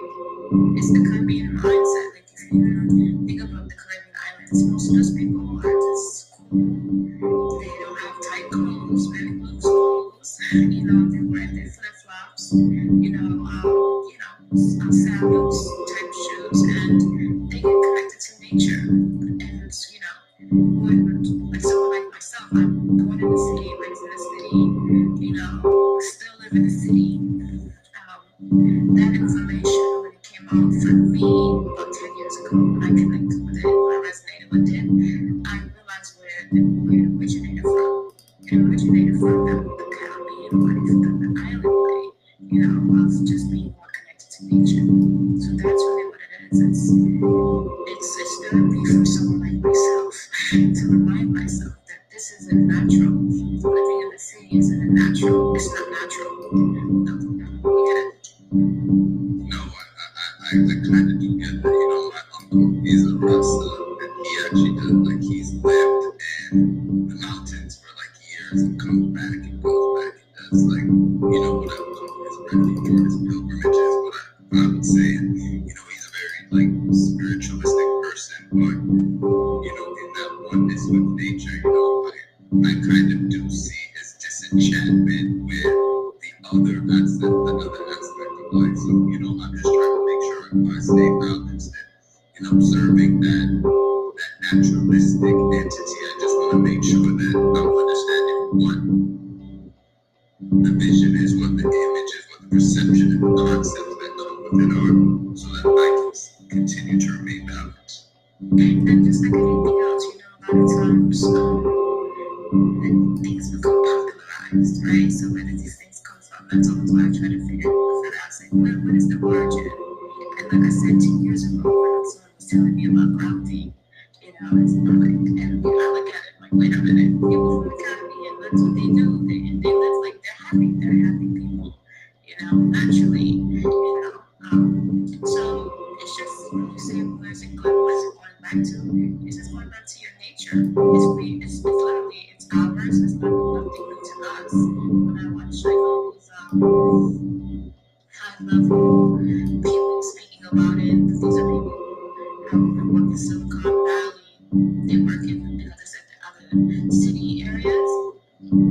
[SPEAKER 3] It's the Caribbean mindset. Like if you think about the Caribbean islands, most of those people are just cool. They don't have tight clothes, very loose clothes. They're wearing their flip-flops. Sandals type shoes, and they get connected to nature. And like someone like myself, I'm born in the city, raised in the city, still live in the city. That information, when it came out for me about 10 years ago, when I connected with it, when I resonated with it, I realized where it originated from. It originated from the Caribbean life, the island way, of just being more connected to nature. So that's really what it is. It's therapy for someone like myself to remind myself that this isn't natural. Living in the city isn't natural. It's not natural.
[SPEAKER 13] No, I kind of do get that. My uncle, he's a Rasta, and he actually does, like, he's lived in the mountains for, like, years and comes back and goes back and does, like, what I would call his refuge or his pilgrimages, what I would say. And, he's a very, like, spiritualistic person, but that's another aspect of life. So, you know, I'm just trying to make sure I stay balanced and observing that naturalistic entity. I just want to make sure that I'm understanding what the vision is, what the image is, what the perception and the concepts that come with it are, so that I can continue to remain balanced.
[SPEAKER 9] And just like anything else, you know, a lot of times things become popularized, right? So where did these things come from? That's always why I try to figure out, say, what is the origin? And like I said 2 years ago, when someone was telling me about grounding, you know, it's not like, and I look at it like, wait a minute, people from the Caribbean, that's what they do. They live like they're happy people, you know, naturally, you know. So it's just, when you say, where's it going back to? It's just going back to your nature. It's literally, it's ours. It's nothing new to us. When I watch like all these high level people speaking about it, these are people who work in Silicon Valley. They work in other city areas.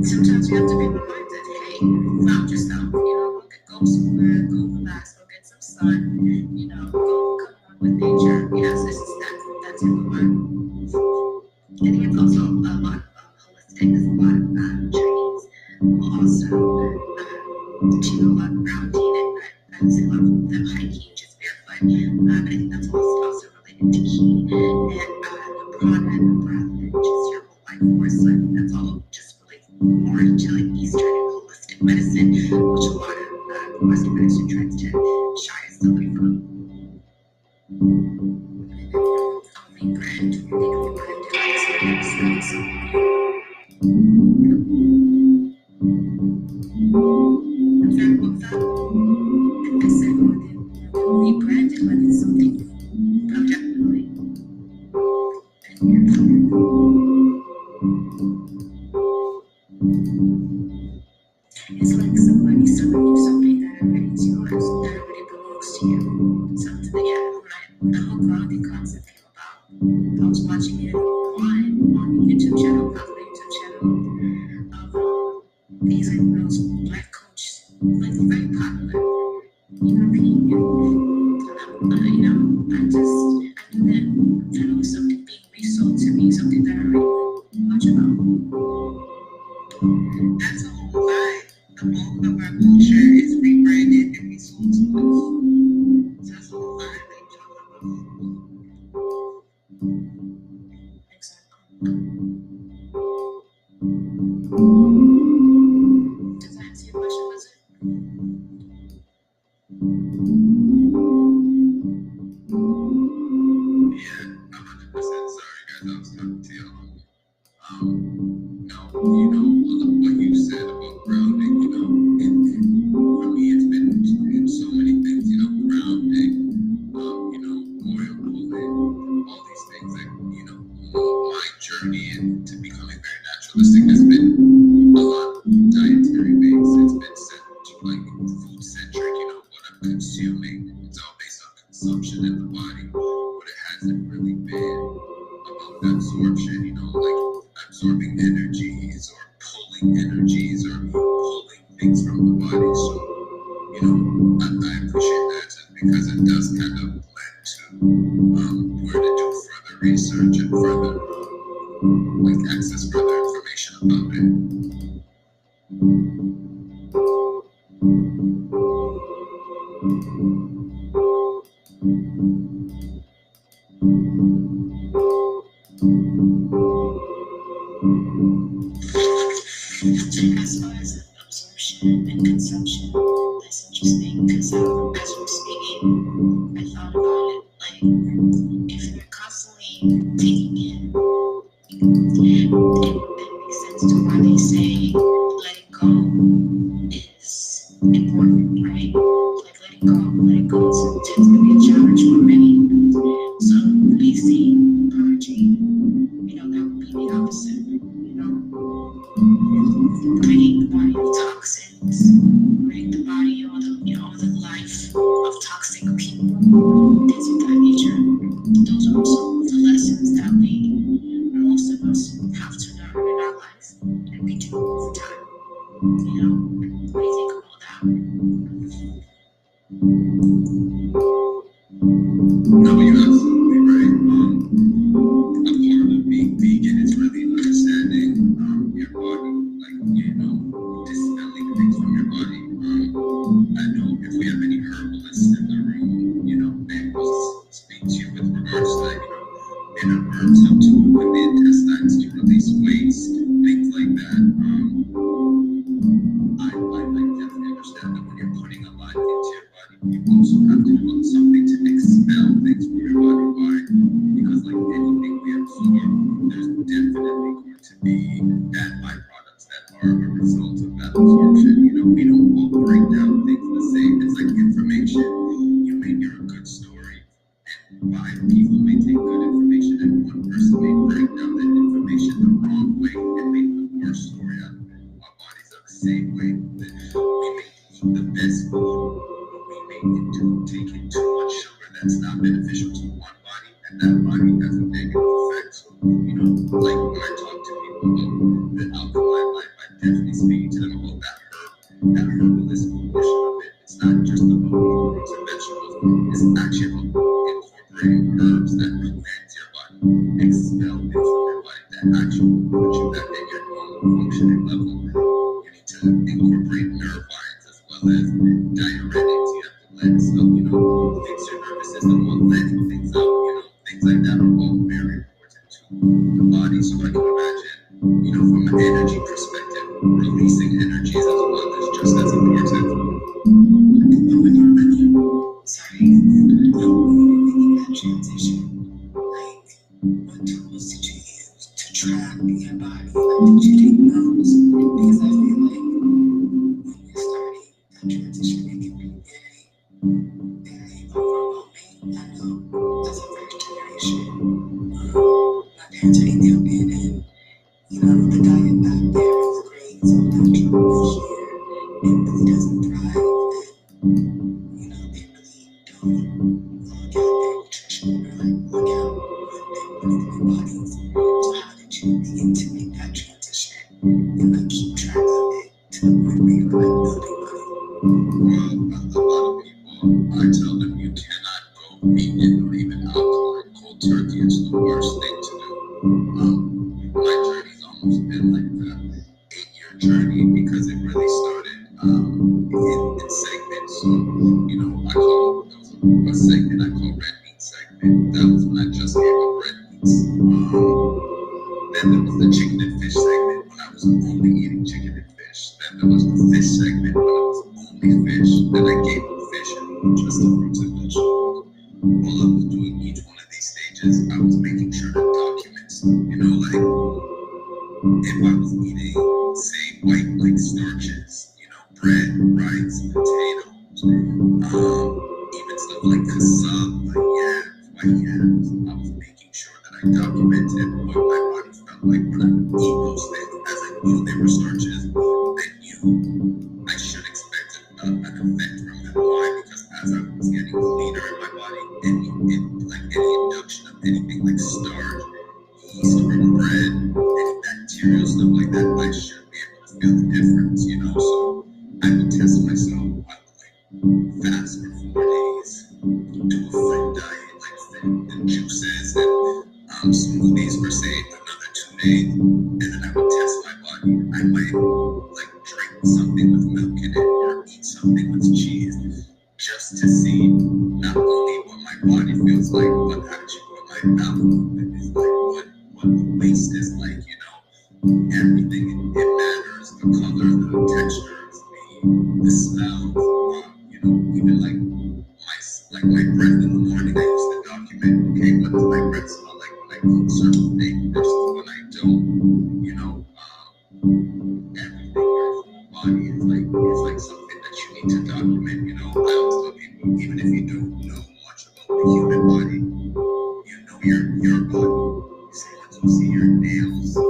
[SPEAKER 9] Sometimes you have to be reminded, hey, ground yourself, you know, go somewhere, go relax, go get some sun, you know, go come on with nature. Yes, this is that type of vibe. I think it's also a lot holistic. There's a lot of Chinese will also do a lot of grounding, and I would say a lot of them hiking, just barefoot. I think that's also related to Qi and the prana and the breath, and just your whole life force. So I think that's all just relates more to like Eastern and holistic medicine, which a lot of Western medicine tries to shy us away from. It's like somebody selling you something that already is yours, that already belongs to you. Something that, when the whole grounding concept came about, I was watching it on YouTube channel, popular YouTube channel, of these like those black coaches, like very popular, European, you know, I knew that it was something being resold to me, something that I already knew much about. That's a whole vibe. The bulk of our culture is rebranded and resold to us. So that's a whole vibe that you're talking about. Exactly. Does that answer your question, was it?
[SPEAKER 13] Yeah, 100%. Sorry, guys, I was talking to you. No, you know, what you said about grounding, you know, for me, it's been in so many things, you know, grounding, you know, oil pulling, all these things, like, you know, my journey into becoming very naturalistic has been a lot dietary based. It's been like food centric, you know, what I'm consuming. It's all based on consumption in the body, but it hasn't really been about absorption, you know, like absorbing energies or pulling energies or pulling things from the body. So, you know, I appreciate that just because it does kind of lead to where to do further research and further, like access further information about it.
[SPEAKER 9] As far as absorption and consumption, that's interesting because as you were speaking, I thought about it like if you're constantly taking in, it makes sense to why they say letting go is important, right? Like letting go tends to be a challenge for many. So releasing, purging, you know, that would be the opposite, you know. Ridding the body of toxins, ridding the body of all the life of toxic people, things of that nature. Those are also the lessons that most of us have to learn in our life, and we do over time. You know, what do you think of all that?
[SPEAKER 13] No, you're absolutely right. A part of being vegan is really understanding your body, like, dispelling things from your body. I know if we have any herbalists in the room, they will speak to you with regards to that, bitter herbs help to open the intestines to release waste, things like that. I definitely understand that when you're putting a lot into your body, you also have to do something to expel things from your body. Why? Because like anything we absorb, there's definitely going to be bad byproducts that are a result of that absorption. We don't all break down things the same. It's like information. You may hear a good story, and 5 people may take good information, and one person may break down that information the wrong way and make the worst story out of it. Our bodies are the same way. We may eat the best food, but we may take in too much sugar that's not beneficial to one body, and that body has a negative effect. So, like when I talk to people about the alkaline life, I definitely speak to them about that herbalist portion of it. It's not just about fruits and vegetables, it's actually about incorporating herbs that cleanse your body, expel things from your body that actually put you back at your normal functioning level. You need to incorporate nerve lines as well as diuretics. You have to let stuff, fix your nervous system while letting things out. Things like that are all very important to the body. So I can imagine, from an energy perspective, releasing energies as well is just as important.
[SPEAKER 2] When you're making that transition, like, what tools did you use to track your body? Like, did you take notes? Because I feel like when you're starting that transition, it can be very, very overwhelming. I know as a first generation, my parents are Ethiopian, and the diet back there is great, so natural this year. It really doesn't thrive, and they really don't look at their nutrition or look at what they're putting in their bodies. So how did you begin to make that transition and keep track of it to the point where you're building money?
[SPEAKER 13] Well, a lot of people, I tell them you cannot go vegan or even alkaline. Cold turkey is the worst thing to do. My journey's almost been like an 8-year journey because it really started in segments. So, I call a segment I call red meat segment. That was when I just gave up red meats. Then there was the chicken and fish segment when I was only eating chicken and fish. Then there was the fish segment when I was only fish. Then I gave up fish and just the fruits and vegetables. While I was doing each one of these stages, I was making sure to document stuff. If I was eating, say, white starches, bread, rice, potatoes, even stuff like cassava, white yams, I was making sure that I documented what my body felt like when I would eat those things. As I knew they were starches, I knew I should expect an effect from them. Why? Because as I was getting cleaner in my body, any induction of anything like starch, yeast from bread, any bacterial stuff like that, I should be able to feel the difference, So I would test myself. I would fast for 4 days, do a fruit diet, fruit and juices and smoothies for say another 2 days, and then I would test my body. I might drink something with milk in it or eat something with cheese just to see not only what my body feels like, but actually what my mouth movement is like, what the waste is like, everything it matters, the color, the textures, the smells, even my breath in the morning. I used to document, okay, what does my breath smell like when I eat certain things versus when I don't, everything, your whole body is like something that you need to document, I always tell people, even if you don't know much about the human body, your body. Sometimes you see your nails, the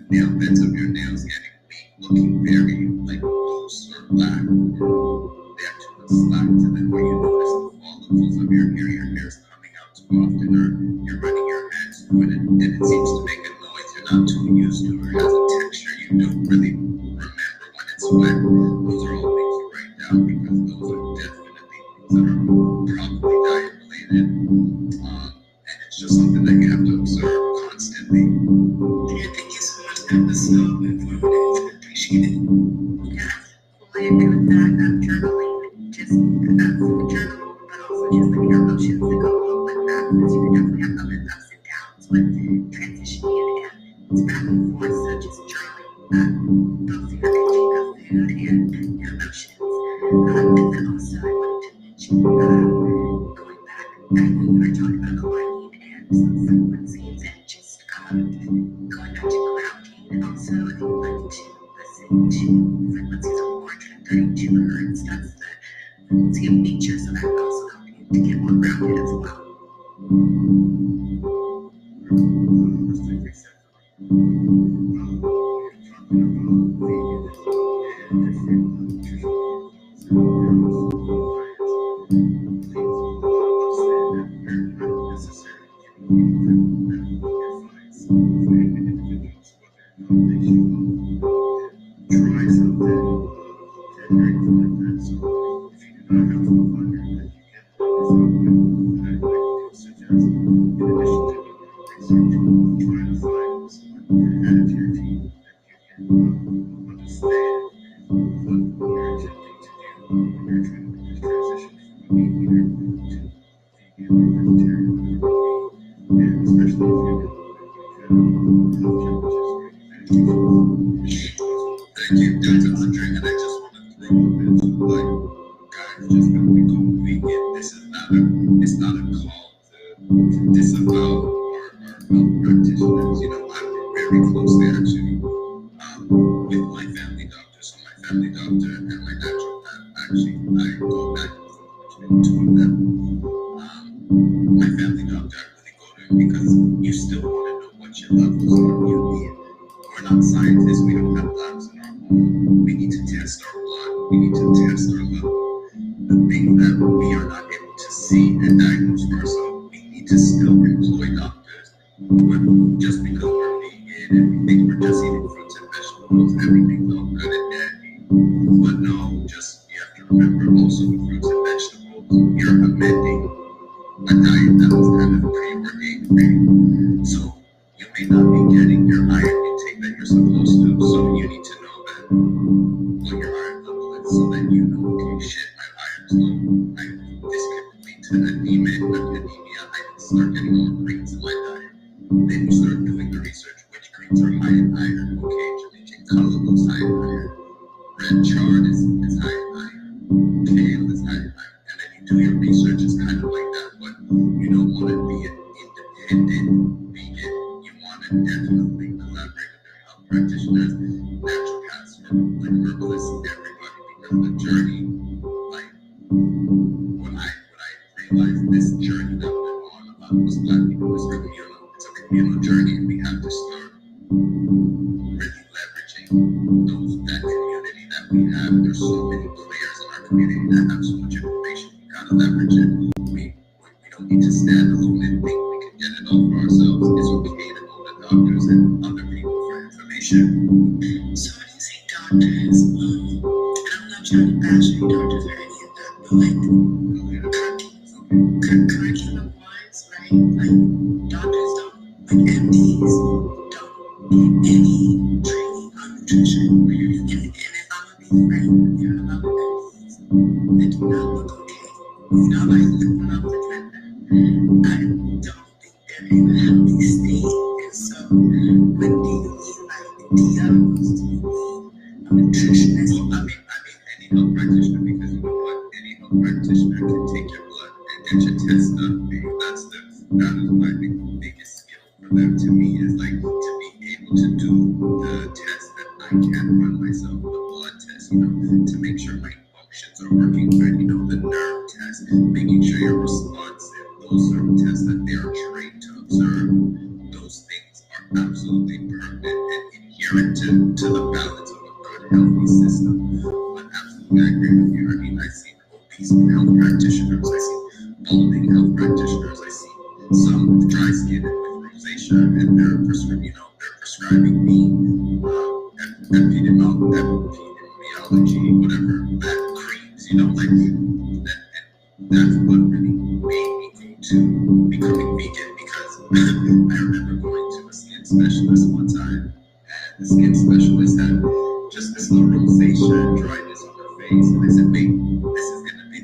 [SPEAKER 13] nail beds of your nails getting weak, looking very loose or black, or they have too much slack to them, where you notice the follicles of your hair is coming out too often, or you're running your hands through it and it seems to make a noise you're not too used to, or has a texture you don't really remember when it's wet. Those are all things you write down because those are definitely things that are
[SPEAKER 11] that's a journal, but also just like your emotions that go along with that, because you can definitely have ups and downs with transitioning and it's back and forth. So just journaling both your aging of food and your emotions. And then also I wanted to mention going back, I know you were talking about aligning and some frequencies and just going back to grounding. And also if you'd like to listen to frequencies of 432 hertz, that's the frequency of nature, so that would also help you to get more grounded as well.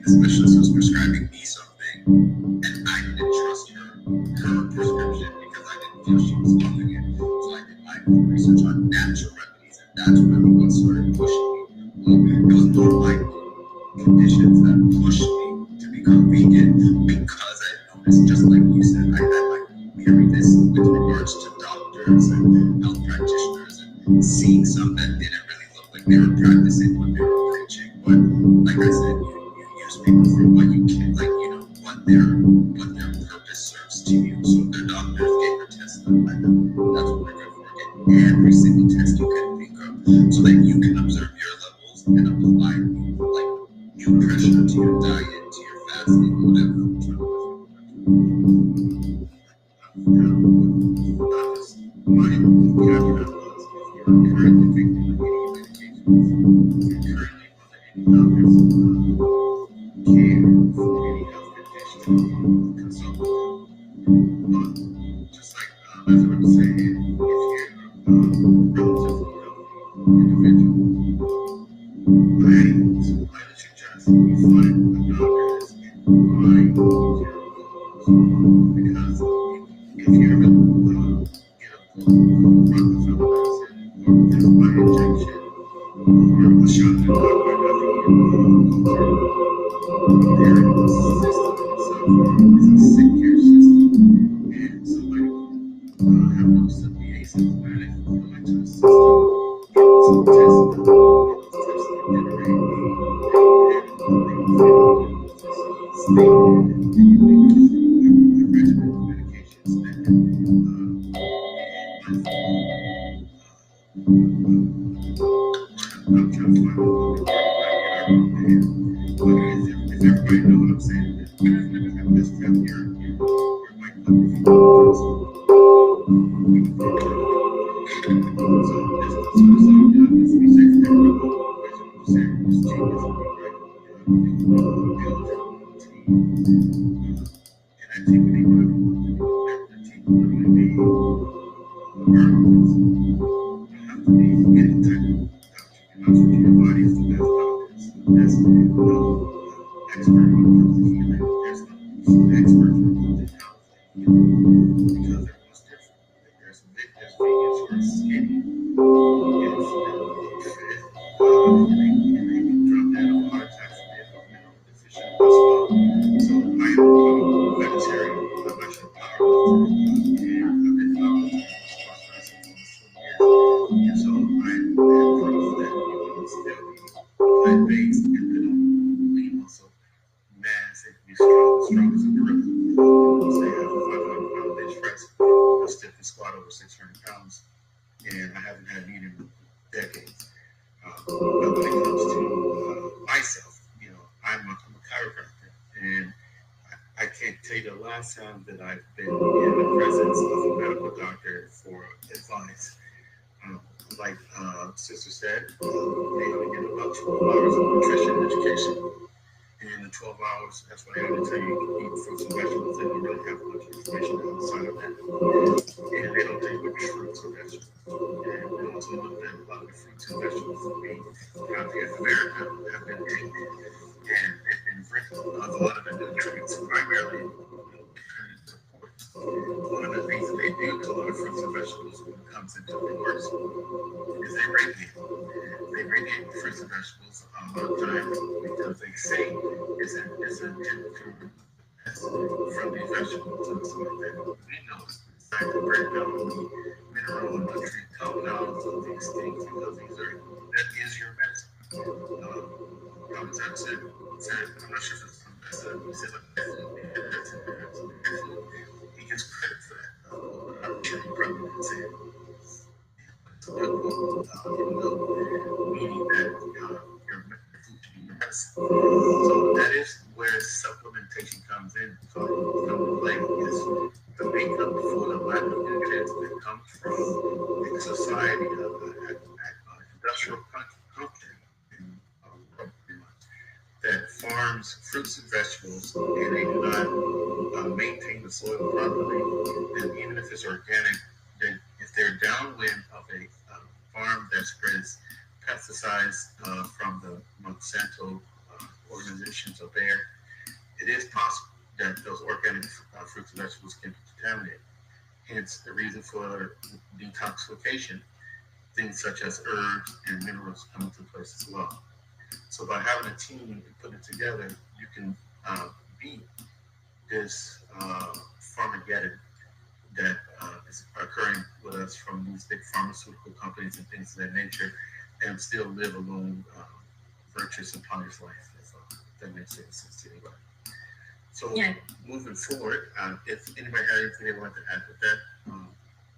[SPEAKER 13] specialist was prescribing me something, and I didn't trust her prescription because I didn't feel she was loving it. So I did my own research on natural remedies, and that's really what started pushing me. It was more like conditions that pushed me to become vegan because I noticed, just like you said, I had like weariness with regards to doctors and health practitioners and seeing some that didn't really look like they were practicing what they were preaching. But like I said, you use people for what you can, like, you know, what their purpose serves to you. So if their doctors get your test done by them, that's what they're good for. Get every single test you can think of so that you can observe your levels and apply like new pressure to your diet, to your fasting, whatever. Just like as I was saying, if you're relatively I suggest you find a doctor that's in line with your goals. Because if you're get a Rockefeller medicine or just by injection or a shot in the dark by nothing, their system itself is a sick care system. And somebody have no asymptomatic go into the system, get some tests done, and those tests will generate a state, and you may go through a regimen of medications that I'm trying to find out if everybody know what I'm saying, then this fifth year, might put me squat over 600 pounds, and I haven't had meat in decades. But when it comes to myself, you know, I'm a chiropractor, and I can't tell you the last time that I've been in the presence of a medical doctor for advice. Like Sister said, they only get about 12 hours of nutrition education. And in the 12 hours, that's why I had to tell you eat fruits and vegetables, and you really have much information outside of that. And they don't tell you which fruits or vegetables. And we also looked at a lot of the fruits and vegetables that we have here in America have been eating. And they've been drinking a lot of the nutrients, primarily support. One of the things that they do to a lot of fruits and vegetables when it comes into the works is they radiate. They radiate fruits and vegetables a lot of times because they say it's a from these vegetables and so like that. We know it's designed to break down the mineral and nutrient compounds of these things because that is your medicine. Thomas Edison said, I'm not sure if it's he said, he gets credit for that. I'm sure he probably didn't say it. It's a good quote, meaning that your food should be your medicine. So that is where supplementation comes in. So the play is to make up for the lack of nutrients that comes from the society of industrial country that farms fruits and vegetables and they do not maintain the soil properly. And even if it's organic, if they're downwind of a farm that spreads pesticides from the Monsanto
[SPEAKER 5] organizations are there, it is possible that those organic fruits and vegetables can be contaminated. Hence, the reason for detoxification, things such as herbs and minerals come into place as well. So by having a team and putting it together, you can beat this Farmageddon that is occurring with us from these big pharmaceutical companies and things of that nature, and still live a long, virtuous and pious life. If that makes any sense to anybody. So moving forward, if anybody had anything they want to add with that,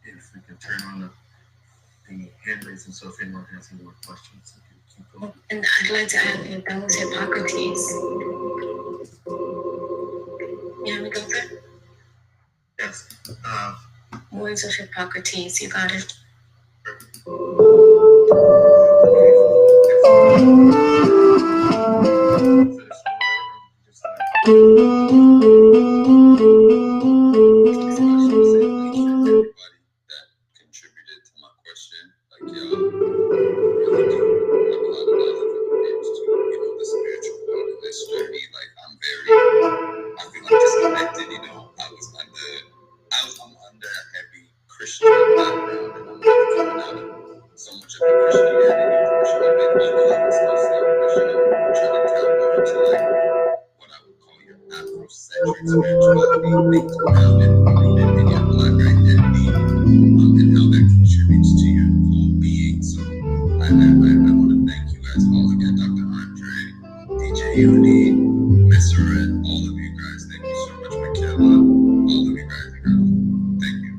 [SPEAKER 5] if we can turn on the hand raising, so if anyone has any more questions, we can keep going.
[SPEAKER 11] And I'd like to add that was Hippocrates. You want me to go there?
[SPEAKER 5] Yes.
[SPEAKER 11] Words of Hippocrates, you got it.
[SPEAKER 13] I'm under a heavy Christian background, and I'm like coming out of so much of the Christianity portion of it, although I would still say Christian, I'm trying to tap more into like what I would call your Afrocentric spirituality, being grounded, rooted in your Black identity, and how that contributes to your whole being. So I want to thank you guys all again, Dr. Andre, DJ Uni, Miss Red, all of you guys. Thank you so much, Michaela. All of you guys, girl. Thank you.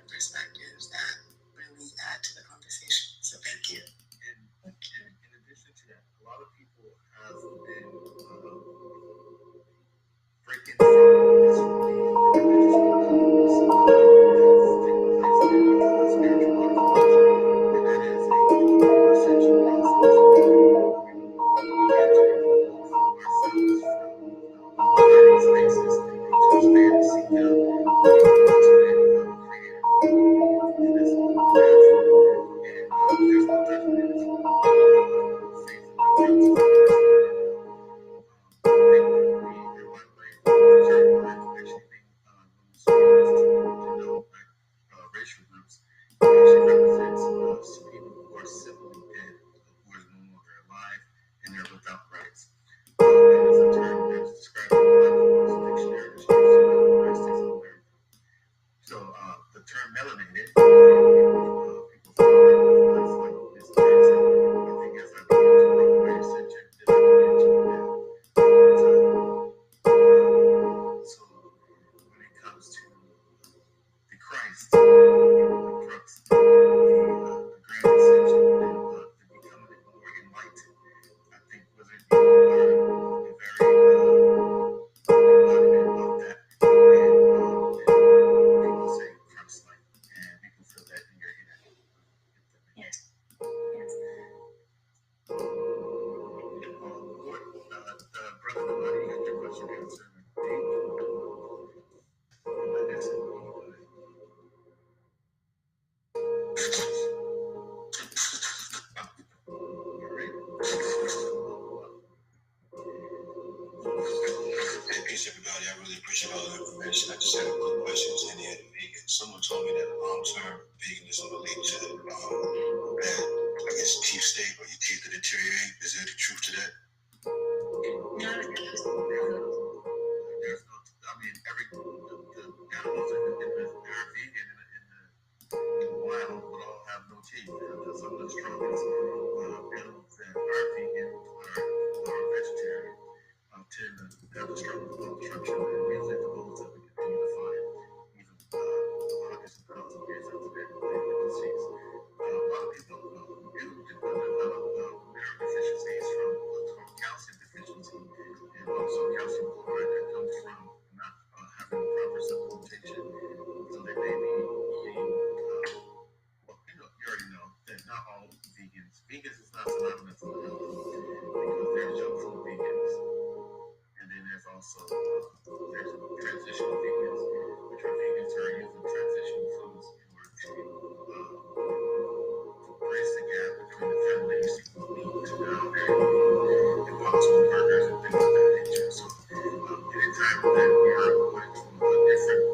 [SPEAKER 3] Perspectives that really add to the conversation. So thank you.
[SPEAKER 5] And in addition to that, a lot of people have been breaking from this belief or religious beliefs that's taking place in spiritual life, and that is a ascension process. We begin to remove ourselves from learning spaces and go to expand and seek out the ultimate creator. And that's natural. And there's no judgment in this. Faith and reality. Racial groups, it actually represents people who are civilly dead, who are no longer alive, and they're without rights. That is a term that's described in the Black Dictionary, which is used in the United States of America. So the term melanated, people feel like this term, I think as I began to grow my ascension, that I began to so when it comes to the Christ, the crux, the grand ascension, and the becoming more enlightened, I think whether you are a very embodiment of that, and people say Christ-like, and we can feel that in your head.
[SPEAKER 11] Yes.
[SPEAKER 5] Brother Nobody, you got your question answered.
[SPEAKER 10] Hey, peace, everybody. I really appreciate all the information. I just had a quick question. Jenny at vegan. Someone told me that long-term veganism will lead to bad, I guess, teeth state or your teeth will deteriorate. Is there any truth to that?
[SPEAKER 5] There's no, I mean, the animals that are vegan in the wild would all have no teeth. Some of the strongest animals that are vegan or vegetarian tend to have the strongest bone structure, and usually the bones that we continue to find, even hundreds of thousands of years after they're deceased. A lot of people do develop mineral deficiencies from what's called calcium deficiency, and also calcium chloride that comes from not having proper supplementation. So they may be eating, well, you already know that not all vegans is not synonymous with health, because there's junk food vegan. also there's transitional vegans, which are vegans who are using transitional foods in order to bridge the gap between the family that used to eat meat to now they're eating impossible burgers and things of that nature. So anytime that you're going to a different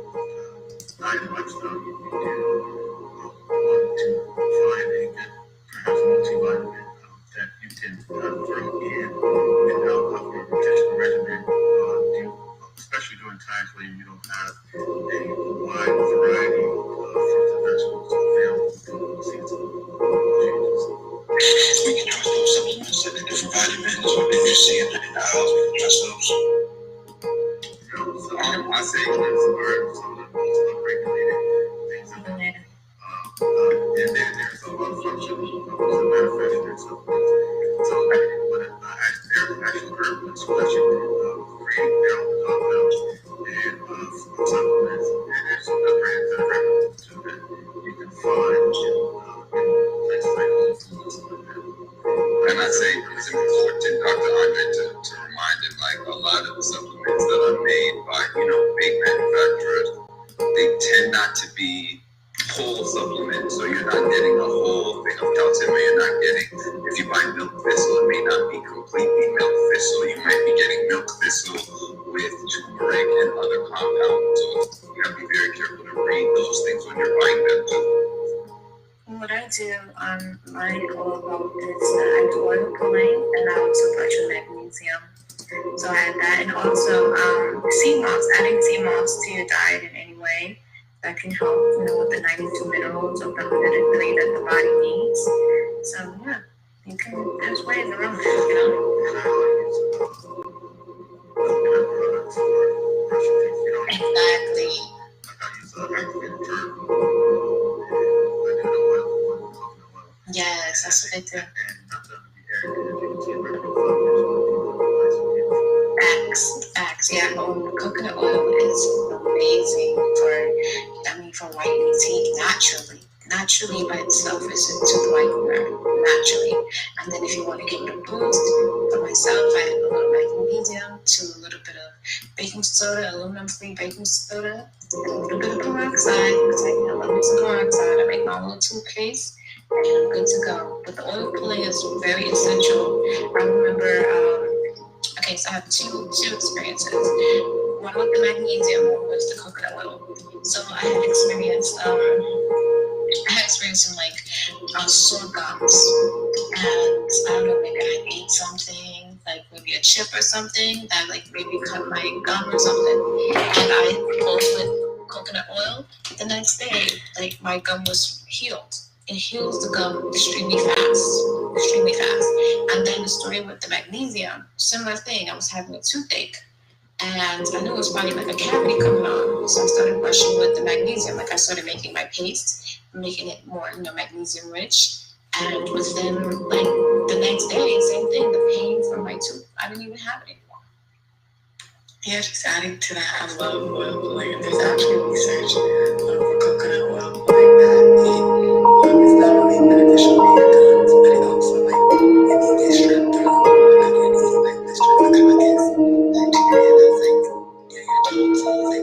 [SPEAKER 5] diet and lifestyle, you do want to find a good, perhaps multivitamin that you can throw in and out of your nutritional regimen, especially during times when you don't have a wide variety of fruits and vegetables available through seasonal changes.
[SPEAKER 10] We can trust those supplements and the different vitamins or if you see it in the house, we can trust those.
[SPEAKER 5] So I say there's some of the most unregulated things in there. And then there's a lot of functional manufacturing supplements. So what there's actual herbalists who actually create their own compounds and supplements. And there's some other brands that are reputable too that you can find in places like Whole Foods and like that.
[SPEAKER 13] And I say it's important, Dr. Andre, to remind him, like a lot of the supplements that are made by, big manufacturers, they tend not to be whole supplements. So you're not getting a whole thing of calcium, or you're not getting, if you buy milk thistle, it may not be completely milk thistle. You might be getting milk thistle with turmeric and other compounds. So you have to be very careful to read those things when you're buying them too.
[SPEAKER 11] What I do on my oil pump is I do oil pulling and I also brush with magnesium. So I add that, and also sea moss, adding sea moss to your diet in any way that can help, with the 92 minerals or the 103 that the body needs. So yeah, there's ways around it, Exactly. Yes, that's what I do. Facts. Yeah, coconut oil is amazing for whitening teeth naturally by itself is a tooth whitener, naturally. And then if you want to give it a boost, for myself, I add a little magnesium to a little bit of baking soda, aluminum-free baking soda, and a little bit of peroxide, because I love using peroxide. I make my own toothpaste, and I'm good to go. But the oil pulling is very essential. I remember, so I have two experiences. One with the magnesium, one was the coconut oil. So I had experienced some sore gums, and I don't know, maybe I ate something, like maybe a chip or something that maybe cut my gum or something, and I pulled with coconut oil. The next day, my gum was healed. It heals the gum extremely fast. And then the story with the magnesium, similar thing. I was having a toothache, and I knew it was probably a cavity coming on. So I started brushing with the magnesium. I started making my paste, making it more, magnesium rich. And within the next day, same thing. The pain from my tooth, I didn't even have it anymore.
[SPEAKER 6] Yeah, just adding to that, I love oil pulling. There's actually research for coconut oil pulling that it's not only beneficial to your gums, but it also you get strep throat, the streptococcus bacteria that's your joints, it completely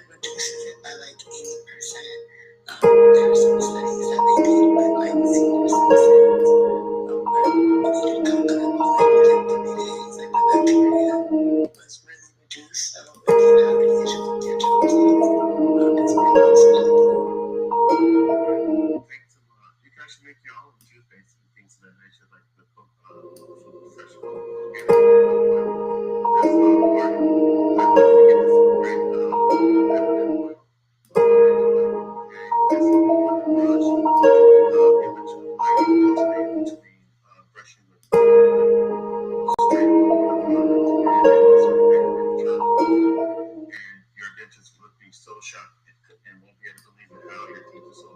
[SPEAKER 6] reduces it by 80%. There are some studies that they did with senior citizens where they did coconut oil within 3 days, the bacteria was really reduced. So if you have any issues with your joints, it's been possible.
[SPEAKER 5] You can actually make your own toothpaste and things of that nature, like the fresh so shocked and won't be able to believe it how your teeth are so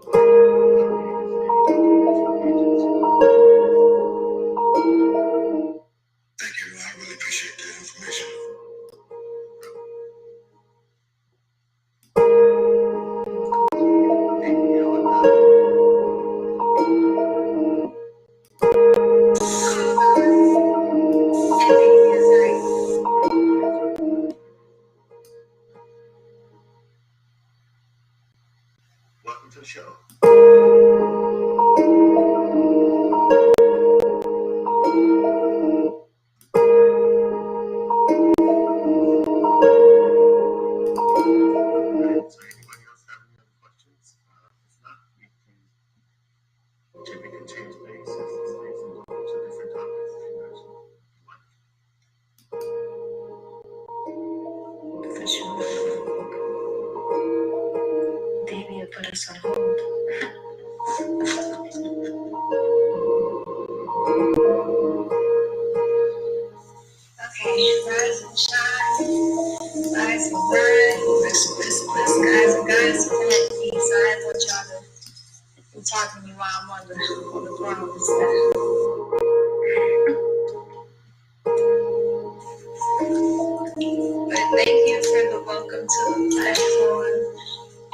[SPEAKER 10] Thank you, I really appreciate that information.
[SPEAKER 5] for sure. So anybody else have any other questions? If not, we can change bases and go to different topics if you guys like.
[SPEAKER 11] For sure. Baby, it put us on hold.
[SPEAKER 6] Okay, rise and shine, rise and grind, bliss, guys and guys, peace. I want y'all to be talking to me while I'm on the ground and stuff. But thank you for the welcome to the platform,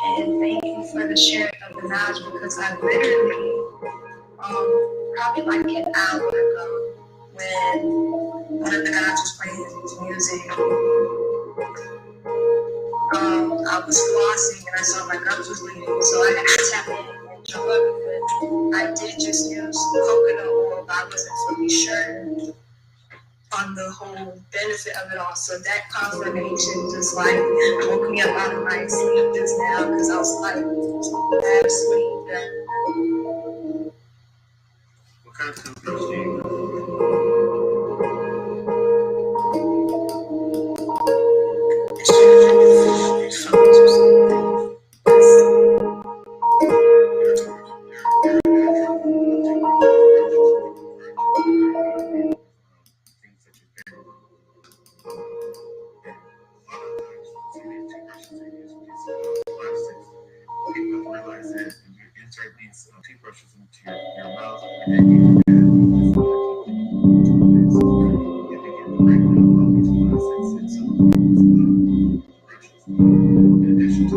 [SPEAKER 6] and thank you for the sharing of the knowledge, because I literally, probably like an hour ago, when one of the guys was playing his music, I was flossing and I saw my gums was bleeding, so I had to tap in and jump up because I did just use coconut oil, but I wasn't fully sure on the whole benefit of it all. So that confirmation just like woke me up out of my sleep just now, because I was like half asleep.
[SPEAKER 5] What kind of toothbrush do you use? People realize that when you insert these toothbrushes into your mouth, and then you have in addition to